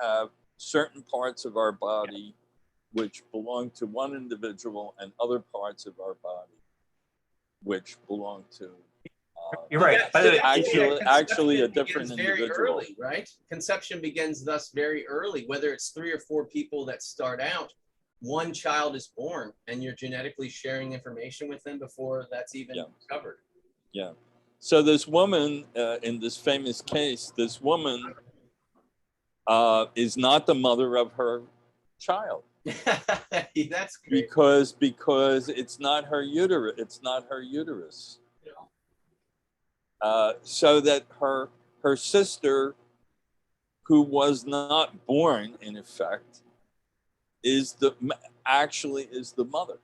have certain parts of our body which belong to one individual, and other parts of our body which belong to. You're right. So that- actually a conception different begins very individual. early, right? Conception begins thus very early, whether it's 3 or 4 people that start out. One child is born, and you're genetically sharing information with them before that's even discovered. Yeah. So this woman in this famous case, this woman is not the mother of her child. That's great. Because it's not her uterus. It's not her uterus. So that her sister, who was not born in effect, is the mother.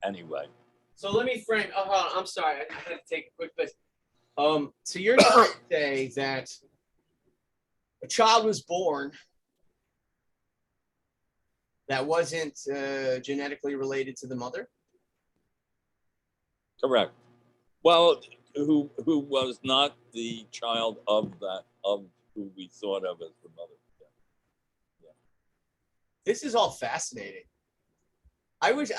anyway. So let me frame. Oh, hold on, I'm sorry. I had to take a quick bit. So you're trying to say that a child was born that wasn't genetically related to the mother? Correct. Well, who was not the child of who we thought of as the mother. This is all fascinating. I wish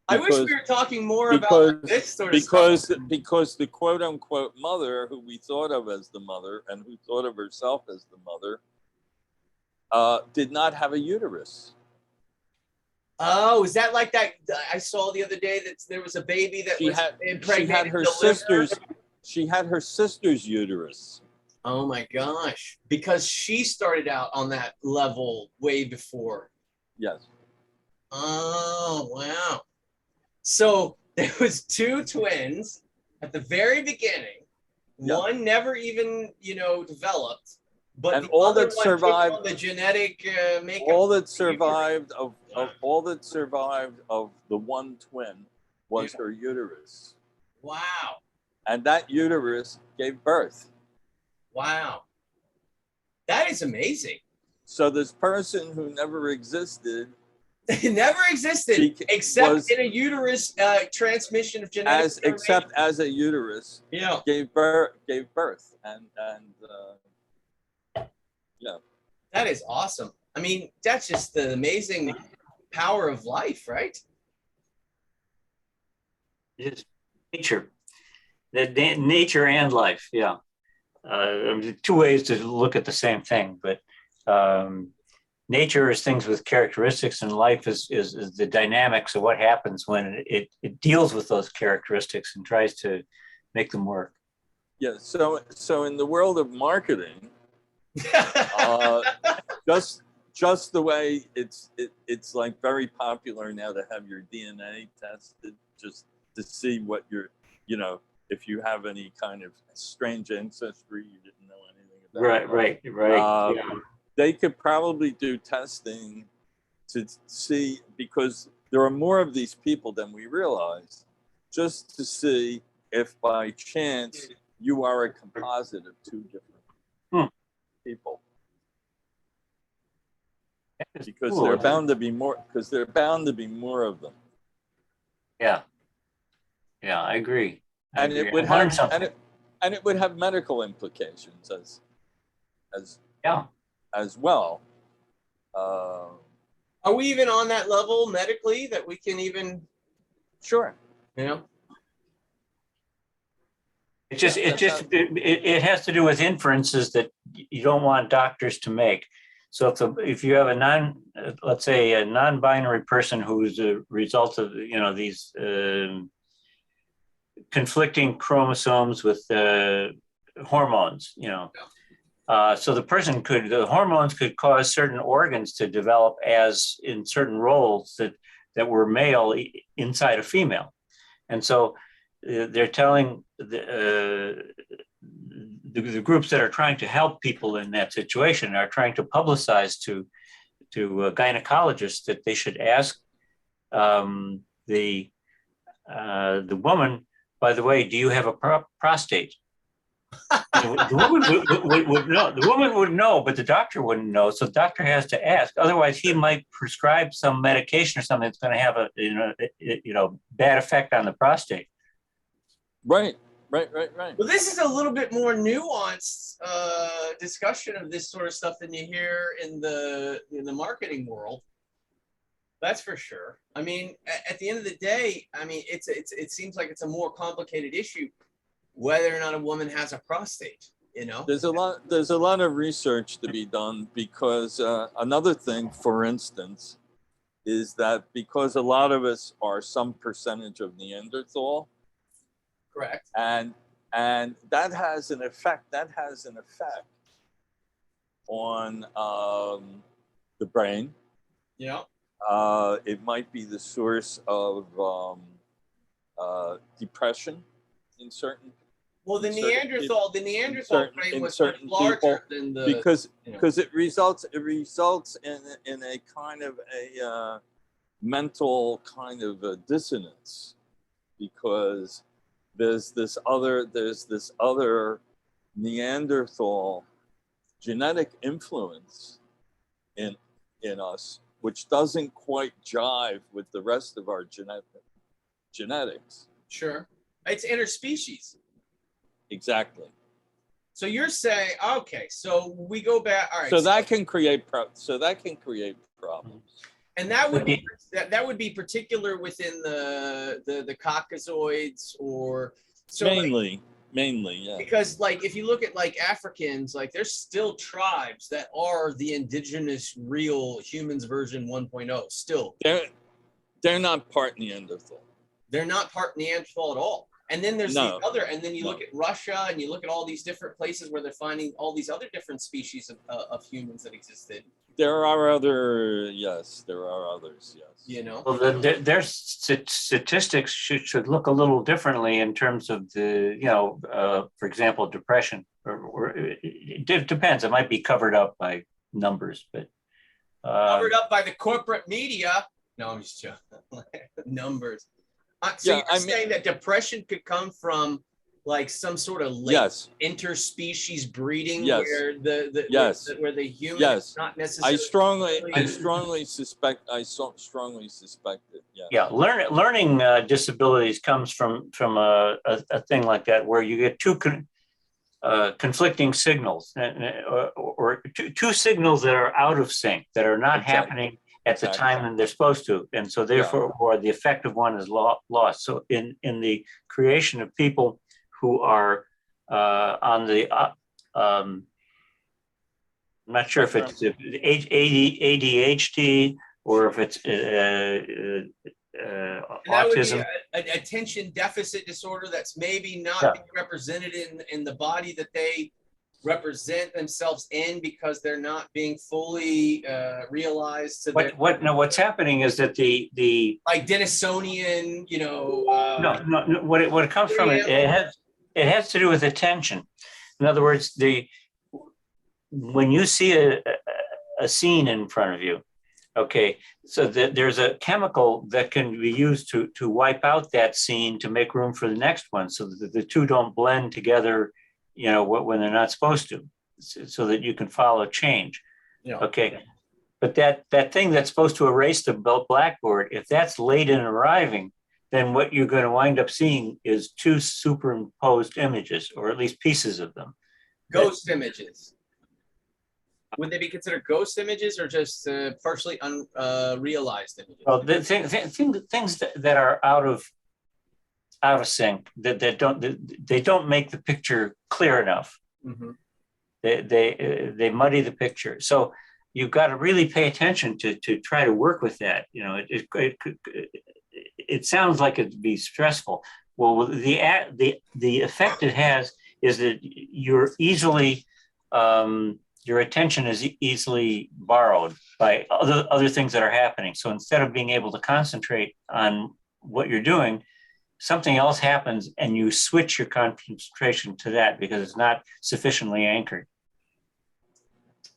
I wish we were talking more about this sort of stuff. Because the quote unquote mother who we thought of as the mother and who thought of herself as the mother did not have a uterus. Oh, is that like that? I saw the other day that there was a baby that was impregnated. She had her sister's uterus. Oh my gosh. Because she started out on that level way before. Yes. Oh, wow. So there was two twins at the very beginning. Yeah. One never even, developed. But And the all other that one survived, took on the genetic makeup. all that survived of the one twin was her uterus. Wow. And that uterus gave birth. Wow. That is amazing. So this person who never existed It never existed except in a uterus transmission of genetic except as a uterus gave birth and yeah. That is awesome. I mean, that's just the amazing power of life, right? It's nature, nature and life. Yeah. Two ways to look at the same thing, but nature is things with characteristics, and life is the dynamics of what happens when it deals with those characteristics and tries to make them work. Yeah. So in the world of marketing, just the way it's like very popular now to have your DNA tested just to see what if you have any kind of strange ancestry you didn't know anything about. Right. Yeah. They could probably do testing to see, because there are more of these people than we realize, just to see if by chance you are a composite of two different people. Because there are bound to be more of them. Yeah, I agree. And it would have medical implications as well. Are we even on that level medically that we can even? Sure. It has to do with inferences that you don't want doctors to make. So if you have let's say a non-binary person who's a result of these conflicting chromosomes with hormones, so the hormones could cause certain organs to develop as in certain roles that were male inside a female, and so they're telling the groups that are trying to help people in that situation are trying to publicize to gynecologists that they should ask the woman, by the way, do you have a prostate? The woman would know. The woman would know, but the doctor wouldn't know. So the doctor has to ask. Otherwise, he might prescribe some medication or something that's going to have a bad effect on the prostate. Right. Well, this is a little bit more nuanced discussion of this sort of stuff than you hear in the marketing world. That's for sure. I mean, at the end of the day, I mean, it seems like it's a more complicated issue whether or not a woman has a prostate. There's a lot of research to be done, because another thing, for instance, is that because a lot of us are some percentage of Neanderthal. Correct. And that has an effect. That has an effect on the brain. Yeah. It might be the source of depression in certain Well, the in certain Neanderthal in frame was certain much larger people, than the. because you know. it results in a kind of a mental kind of a dissonance, because there's this other Neanderthal genetic influence in us, which doesn't quite jive with the rest of our genetics. Sure, it's interspecies. Exactly. So you're saying, okay, so we go back. All right. So that can create problems. And that would be particular within the Caucasoids, or so mainly, yeah. because like if you look at like Africans, like there's still tribes that are the indigenous real humans version 1.0 still. They're not part Neanderthal. They're not part Neanderthal at all. And then there's the other, and then you look at Russia and you look at all these different places where they're finding all these other different species of humans that existed. There are others, yes. You know, Well, their statistics should look a little differently in terms of the, for example, depression, or it depends. It might be covered up by numbers, but covered up by the corporate media. No, I'm just joking. Numbers. So you're saying that depression could come from like some sort of late interspecies breeding, where where the human is not necessarily. I strongly suspect it. Yeah, learning disabilities comes from a thing like that, where you get two conflicting signals, or two signals that are out of sync, that are not happening at the time when they're supposed to, and so therefore the effective one is lost. So in the creation of people who are on the I'm not sure if it's ADHD or if it's autism. That would be an attention deficit disorder that's maybe not being represented in the body that they represent themselves in, because they're not being fully realized. What's happening is that the like Denisonian, what it comes from, it has to do with attention. In other words, when you see a scene in front of you, okay, so there's a chemical that can be used to wipe out that scene to make room for the next one, so that the two don't blend together, when they're not supposed to, so that you can follow change. Okay, but that thing that's supposed to erase the blackboard, if that's late in arriving, then what you're going to wind up seeing is two superimposed images, or at least pieces of them. Ghost images. Would they be considered ghost images, or just partially unrealized images? Well, the things that are out of sync, that they don't make the picture clear enough. Mm-hmm. They muddy the picture. So you've got to really pay attention to try to work with that. It sounds like it'd be stressful. Well, the effect it has is that you're easily your attention is easily borrowed by other things that are happening. So instead of being able to concentrate on what you're doing, something else happens and you switch your concentration to that because it's not sufficiently anchored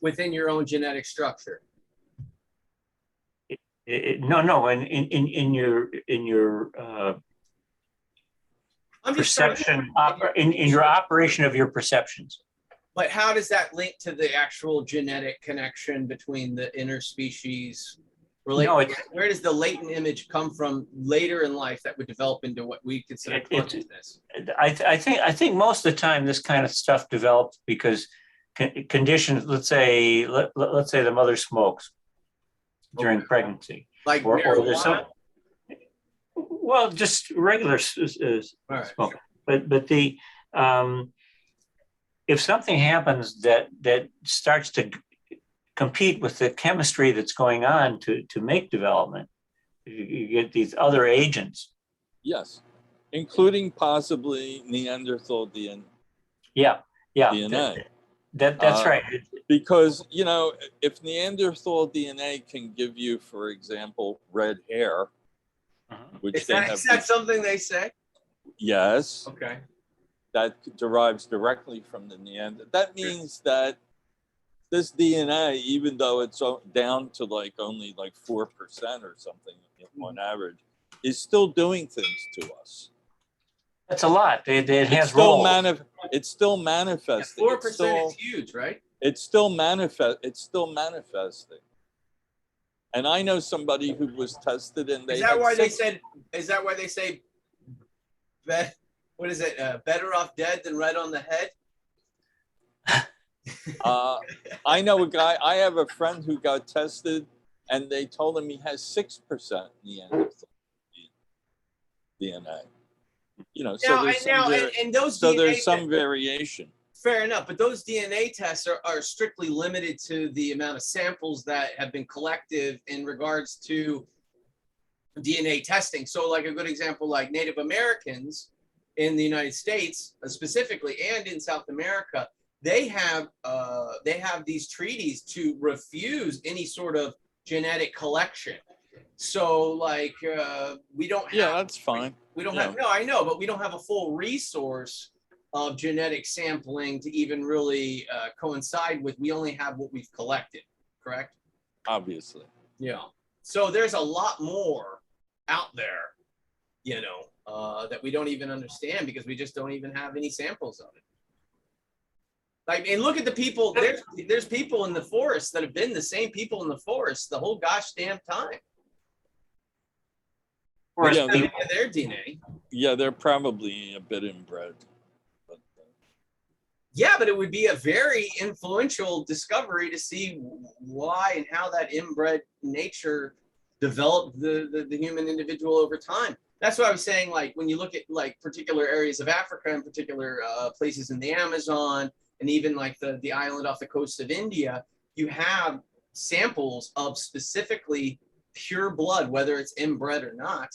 within your own genetic structure. No, in your perception, in your operation of your perceptions. But how does that link to the actual genetic connection between the interspecies? Where does the latent image come from later in life that would develop into what we consider consciousness? I think most of the time this kind of stuff develops because conditions. Let's say the mother smokes during pregnancy, like or marijuana? Well, just regular smoke. But the if something happens that starts to compete with the chemistry that's going on to make development, you get these other agents. Yes, including possibly Neanderthal DNA. Yeah. DNA. That's right. Because, if Neanderthal DNA can give you, for example, red hair, which is that something they say? Yes. Okay. that derives directly from the Neanderthal. That means that this DNA, even though it's down to like only like 4% or something on average, is still doing things to us. That's a lot. It It's has still, roles. it's still manifesting. 4% is huge, right? It's still manifesting. And I know somebody who was tested, and they Is that had why they 6 said? Is that why they say? What is it? Better off dead than right on the head. I know a guy. I have a friend who got tested, and they told him he has 6% Neanderthal DNA. You know, so there's some variation. Fair enough, but those DNA tests are strictly limited to the amount of samples that have been collected in regards to DNA testing. So like a good example, like Native Americans in the United States specifically, and in South America, they have these treaties to refuse any sort of genetic collection. So like we don't have, Yeah, that's fine. We don't have, no, I know, but we don't have a full resource of genetic sampling to even really coincide with. We only have what we've collected, correct? Obviously. Yeah. So there's a lot more out there, you know, that we don't even understand because we just don't even have any samples of it. Like, and look at the people, there's people in the forest that have been the same people in the forest the whole gosh damn time. Yeah, their DNA. Yeah, they're probably a bit inbred. But, yeah, but it would be a very influential discovery to see why and how that inbred nature developed the human individual over time. That's what I was saying. Like when you look at like particular areas of Africa and particular places in the Amazon, and even like the island off the coast of India, you have samples of specifically pure blood, whether it's inbred or not,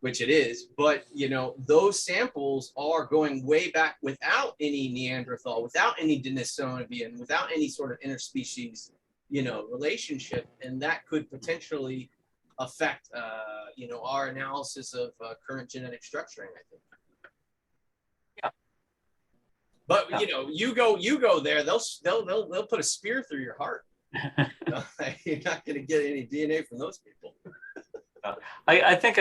which it is, but you know, those samples are going way back without any Neanderthal, without any Denisonian, without any sort of interspecies, you know, relationship. And that could potentially affect, you know, our analysis of current genetic structuring, I think. Yeah. But you know, you go there, they'll put a spear through your heart. You're not going to get any DNA from those people. I think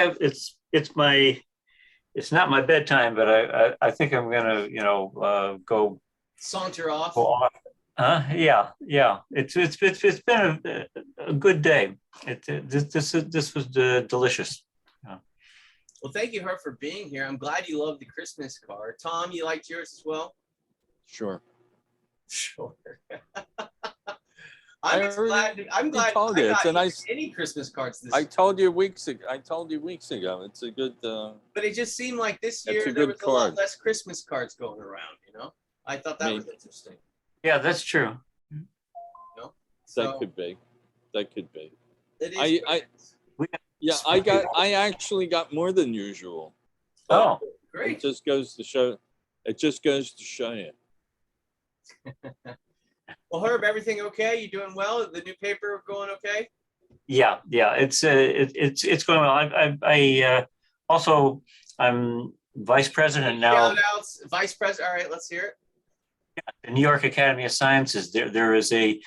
it's not my bedtime, but I think I'm gonna, you know, go saunter off. Yeah. It's been a good day. This was delicious. Well, thank you, Herb, for being here. I'm glad you loved the Christmas card. Tom, you liked yours as well? sure. Sure. I'm glad I got any Christmas cards this year. I told you weeks ago. It's a good. But it just seemed like this year there was a lot less Christmas cards going around. You know, I thought that was interesting. Yeah, that's true. You know? So, that could be. It is. I actually got more than usual. Oh, great! It just goes to show you. Well, Herb, everything okay? You doing well? The new paper going okay? Yeah. It's going well. Also I'm vice president now. Shout outs, vice president. All right, let's hear it. The New York Academy of Sciences. There is a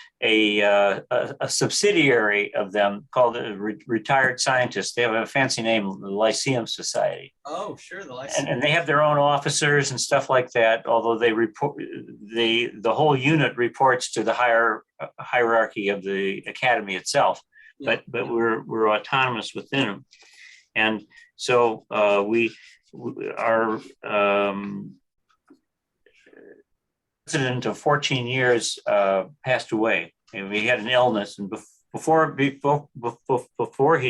subsidiary of them called the Retired Scientists. They have a fancy name, the Lyceum Society. Oh, sure, the Lyceum. And they have their own officers and stuff like that. Although they report, the whole unit reports to the hierarchy of the academy itself. Yeah. But we're autonomous within them, and so we are. President of 14 years passed away, and we had an illness. And before he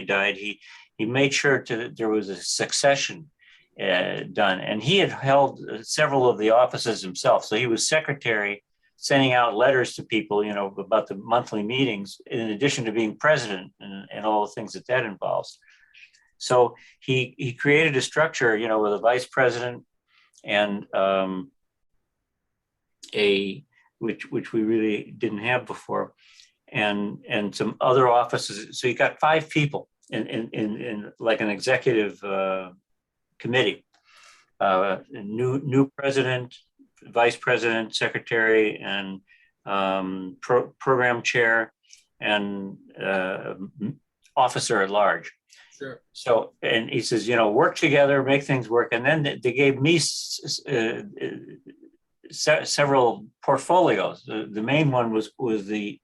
died, he made sure there was a succession done. And he had held several of the offices himself. So he was secretary, sending out letters to people, you know, about the monthly meetings, in addition to being president and all the things that involves. So he created a structure, you know, with a vice president and which we really didn't have before, and some other offices. So you got 5 people in like an executive committee, new president, vice president, secretary, and program chair, and officer at large. Sure. So, and he says, you know, work together, make things work. And then they gave me several portfolios. The main one was the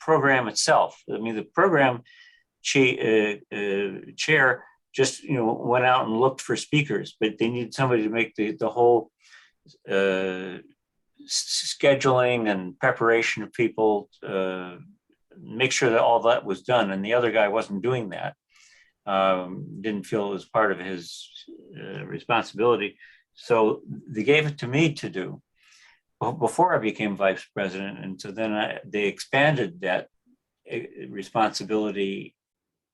program itself. I mean, the program chair just, you know, went out and looked for speakers, but they needed somebody to make the whole scheduling and preparation of people, make sure that all that was done. And the other guy wasn't doing that. Didn't feel it was part of his responsibility. So they gave it to me to do before I became vice president. And so then they expanded that responsibility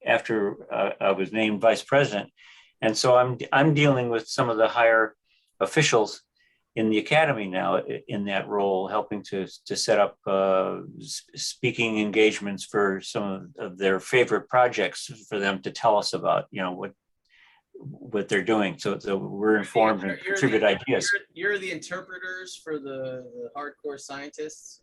after I was named vice president. And so I'm dealing with some of the higher officials in the academy now in that role, helping to set up speaking engagements for some of their favorite projects for them to tell us about, you know, what they're doing. So we're informed and contribute ideas. You're the interpreters for the hardcore scientists.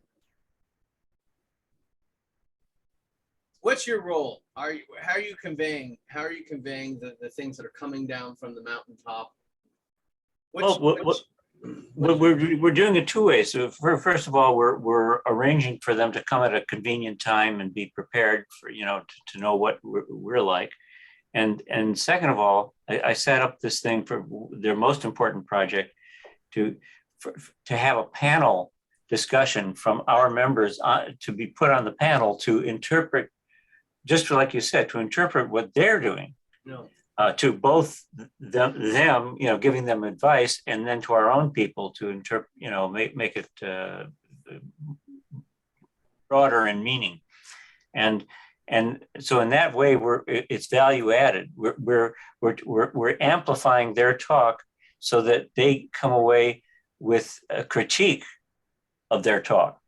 What's your role? How are you conveying the things that are coming down from the mountaintop? We're doing it two ways. So first of all, we're arranging for them to come at a convenient time and be prepared for, you know, to know what we're like. And second of all, I set up this thing for their most important project to have a panel discussion from our members to be put on the panel to interpret, just like you said, to interpret what they're doing. No. To both them, you know, giving them advice, and then to our own people to interpret, you know, make it broader in meaning, and so in that way, it's value added. We're amplifying their talk so that they come away with a critique of their talk,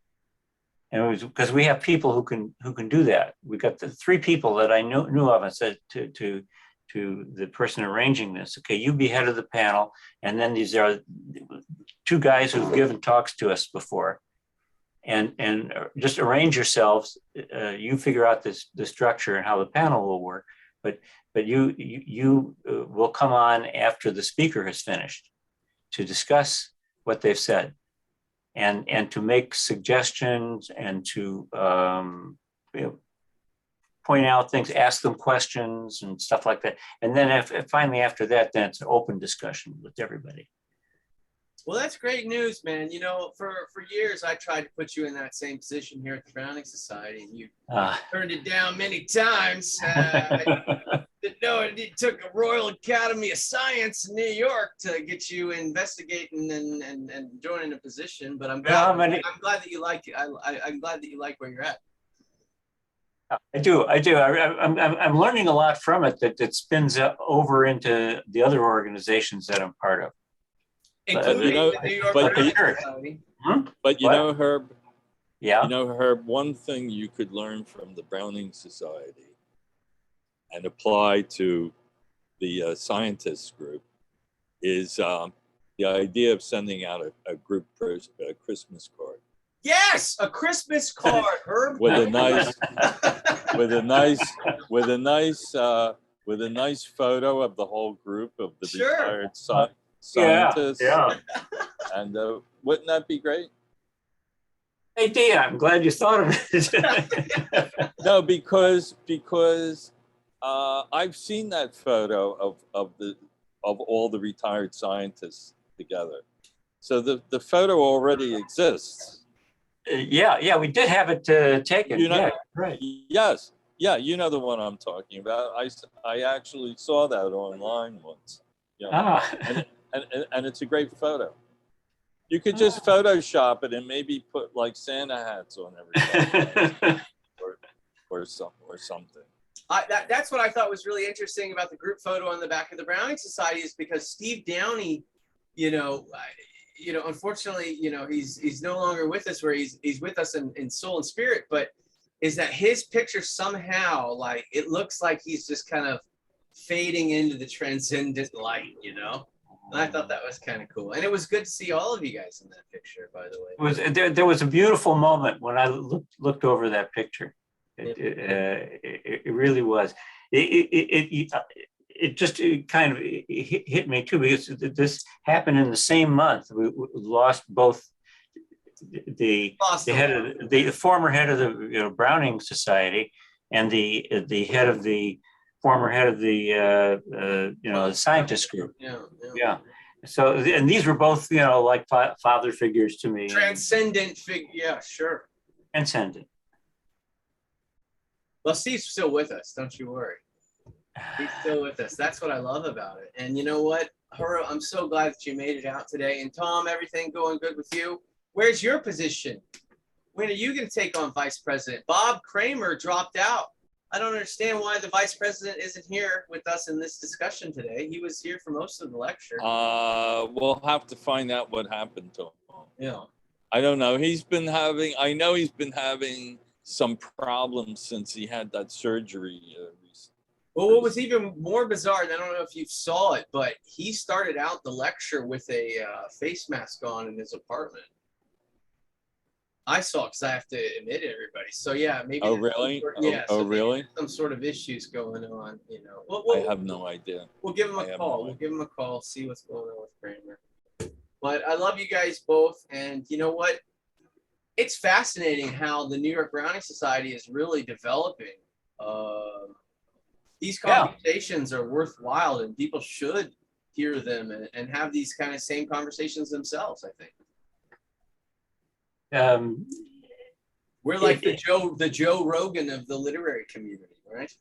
and because we have people who can do that. We got the three people that I knew of and said to the person arranging this, okay, you be head of the panel, and then these are two guys who've given talks to us before, and just arrange yourselves. You figure out the structure and how the panel will work, but you will come on after the speaker has finished to discuss what they've said, and to make suggestions and to you know, point out things, ask them questions and stuff like that. And then if finally after that, then it's an open discussion with everybody. Well, that's great news, man. You know, for years, I tried to put you in that same position here at the Browning Society, and you turned it down many times. Didn't know it took a Royal Academy of Science in New York to get you investigating and joining a position. But I'm glad that you like it. I'm glad that you like where you're at. I do. I'm learning a lot from it that spins over into the other organizations that I'm part of. Including the New York Browning Society. But you know, Herb, yeah. You know, Herb, one thing you could learn from the Browning Society and apply to the scientists group is the idea of sending out a group Christmas card. Yes, a Christmas card, Herb. With a nice photo of the whole group of the retired scientists. Yeah. And wouldn't that be great? Hey, Dan, I'm glad you thought of it. No, because I've seen that photo of all the retired scientists together. So the photo already exists. Yeah, we did have it taken. You know, yeah, right. Yes. Yeah, you know the one I'm talking about. I actually saw that online once. Yeah. And it's a great photo. You could just Photoshop it and maybe put like Santa hats on everything or something. That's what I thought was really interesting about the group photo on the back of the Browning Society, is because Steve Downey, unfortunately, he's no longer with us, where he's with us in soul and spirit, but is that his picture somehow, like, it looks like he's just kind of fading into the transcendent light, And I thought that was kind of cool. And it was good to see all of you guys in that picture, by the way. It was there was a beautiful moment when I looked over that picture. It really was. It just kind of hit me too, because this happened in the same month. We lost both the head of the former head of the Browning Society and the head of the former head of the scientist group. Yeah. So, and these were both, like father figures to me. Transcendent figure. Yeah, sure. Transcendent. Well, Steve's still with us. Don't you worry. He's still with us. That's what I love about it. And you know what, Hura, I'm so glad that you made it out today. And Tom, everything going good with you? Where's your position? When are you going to take on vice president? Bob Kramer dropped out. I don't understand why the vice president isn't here with us in this discussion today. He was here for most of the lecture. We'll have to find out what happened to him. Yeah. I don't know. I know he's been having some problems since he had that surgery. Well, what was even more bizarre, and I don't know if you saw it, but he started out the lecture with a face mask on in his apartment. I saw it because I have to admit it, everybody. So yeah, maybe. Oh really? Really? Some sort of issues going on, I have no idea. We'll give him a call. We'll give him a call, see what's going on with Kramer. But I love you guys both, and you know what? It's fascinating how the New York Browning Society is really developing. These conversations are worthwhile, and people should hear them and have these kind of same conversations themselves, I think. We're like the Joe Rogan of the literary community, right?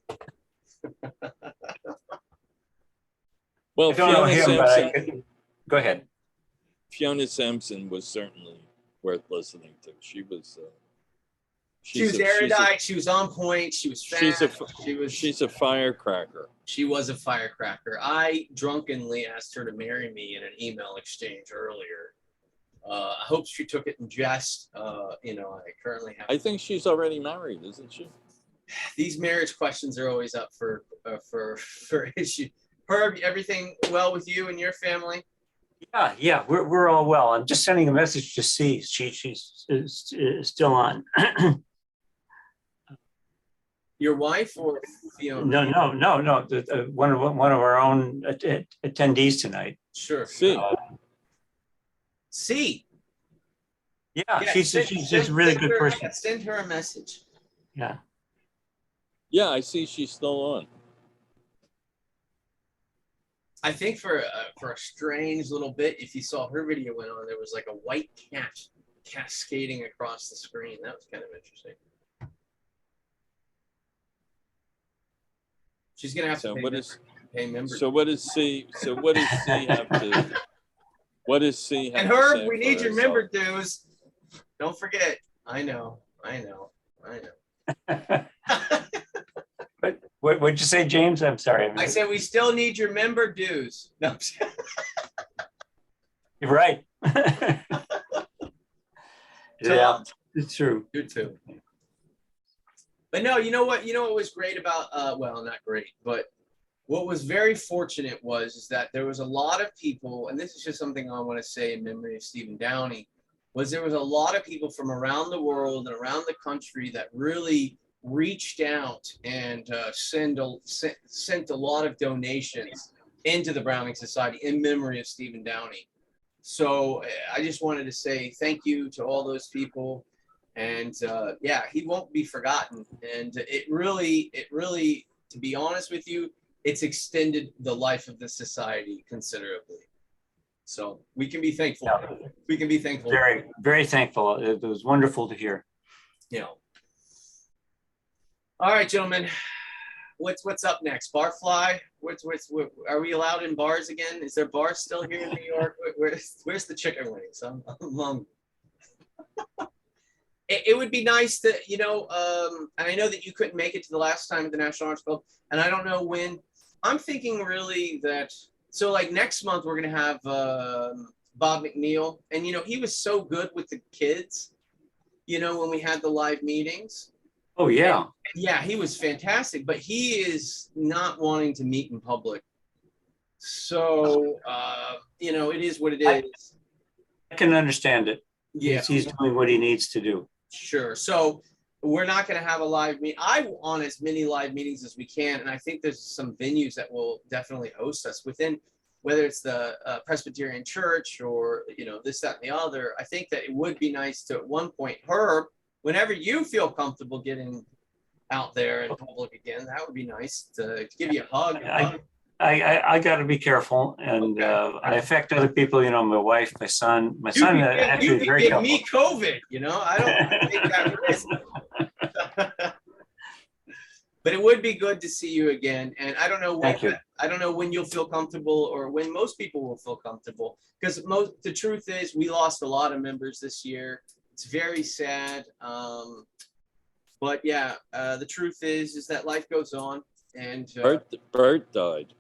Well, Fiona Sampson, go ahead. Fiona Sampson was certainly worth listening to. She was erudite. She was on point. She was fast. She's a firecracker. She was a firecracker. I drunkenly asked her to marry me in an email exchange earlier. I hope she took it in jest. I currently have. I think she's already married, isn't she? These marriage questions are always up for issue. Herb, everything well with you and your family? Yeah, we're all well. I'm just sending a message to C. She's still on. Your wife or Fiona? No. One of our own attendees tonight. Sure. C. Yeah, she's a really good person. Send her a message. Yeah. Yeah, I see she's still on. I think for a strange little bit, if you saw her video went on, there was like a white cat cascading across the screen. That was kind of interesting. She's gonna have to pay members. So what does C have to? What does C have? And Herb, we need your member dues. Don't forget. I know. What'd you say, James? I'm sorry. I said we still need your member dues. No. You're right. Yeah, it's true. You too. But no, you know what was great about well, not great, but what was very fortunate is that there was a lot of people, and this is just something I want to say in memory of Stephen Downey, there was a lot of people from around the world and around the country that really reached out and sent a lot of donations into the Browning Society in memory of Stephen Downey. So I just wanted to say thank you to all those people. And yeah, he won't be forgotten. And it really, to be honest with you, it's extended the life of the society considerably. So we can be thankful. Yeah. We can be thankful. Very, very thankful. It was wonderful to hear. Yeah. All right, gentlemen. What's up next? Barfly? Are we allowed in bars again? Is there bars still here in New York? Where's the chicken wings? I'm hungry. It would be nice to, and I know that you couldn't make it to the last time at the National Arts Club, and I don't know when. I'm thinking really that, so like next month we're going to have Bob McNeil, and he was so good with the kids, when we had the live meetings. Oh, yeah. And, yeah, he was fantastic, but he is not wanting to meet in public. So, you know, it is what it I- is. I can understand it. Yeah, He's doing what he needs to do. sure. So we're not going to have a live meet. I want as many live meetings as we can, and I think there's some venues that will definitely host us within, whether it's the Presbyterian Church or you know this, that, and the other. I think that it would be nice to at one point, Herb, whenever you feel comfortable getting out there in public again, that would be nice to give you a hug. I got to be careful, and Okay. I affect other people. You know, my wife, my son. My You son could actually you is could very give helpful. me COVID. You know, I don't want to take that risk. But it would be good to see you again. And I don't know when, Thank you. I don't know when you'll feel comfortable or when most people will feel comfortable. Because the truth is we lost a lot of members this year. It's very sad. But yeah, the truth is that life goes on. And Bert died.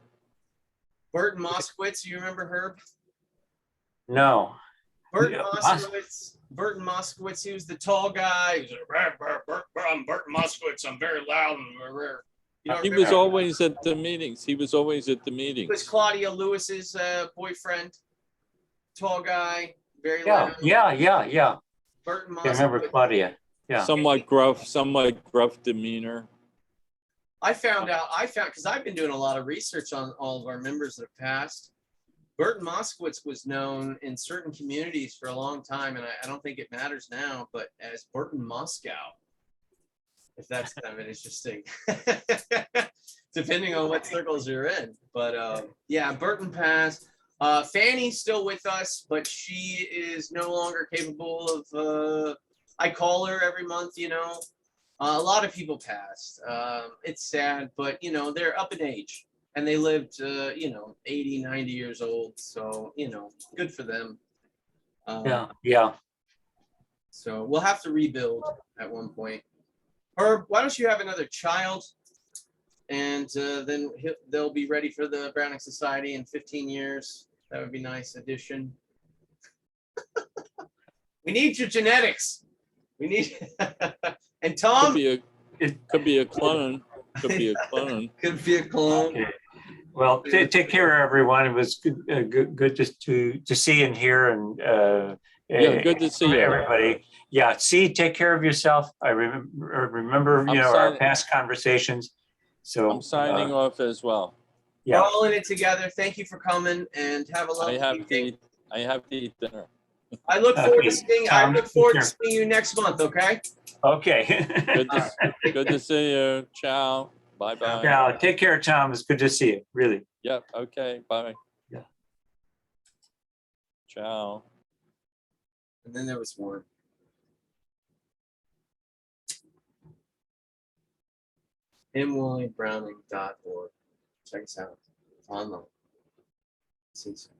Burton Moskowitz, you remember Herb? No. Burton Yeah, Moskowitz. Burton Moskowitz. He was the tall guy. He was like, I'm Burton Moskowitz. I'm very loud and rare. You don't He remember? was always at the meetings. He was always at the He was meetings. Claudia Lewis's boyfriend. Tall guy, very Yeah, loud. yeah. Burton I remember Moskowitz. Claudia. Yeah. Somewhat gruff demeanor. I found because I've been doing a lot of research on all of our members that have passed. Burton Moskowitz was known in certain communities for a long time, and I don't think it matters now, but as Burton Moscow, if that's kind of interesting, depending on what circles you're in. But yeah, Burton passed. Fanny's still with us, but she is no longer capable of, I call her every month, you know. A lot of people passed. It's sad, but you know, they're up in age. And they lived, you know, 80, 90 years old. So, you know, good for them. Yeah. So we'll have to rebuild at one point. Herb, why don't you have another child? And then they'll be ready for the Browning Society in 15 years. That would be a nice addition. We need your genetics. We need, and Tom. Could be a clone. Could be a clone. Could be a clone. Okay. Well, take care, everyone. It was good to see and hear, and Yeah, good to see you. everybody. Yeah, take care of yourself. I remember you know our past conversations. So I'm signing off as well. Yeah. We're all in it together. Thank you for coming and have a lovely evening. I have to eat dinner. I look forward to seeing. I Tom, look forward to take seeing you next month. Okay. Okay. Good to see you. Ciao. Bye bye. Yeah. Take care, Tom. It's good to see you. Really. Yep. Okay. Bye. Yeah. Ciao. And then there was one. MWilliamBrowning.org. Check us out online. See you soon.